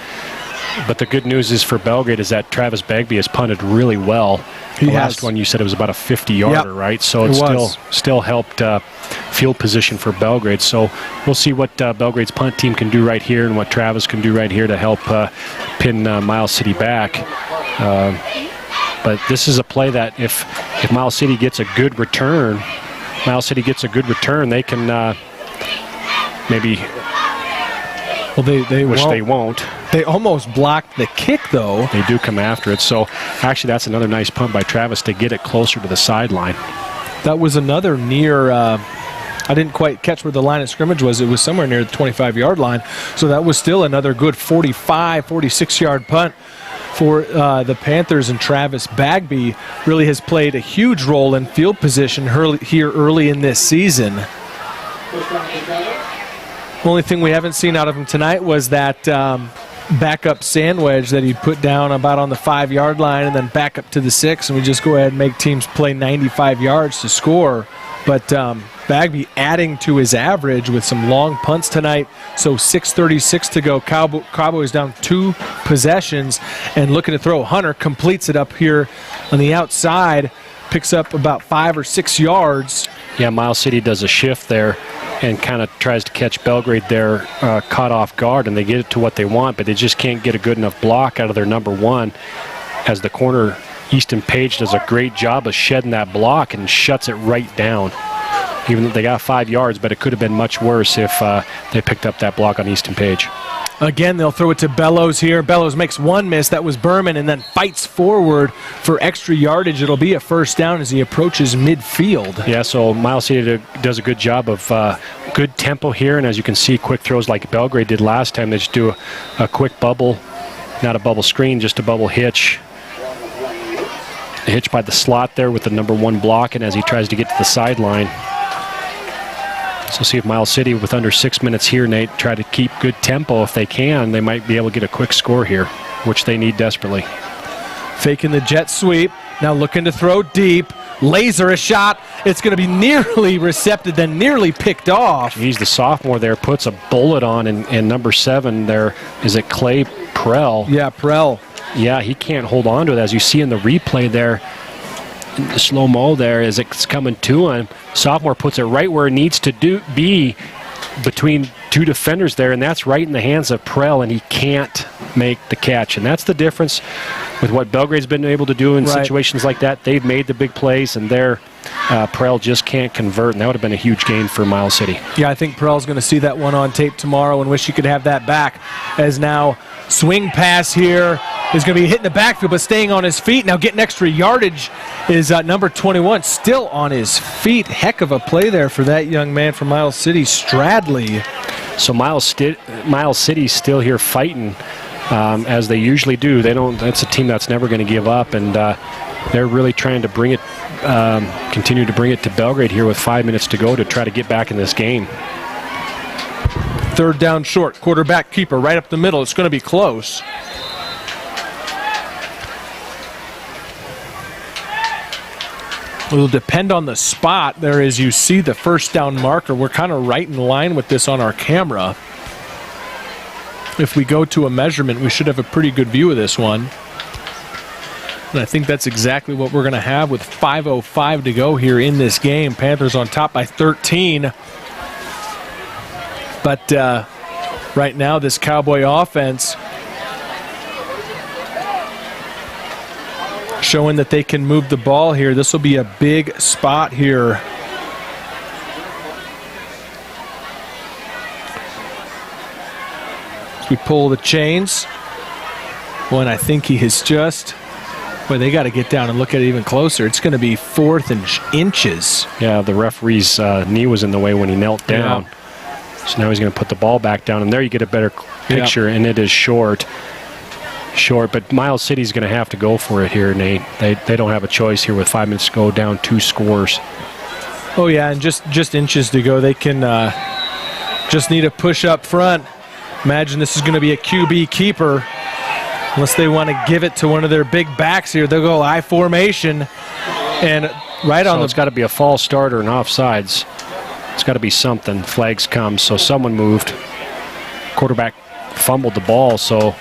But the good news is for Belgrade is that Travis Bagby has punted really well. The last one you said it was about a 50-yarder, right? So it still helped field position for Belgrade. So we'll see what Belgrade's punt team can do right here and what Travis can do right here to help pin Miles City back. But this is a play that if Miles City gets a good return, they can maybe. Well, they won't. They almost blocked the kick, though. They do come after it. So, actually, that's another nice punt by Travis to get it closer to the sideline. That was another near, I didn't quite catch where the line of scrimmage was. It was somewhere near the 25-yard line. So that was still another good 45, 46-yard punt for the Panthers. And Travis Bagby really has played a huge role in field position here early in this season. The only thing we haven't seen out of him tonight was that backup sand wedge that he put down about on the 5-yard line and then back up to the 6, and we just go ahead and make teams play 95 yards to score. But Bagby adding to his average with some long punts tonight. So 6:36 to go. Cowboys down 2 possessions and looking to throw. Hunter completes it up here on the outside, picks up about 5 or 6 yards. Yeah, Miles City does a shift there and kind of tries to catch Belgrade there caught off guard, and they get it to what they want, but they just can't get a good enough block out of their number 1 as the corner Easton Page does a great job of shedding that block and shuts it right down. Even though they got 5 yards, but it could have been much worse if they picked up that block on Easton Page. Again, they'll throw it to Bellows here. Bellows makes one miss. That was Berman, and then fights forward for extra yardage. It'll be a first down as he approaches midfield. Yeah, so Miles City does a good job of good tempo here, and as you can see, quick throws like Belgrade did last time. They just do a quick bubble, not a bubble screen, just a bubble hitch. A hitch by the slot there with the number 1 block, and as he tries to get to the sideline. So see if Miles City, with under 6 minutes here, Nate, try to keep good tempo. If they can, they might be able to get a quick score here, which they need desperately. Faking the jet sweep, now looking to throw deep. Laser a shot. It's going to be nearly recepted, then nearly picked off. He's the sophomore there, puts a bullet on, and number 7 there, is it Clay Prell? Yeah, Prell. Yeah, he can't hold on to it. As you see in the replay there, in the slow-mo there, as it's coming to him, sophomore puts it right where it needs to be between 2 defenders there, and that's right in the hands of Prell, and he can't make the catch. And that's the difference with what Belgrade's been able to do in situations like that. They've made the big plays, and their Prell just can't convert, and that would have been a huge gain for Miles City. Yeah, I think Prell's going to see that one on tape tomorrow and wish he could have that back, as now swing pass here is going to be hitting the backfield but staying on his feet. Now getting extra yardage is number 21, still on his feet. Heck of a play there for that young man from Miles City, Stradley. So Miles City's still here fighting as they usually do. That's a team that's never going to give up, and they're really trying to bring it, continue to bring it to Belgrade here with 5 minutes to go to try to get back in this game. Third down short, quarterback keeper right up the middle. It's going to be close. It'll depend on the spot there as you see the first down marker. We're kind of right in line with this on our camera. If we go to a measurement, we should have a pretty good view of this one. And I think that's exactly what we're going to have with 5:05 to go here in this game. Panthers on top by 13. But right now, this Cowboy offense showing that they can move the ball here. This will be a big spot here. As we pull the chains. One, I think he is just... Boy, they got to get down and look at it even closer. It's going to be 4th and inches. Yeah, the referee's knee was in the way when he knelt down. Yeah. So now he's going to put the ball back down, and there you get a better picture, and it is short. But Miles City's going to have to go for it here, Nate. They don't have a choice here with 5 minutes to go, down 2 scores. Oh, yeah, and just inches to go. They can just need a push up front. Imagine this is going to be a QB keeper. Unless they want to give it to one of their big backs here. They'll go I formation, and right on it's got to be a false start or an offsides. It's got to be something. Flags come, so someone moved. Quarterback fumbled the ball, so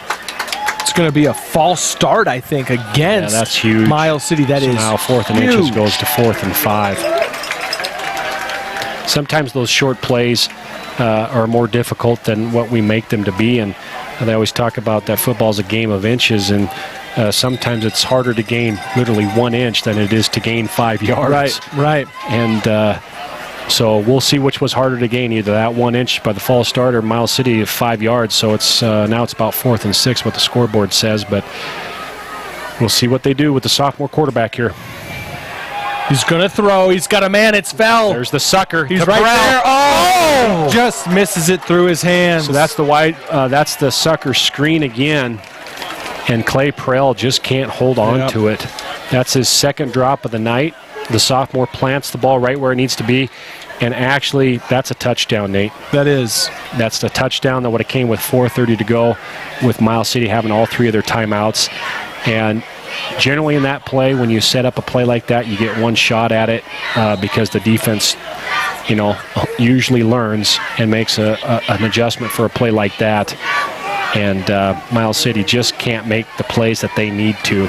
it's going to be a false start, I think, against that's huge. Miles City. That is now 4th and inches goes to 4th and 5. Sometimes those short plays are more difficult than what we make them to be, and they always talk about that football's a game of inches, and sometimes it's harder to gain literally 1 inch than it is to gain 5 yards. Right. And so we'll see which was harder to gain, either that 1 inch by the false start or Miles City of 5 yards. So it's now it's about 4th and 6, what the scoreboard says, but we'll see what they do with the sophomore quarterback here. He's going to throw. He's got a man. It's fell. There's the sucker. He's right there. Oh! Just misses it through his hands. So that's the that's the sucker screen again, and Clay Prell just can't hold on to it. That's his 2nd drop of the night. The sophomore plants the ball right where it needs to be, and actually that's a touchdown, Nate. That is. That's the touchdown that would have came with 4:30 to go, with Miles City having all 3 of their timeouts. And generally in that play, when you set up a play like that, you get 1 shot at it because the defense, usually learns and makes an adjustment for a play like that. And Miles City just can't make the plays that they need to.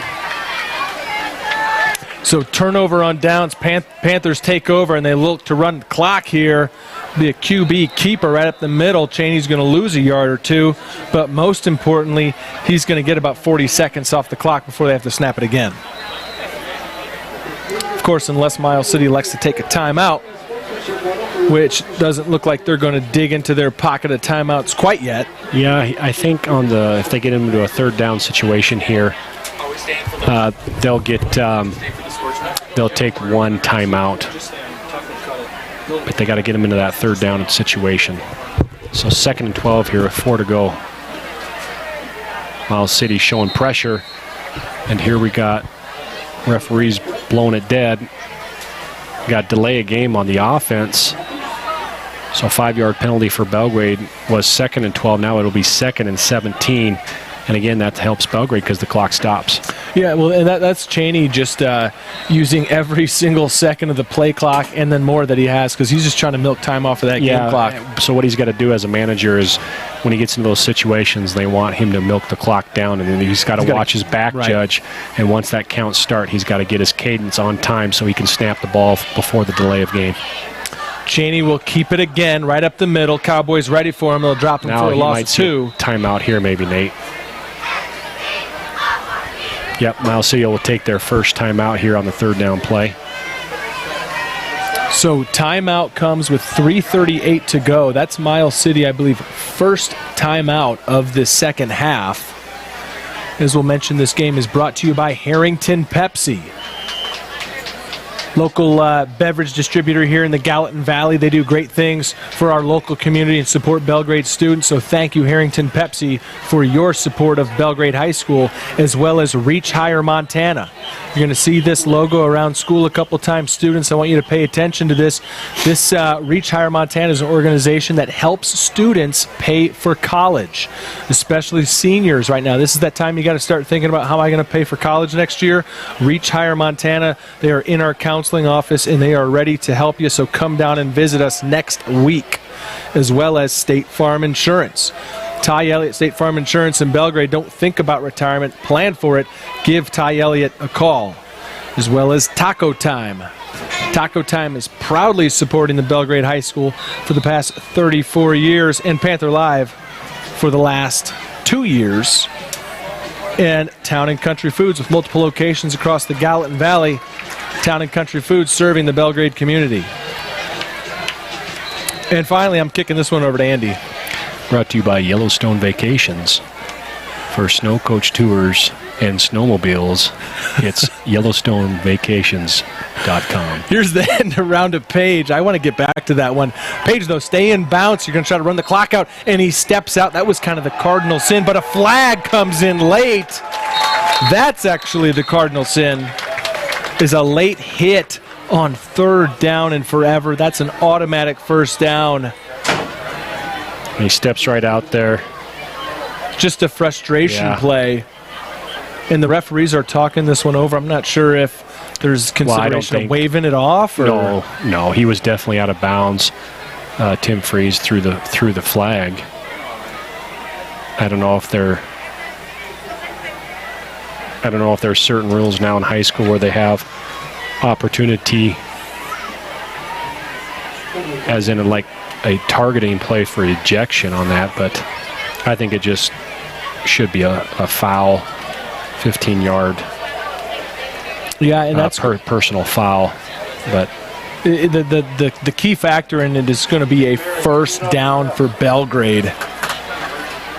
So turnover on downs. Panthers take over, and they look to run the clock here. Be a QB keeper right up the middle. Cheney's going to lose a yard or 2, but most importantly, he's going to get about 40 seconds off the clock before they have to snap it again. Of course, unless Miles City elects to take a timeout, which doesn't look like they're going to dig into their pocket of timeouts quite yet. Yeah, I think if they get into a third down situation here, they'll take one timeout, but they got to get them into that third down situation. So 2nd and 12 here with 4 to go. Miles City showing pressure, and here we got referees blowing it dead. Got delay a game on the offense. So 5-yard penalty for Belgrade was 2nd and 12. Now it'll be 2nd and 17. And again, that helps Belgrade because the clock stops. Yeah, well, and that's Cheney just using every single second of the play clock and then more that he has because he's just trying to milk time off of that game clock. So what he's got to do as a manager is when he gets into those situations, they want him to milk the clock down, and then he's got to watch his back judge. And once that count starts, he's got to get his cadence on time so he can snap the ball before the delay of game. Cheney will keep it again right up the middle. Cowboys ready for him. They'll drop him for a loss of 2. Timeout here, maybe, Nate. Yep, Miles City will take their first timeout here on the third down play. So timeout comes with 3:38 to go. That's Miles City, I believe, first timeout of the second half. As we'll mention, this game is brought to you by Harrington Pepsi. Local beverage distributor here in the Gallatin Valley. They do great things for our local community and support Belgrade students. So thank you, Harrington Pepsi, for your support of Belgrade High School, as well as Reach Higher Montana. You're going to see this logo around school a couple times. Students, I want you to pay attention to this. This Reach Higher Montana is an organization that helps students pay for college, especially seniors right now. This is that time you got to start thinking about how am I going to pay for college next year. Reach Higher Montana, they are in our counseling office and they are ready to help you, so come down and visit us next week, as well as State Farm Insurance. Ty Elliott, State Farm Insurance in Belgrade. Don't think about retirement, plan for it. Give Ty Elliott a call, as well as Taco Time. Taco Time is proudly supporting the Belgrade High School for the past 34 years and Panther Live for the last 2 years. And Town and Country Foods with multiple locations across the Gallatin Valley. Town and Country Foods serving the Belgrade community. And finally, I'm kicking this one over to Andy. Brought to you by Yellowstone Vacations. For snow coach tours and snowmobiles, it's YellowstoneVacations.com. Here's the end around of Page. I want to get back to that one. Page, though, stay in bounce. You're going to try to run the clock out, and he steps out. That was kind of the cardinal sin, but a flag comes in late. That's actually the cardinal sin, is a late hit on third down and forever. That's an automatic first down. He steps right out there. Just a frustration play. And the referees are talking this one over. I'm not sure if there's consideration of waving it off. Or No, he was definitely out of bounds. Tim Freeze threw the flag. I don't know if there's certain rules now in high school where they have opportunity, as in a targeting play for ejection on that, but I think it just should be a foul, 15-yard. Yeah, and that's personal foul, but the key factor in it is going to be a first down for Belgrade.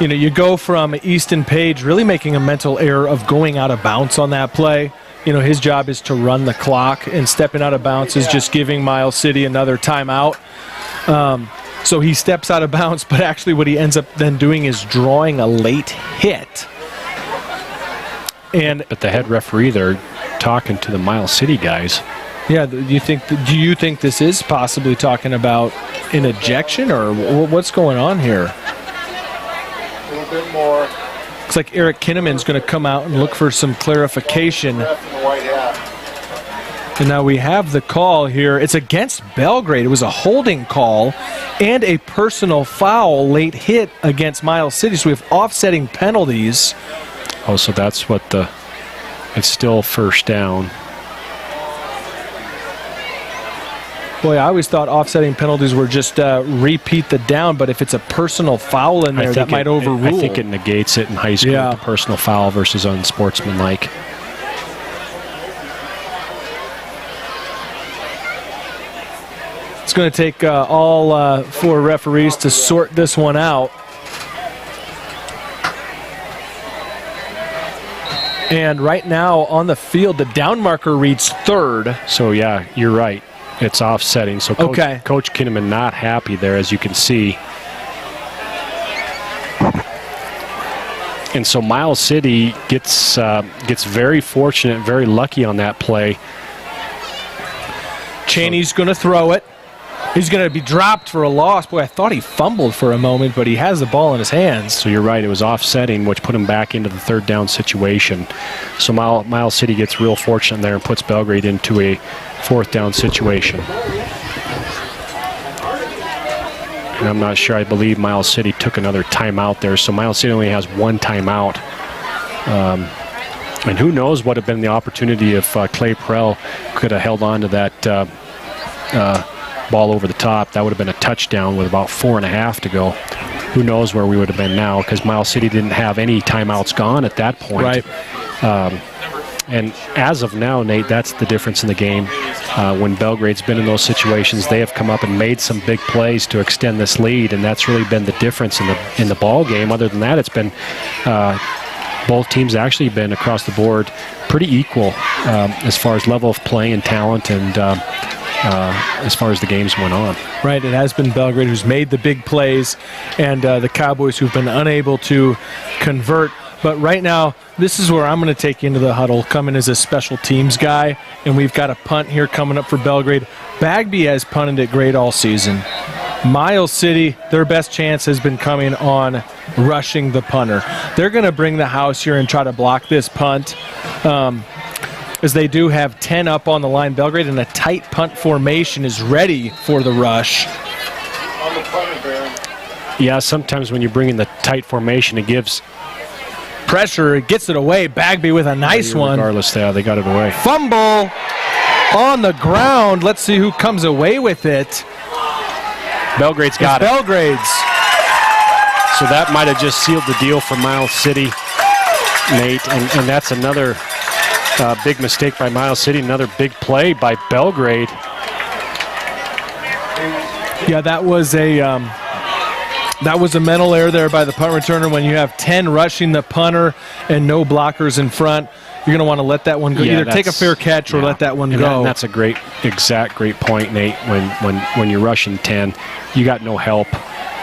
You know, you go from Easton Page really making a mental error of going out of bounds on that play. You know, his job is to run the clock, and stepping out of bounds is just giving Miles City another timeout. So he steps out of bounds, but actually what he ends up then doing is drawing a late hit. But the head referee there talking to the Miles City guys. Yeah, do you think this is possibly talking about an ejection, or what's going on here? A little bit more. Looks like Eric Kinneman's going to come out and look for some clarification. And now we have the call here. It's against Belgrade. It was a holding call and a personal foul late hit against Miles City. So we have offsetting penalties. Oh, so that's what it's still first down. Boy, I always thought offsetting penalties were just repeat the down, but if it's a personal foul in there, that might overrule. I think it negates it in high school, the personal foul versus unsportsmanlike. It's going to take all 4 referees to sort this one out. And right now on the field, the down marker reads third. So, yeah, you're right. It's offsetting. So, Coach Kinnaman not happy there, as you can see. And so Miles City gets very fortunate, very lucky on that play. Cheney's going to throw it. He's going to be dropped for a loss. Boy, I thought he fumbled for a moment, but he has the ball in his hands. So you're right. It was offsetting, which put him back into the third down situation. So Miles City gets real fortunate there and puts Belgrade into a fourth down situation. And I'm not sure. I believe Miles City took another timeout there. So Miles City only has one timeout. And who knows what would have been the opportunity if Clay Prell could have held on to that ball over the top. That would have been a touchdown with about 4.5 to go. Who knows where we would have been now, because Miles City didn't have any timeouts gone at that point. Right. And as of now, Nate, that's the difference in the game. When Belgrade's been in those situations, they have come up and made some big plays to extend this lead, and that's really been the difference in the ball game. Other than that, it's been both teams actually been across the board pretty equal as far as level of play and talent, and as far as the games went on. Right, it has been Belgrade who's made the big plays, and the Cowboys who've been unable to convert. But right now, this is where I'm going to take you into the huddle, coming as a special teams guy, and we've got a punt here coming up for Belgrade. Bagby has punted it great all season. Miles City, their best chance has been coming on rushing the punter. They're going to bring the house here and try to block this punt, as they do have 10 up on the line. Belgrade in a tight punt formation is ready for the rush. Yeah, sometimes when you bring in the tight formation, it gives pressure. It gets it away. Bagby with a nice one. Regardless, they got it away. Fumble on the ground. Let's see who comes away with it. Belgrade's got it. Belgrade's. So that might have just sealed the deal for Miles City, Nate. And that's another big mistake by Miles City. Another big play by Belgrade. Yeah, that was a mental error there by the punt returner. When you have 10 rushing the punter and no blockers in front, you're going to want to let that one go. Yeah, either take a fair catch or let that one go. That's a great point, Nate. When you're rushing 10, you got no help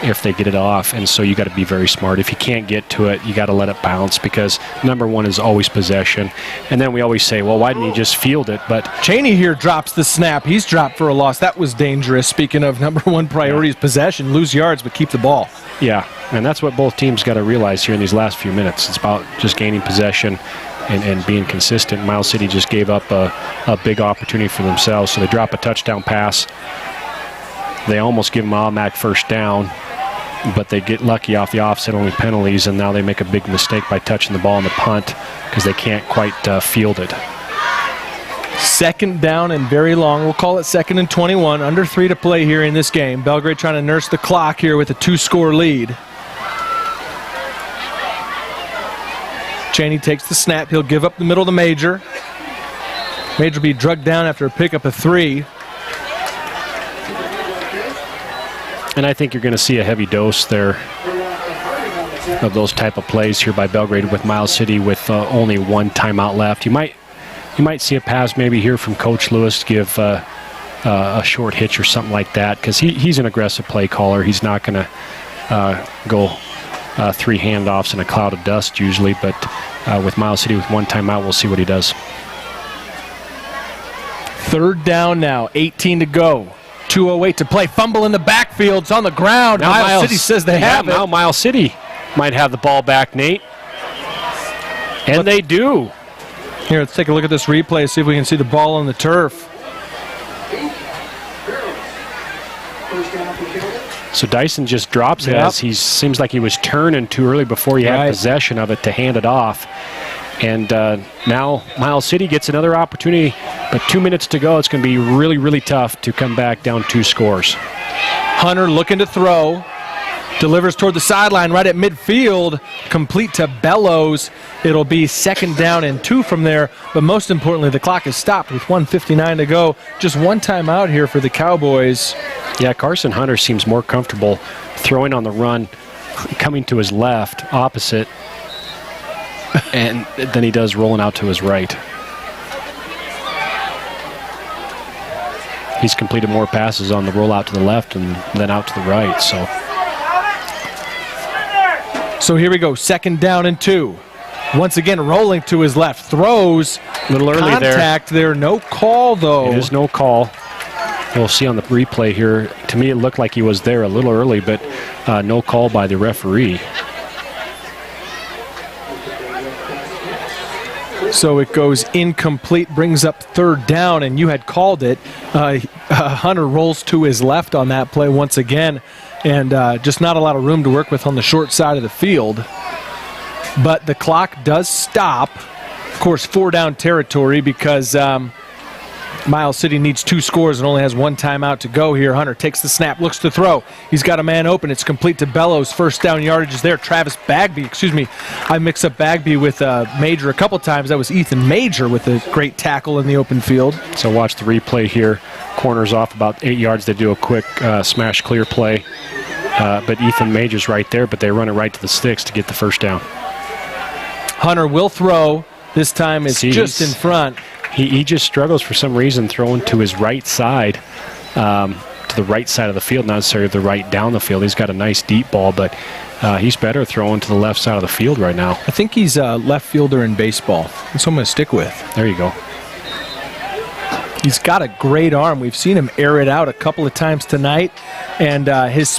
if they get it off, and so you got to be very smart. If you can't get to it, you got to let it bounce, because number one is always possession. And then we always say, well, why didn't he just field it? But Cheney here drops the snap. He's dropped for a loss. That was dangerous. Speaking of number one priority is possession, lose yards, but keep the ball. Yeah, and that's what both teams got to realize here in these last few minutes. It's about just gaining possession and being consistent. Miles City just gave up a big opportunity for themselves, so they drop a touchdown pass. They almost give them an automatic first down, but they get lucky off the offset-only penalties, and now they make a big mistake by touching the ball on the punt because they can't quite field it. Second down and very long. We'll call it 2nd and 21. Under 3 to play here in this game. Belgrade trying to nurse the clock here with a 2-score lead. Cheney takes the snap. He'll give up the middle to Major. Major will be drugged down after a pickup of 3. And I think you're going to see a heavy dose there of those type of plays here by Belgrade with Miles City with only one timeout left. You might see a pass maybe here from Coach Lewis, give a short hitch or something like that, because he's an aggressive play caller. He's not going to go 3 handoffs in a cloud of dust usually, but with Miles City with one timeout, we'll see what he does. 3rd down now, 18 to go. 2:08 to play. Fumble in the backfield. It's on the ground. Now Miles City says they have it. Now Miles City might have the ball back, Nate. And they do. Here, let's take a look at this replay, see if we can see the ball on the turf. So Dyson just drops it as he seems like he was turning too early before he had possession of it to hand it off. And now Miles City gets another opportunity, but 2 minutes to go. It's going to be really, really tough to come back down 2 scores. Hunter looking to throw. Delivers toward the sideline right at midfield. Complete to Bellows. It'll be 2nd down and 2 from there. But most importantly, the clock is stopped with 1:59 to go. Just one timeout here for the Cowboys. Yeah, Carson Hunter seems more comfortable throwing on the run, coming to his left, opposite. and than he does rolling out to his right. He's completed more passes on the rollout to the left and then out to the right. So here we go, 2nd down and 2. Once again, rolling to his left, throws. A little early contact there. No call, though. It is no call. We'll see on the replay here. To me, it looked like he was there a little early, but no call by the referee. So it goes incomplete, brings up 3rd down, and you had called it. Hunter rolls to his left on that play once again, and just not a lot of room to work with on the short side of the field. But the clock does stop. Of course, 4-down territory because Miles City needs 2 scores and only has 1 timeout to go here. Hunter takes the snap, looks to throw. He's got a man open. It's complete to Bellows. 1st down yardage is there. Travis Bagby, I mix up Bagby with Major a couple times. That was Ethan Major with a great tackle in the open field. So watch the replay here. Corners off about 8 yards. They do a quick smash clear play. But Ethan Major's right there, but they run it right to the sticks to get the 1st down. Hunter will throw. This time it's just in front. He just struggles for some reason throwing to his right side, to the right side of the field, not necessarily the right down the field. He's got a nice deep ball, but he's better throwing to the left side of the field right now. I think he's a left fielder in baseball. That's what I'm going to stick with. There you go. He's got a great arm. We've seen him air it out a couple of times tonight, and he's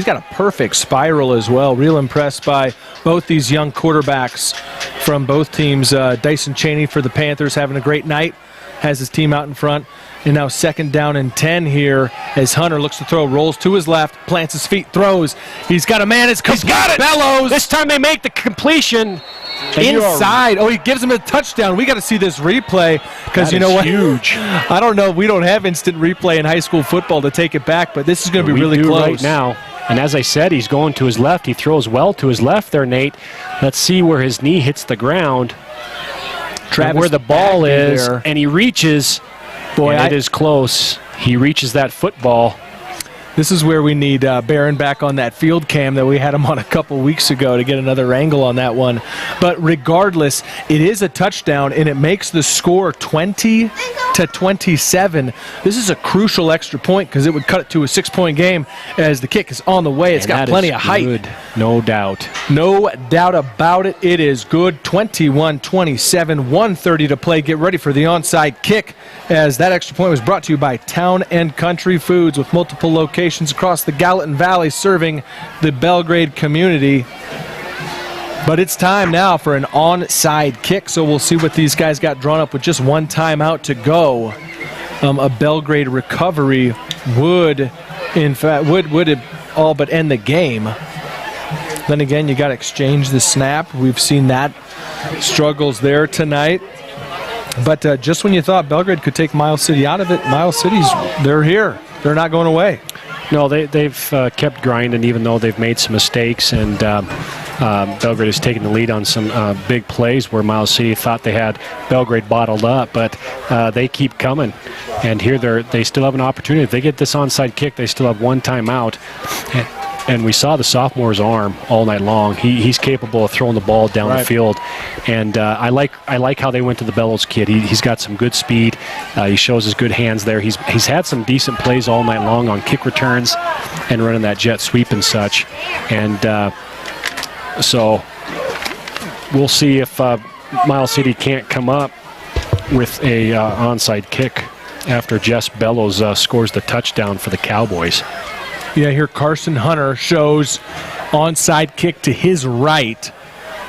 got a perfect spiral as well. Real impressed by both these young quarterbacks from both teams. Dyson Cheney for the Panthers having a great night, has his team out in front. And now 2nd down and 10 here as Hunter looks to throw, rolls to his left, plants his feet, throws. He's got a man. He's got it. Bellows. This time they make the completion. Inside. Oh, he gives him a touchdown. We got to see this replay because you know what? Huge. I don't know. We don't have instant replay in high school football to take it back, but this is going to be really close right now. And as I said, he's going to his left. He throws well to his left there, Nate. Let's see where his knee hits the ground. Travis where the ball is, there. And he reaches. Boy, it is close. He reaches that football. This is where we need Barron back on that field cam that we had him on a couple weeks ago to get another angle on that one. But regardless, it is a touchdown, and it makes the score 20-27. This is a crucial extra point because it would cut it to a 6-point game as the kick is on the way. It's got plenty of height. Good. No doubt. No doubt about it. It is good. 21-27, 1:30 to play. Get ready for the onside kick as that extra point was brought to you by Town and Country Foods with multiple locations across the Gallatin Valley serving the Belgrade community. But it's time now for an onside kick, so we'll see what these guys got drawn up with just 1 timeout to go. A Belgrade recovery would all but end the game. Then again, you got to exchange the snap. We've seen that struggles there tonight. But just when you thought Belgrade could take Miles City out of it, Miles City's, they're here. They're not going away. No, they've kept grinding even though they've made some mistakes, and Belgrade has taken the lead on some big plays where Miles City thought they had Belgrade bottled up, but they keep coming. And here they still have an opportunity. If they get this onside kick, they still have 1 timeout. And we saw the sophomore's arm all night long. He's capable of throwing the ball down the field, and I like how they went to the Bellows kid. He's got some good speed. He shows his good hands there. He's had some decent plays all night long on kick returns and running that jet sweep and such. And so we'll see if Miles City can't come up with a onside kick after Jess Bellows scores the touchdown for the Cowboys. Yeah, here Carson Hunter shows onside kick to his right.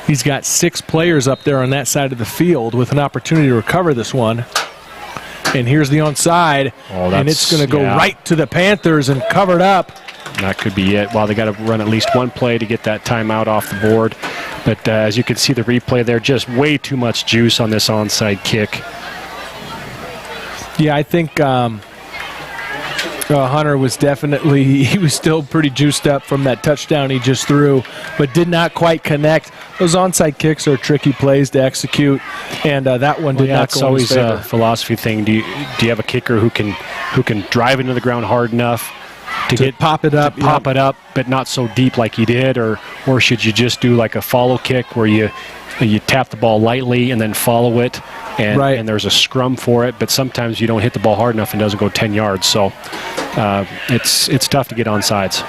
He's got 6 players up there on that side of the field with an opportunity to recover this one. And here's the onside, and it's going to go right to the Panthers and covered up. That could be it. Well, they got to run at least 1 play to get that timeout off the board. But as you can see the replay there, just way too much juice on this onside kick. Yeah, I think Hunter was he was still pretty juiced up from that touchdown he just threw, but did not quite connect. Those onside kicks are tricky plays to execute, and that one did not go in his favor. It's always a philosophy thing. Do you have a kicker who can drive into the ground hard enough to pop it up, but not so deep like he did, or should you just do like a follow kick where you you tap the ball lightly and then follow it, and, Right. and there's a scrum for it, but sometimes you don't hit the ball hard enough and it doesn't go 10 yards. So it's tough to get on sides.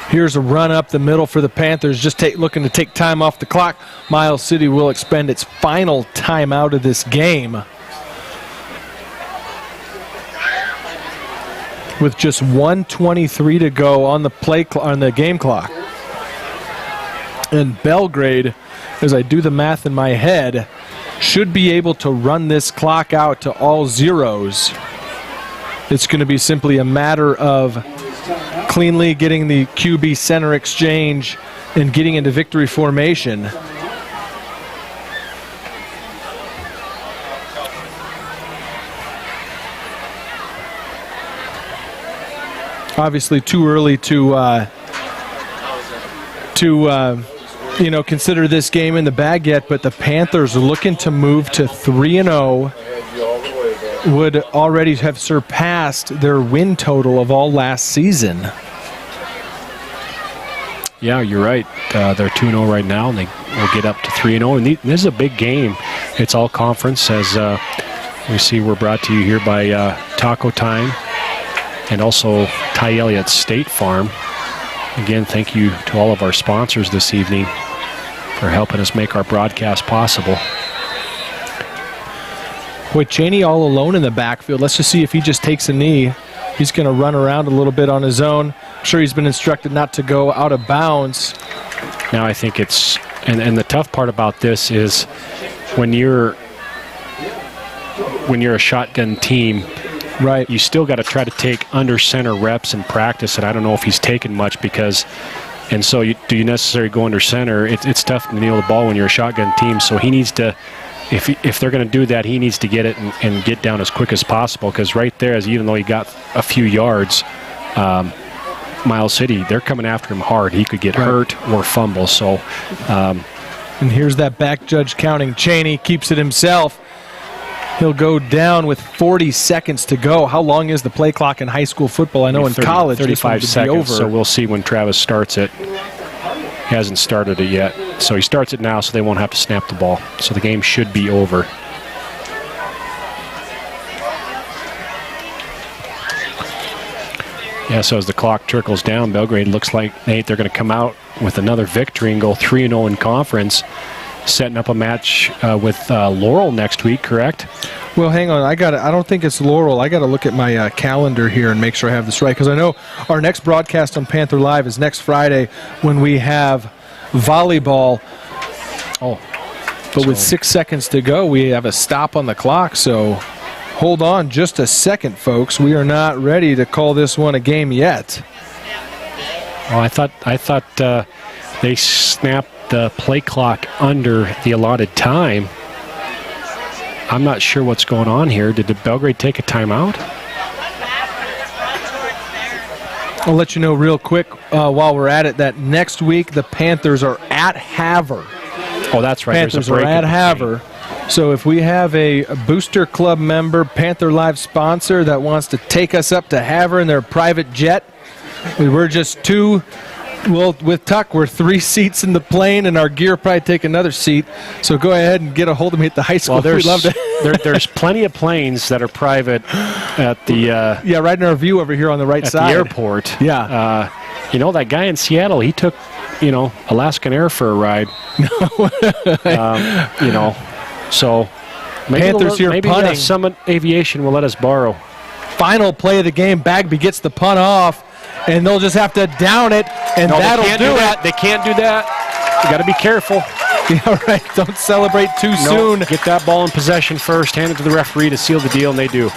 Here's a run up the middle for the Panthers, just looking to take time off the clock. Miles City will expend its final timeout of this game, with just 1:23 to go on the game clock. And Belgrade, as I do the math in my head, should be able to run this clock out to all zeros. It's going to be simply a matter of cleanly getting the QB center exchange and getting into victory formation. Obviously too early to consider this game in the bag yet, but the Panthers are looking to move to 3-0. Would already have surpassed their win total of all last season. Yeah, you're right. They're 2-0 right now, and they will get up to 3-0. And this is a big game. It's all conference, as we see we're brought to you here by Taco Time and also Ty Elliott State Farm. Again, thank you to all of our sponsors this evening for helping us make our broadcast possible. Boy, Cheney all alone in the backfield. Let's just see if he just takes a knee. He's going to run around a little bit on his own. I'm sure he's been instructed not to go out of bounds. Now I think it's, and the tough part about this is when you're a shotgun team, right? You still got to try to take under center reps in practice, and I don't know if he's taken much because, and so do you necessarily go under center? It's tough to nail the ball when you're a shotgun team, so he needs to, if they're going to do that, he needs to get it and get down as quick as possible, because right there, even though he got a few yards, Miles City, they're coming after him hard. He could get hurt or fumble. So, and here's that back judge counting. Cheney keeps it himself. He'll go down with 40 seconds to go. How long is the play clock in high school football? I know in college, 35 this seconds. be over. So we'll see when Travis starts it. He hasn't started it yet. So he starts it now, so they won't have to snap the ball. So the game should be over. Yeah, so as the clock trickles down, Belgrade looks like, Nate, they're going to come out with another victory and go 3-0 in conference, setting up a match with Laurel next week, correct? Well, hang on. I don't think it's Laurel. I got to look at my calendar here and make sure I have this right, because I know our next broadcast on Panther Live is next Friday when we have volleyball. Oh. But with 6 seconds to go, we have a stop on the clock, so hold on just a second, folks. We are not ready to call this one a game yet. Well, I thought they snapped the play clock under the allotted time. I'm not sure what's going on here. Did the Belgrade take a timeout? I'll let you know real quick while we're at it that next week the Panthers are at Havre. Oh, that's right. Panthers are at Havre. So if we have a Booster Club member, Panther Live sponsor that wants to take us up to Havre in their private jet, we're just two. Well, with Tuck, we're 3 seats in the plane, and our gear probably take another seat. So go ahead and get a hold of me at the high school. Well, We'd love to. there's plenty of planes that are private at the right in our view over here on the right at side. the airport. Yeah. That guy in Seattle, he took, Alaskan Air for a ride. So maybe Panthers here punting. Summit Aviation will let us borrow. Final play of the game. Bagby gets the punt off, and they'll just have to down it, and that'll do it. They can't do that. You got to be careful. Yeah, right. Don't celebrate too soon. Get that ball in possession first. Hand it to the referee to seal the deal, and they do.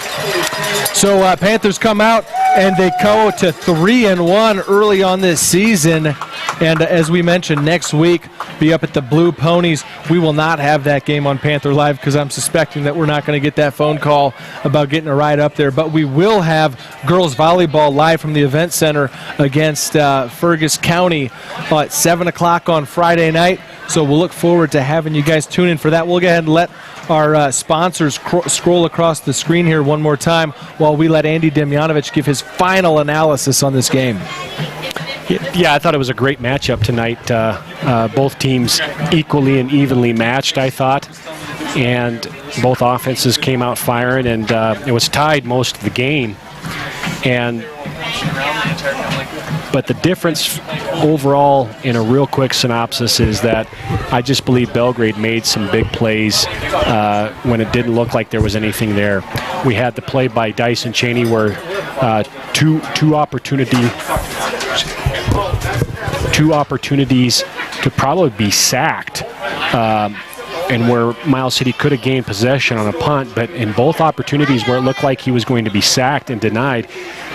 So Panthers come out, and they go to 3-1 early on this season. And as we mentioned, next week, be up at the Blue Ponies. We will not have that game on Panther Live because I'm suspecting that we're not going to get that phone call about getting a ride up there. But we will have girls volleyball live from the event center against Fergus County at 7 o'clock on Friday night. So we'll look forward to having you guys tune in for that. We'll go ahead and let our sponsors scroll across the screen here one more time while we let Andy Demjanovic give his final analysis on this game. Yeah, I thought it was a great matchup tonight. Both teams equally and evenly matched, I thought. And both offenses came out firing, and it was tied most of the game. But the difference overall, in a real quick synopsis, is that I just believe Belgrade made some big plays when it didn't look like there was anything there. We had the play by Dyson Cheney where two opportunities to probably be sacked. And where Miles City could have gained possession on a punt, but in both opportunities where it looked like he was going to be sacked and denied,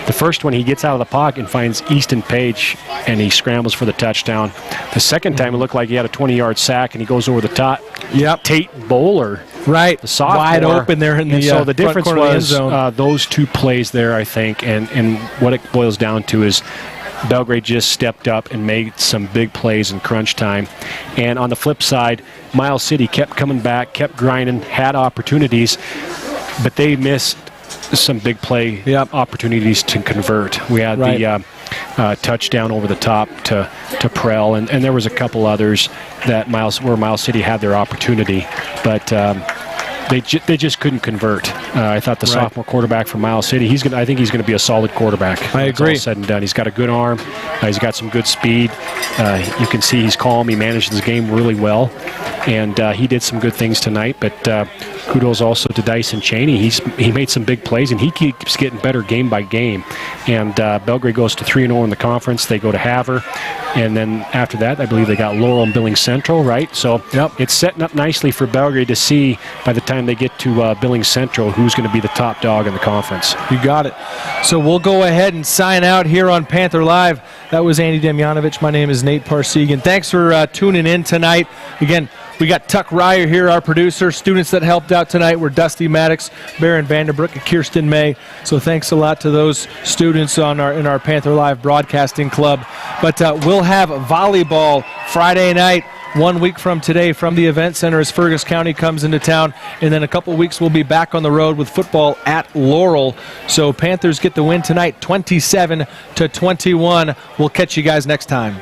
the first one he gets out of the pocket and finds Easton Page, and he scrambles for the touchdown. The second time it looked like he had a 20-yard sack, and he goes over the top. Yep. Tate Bowler, right, the sophomore, wide open there in the so the difference front corner of the end was zone. those two plays there, I think, and what it boils down to is Belgrade just stepped up and made some big plays in crunch time. And on the flip side, Miles City kept coming back, kept grinding, had opportunities, but they missed some big play opportunities to convert. We had the touchdown over the top to Prell, and there was a couple others that where Miles City had their opportunity, but they just couldn't convert. I thought the sophomore quarterback from Miles City, I think he's going to be a solid quarterback. I agree. All said and done. He's got a good arm. He's got some good speed. You can see he's calm. He managed his game really well. And he did some good things tonight. But kudos also to Dyson Cheney. He made some big plays, and he keeps getting better game by game. And Belgrade goes to 3-0 in the conference. They go to Havre. And then after that, I believe they got Laurel and Billings Central, right? So it's setting up nicely for Belgrade to see by the time they get to Billings Central who's going to be the top dog in the conference. You got it. So we'll go ahead and sign out here on Panther Live. That was Andy Demjanovic. My name is Nate Parsegan. Thanks for tuning in tonight. Again, we got Tuck Ryer here, our producer. Students that helped out tonight were Dusty Maddox, Baron Vanderbrook, and Kirsten May. So thanks a lot to those students in our Panther Live Broadcasting Club. But we'll have volleyball Friday night, 1 week from today, from the event center as Fergus County comes into town. And then a couple weeks we'll be back on the road with football at Laurel. So Panthers get the win tonight, 27-21. We'll catch you guys next time.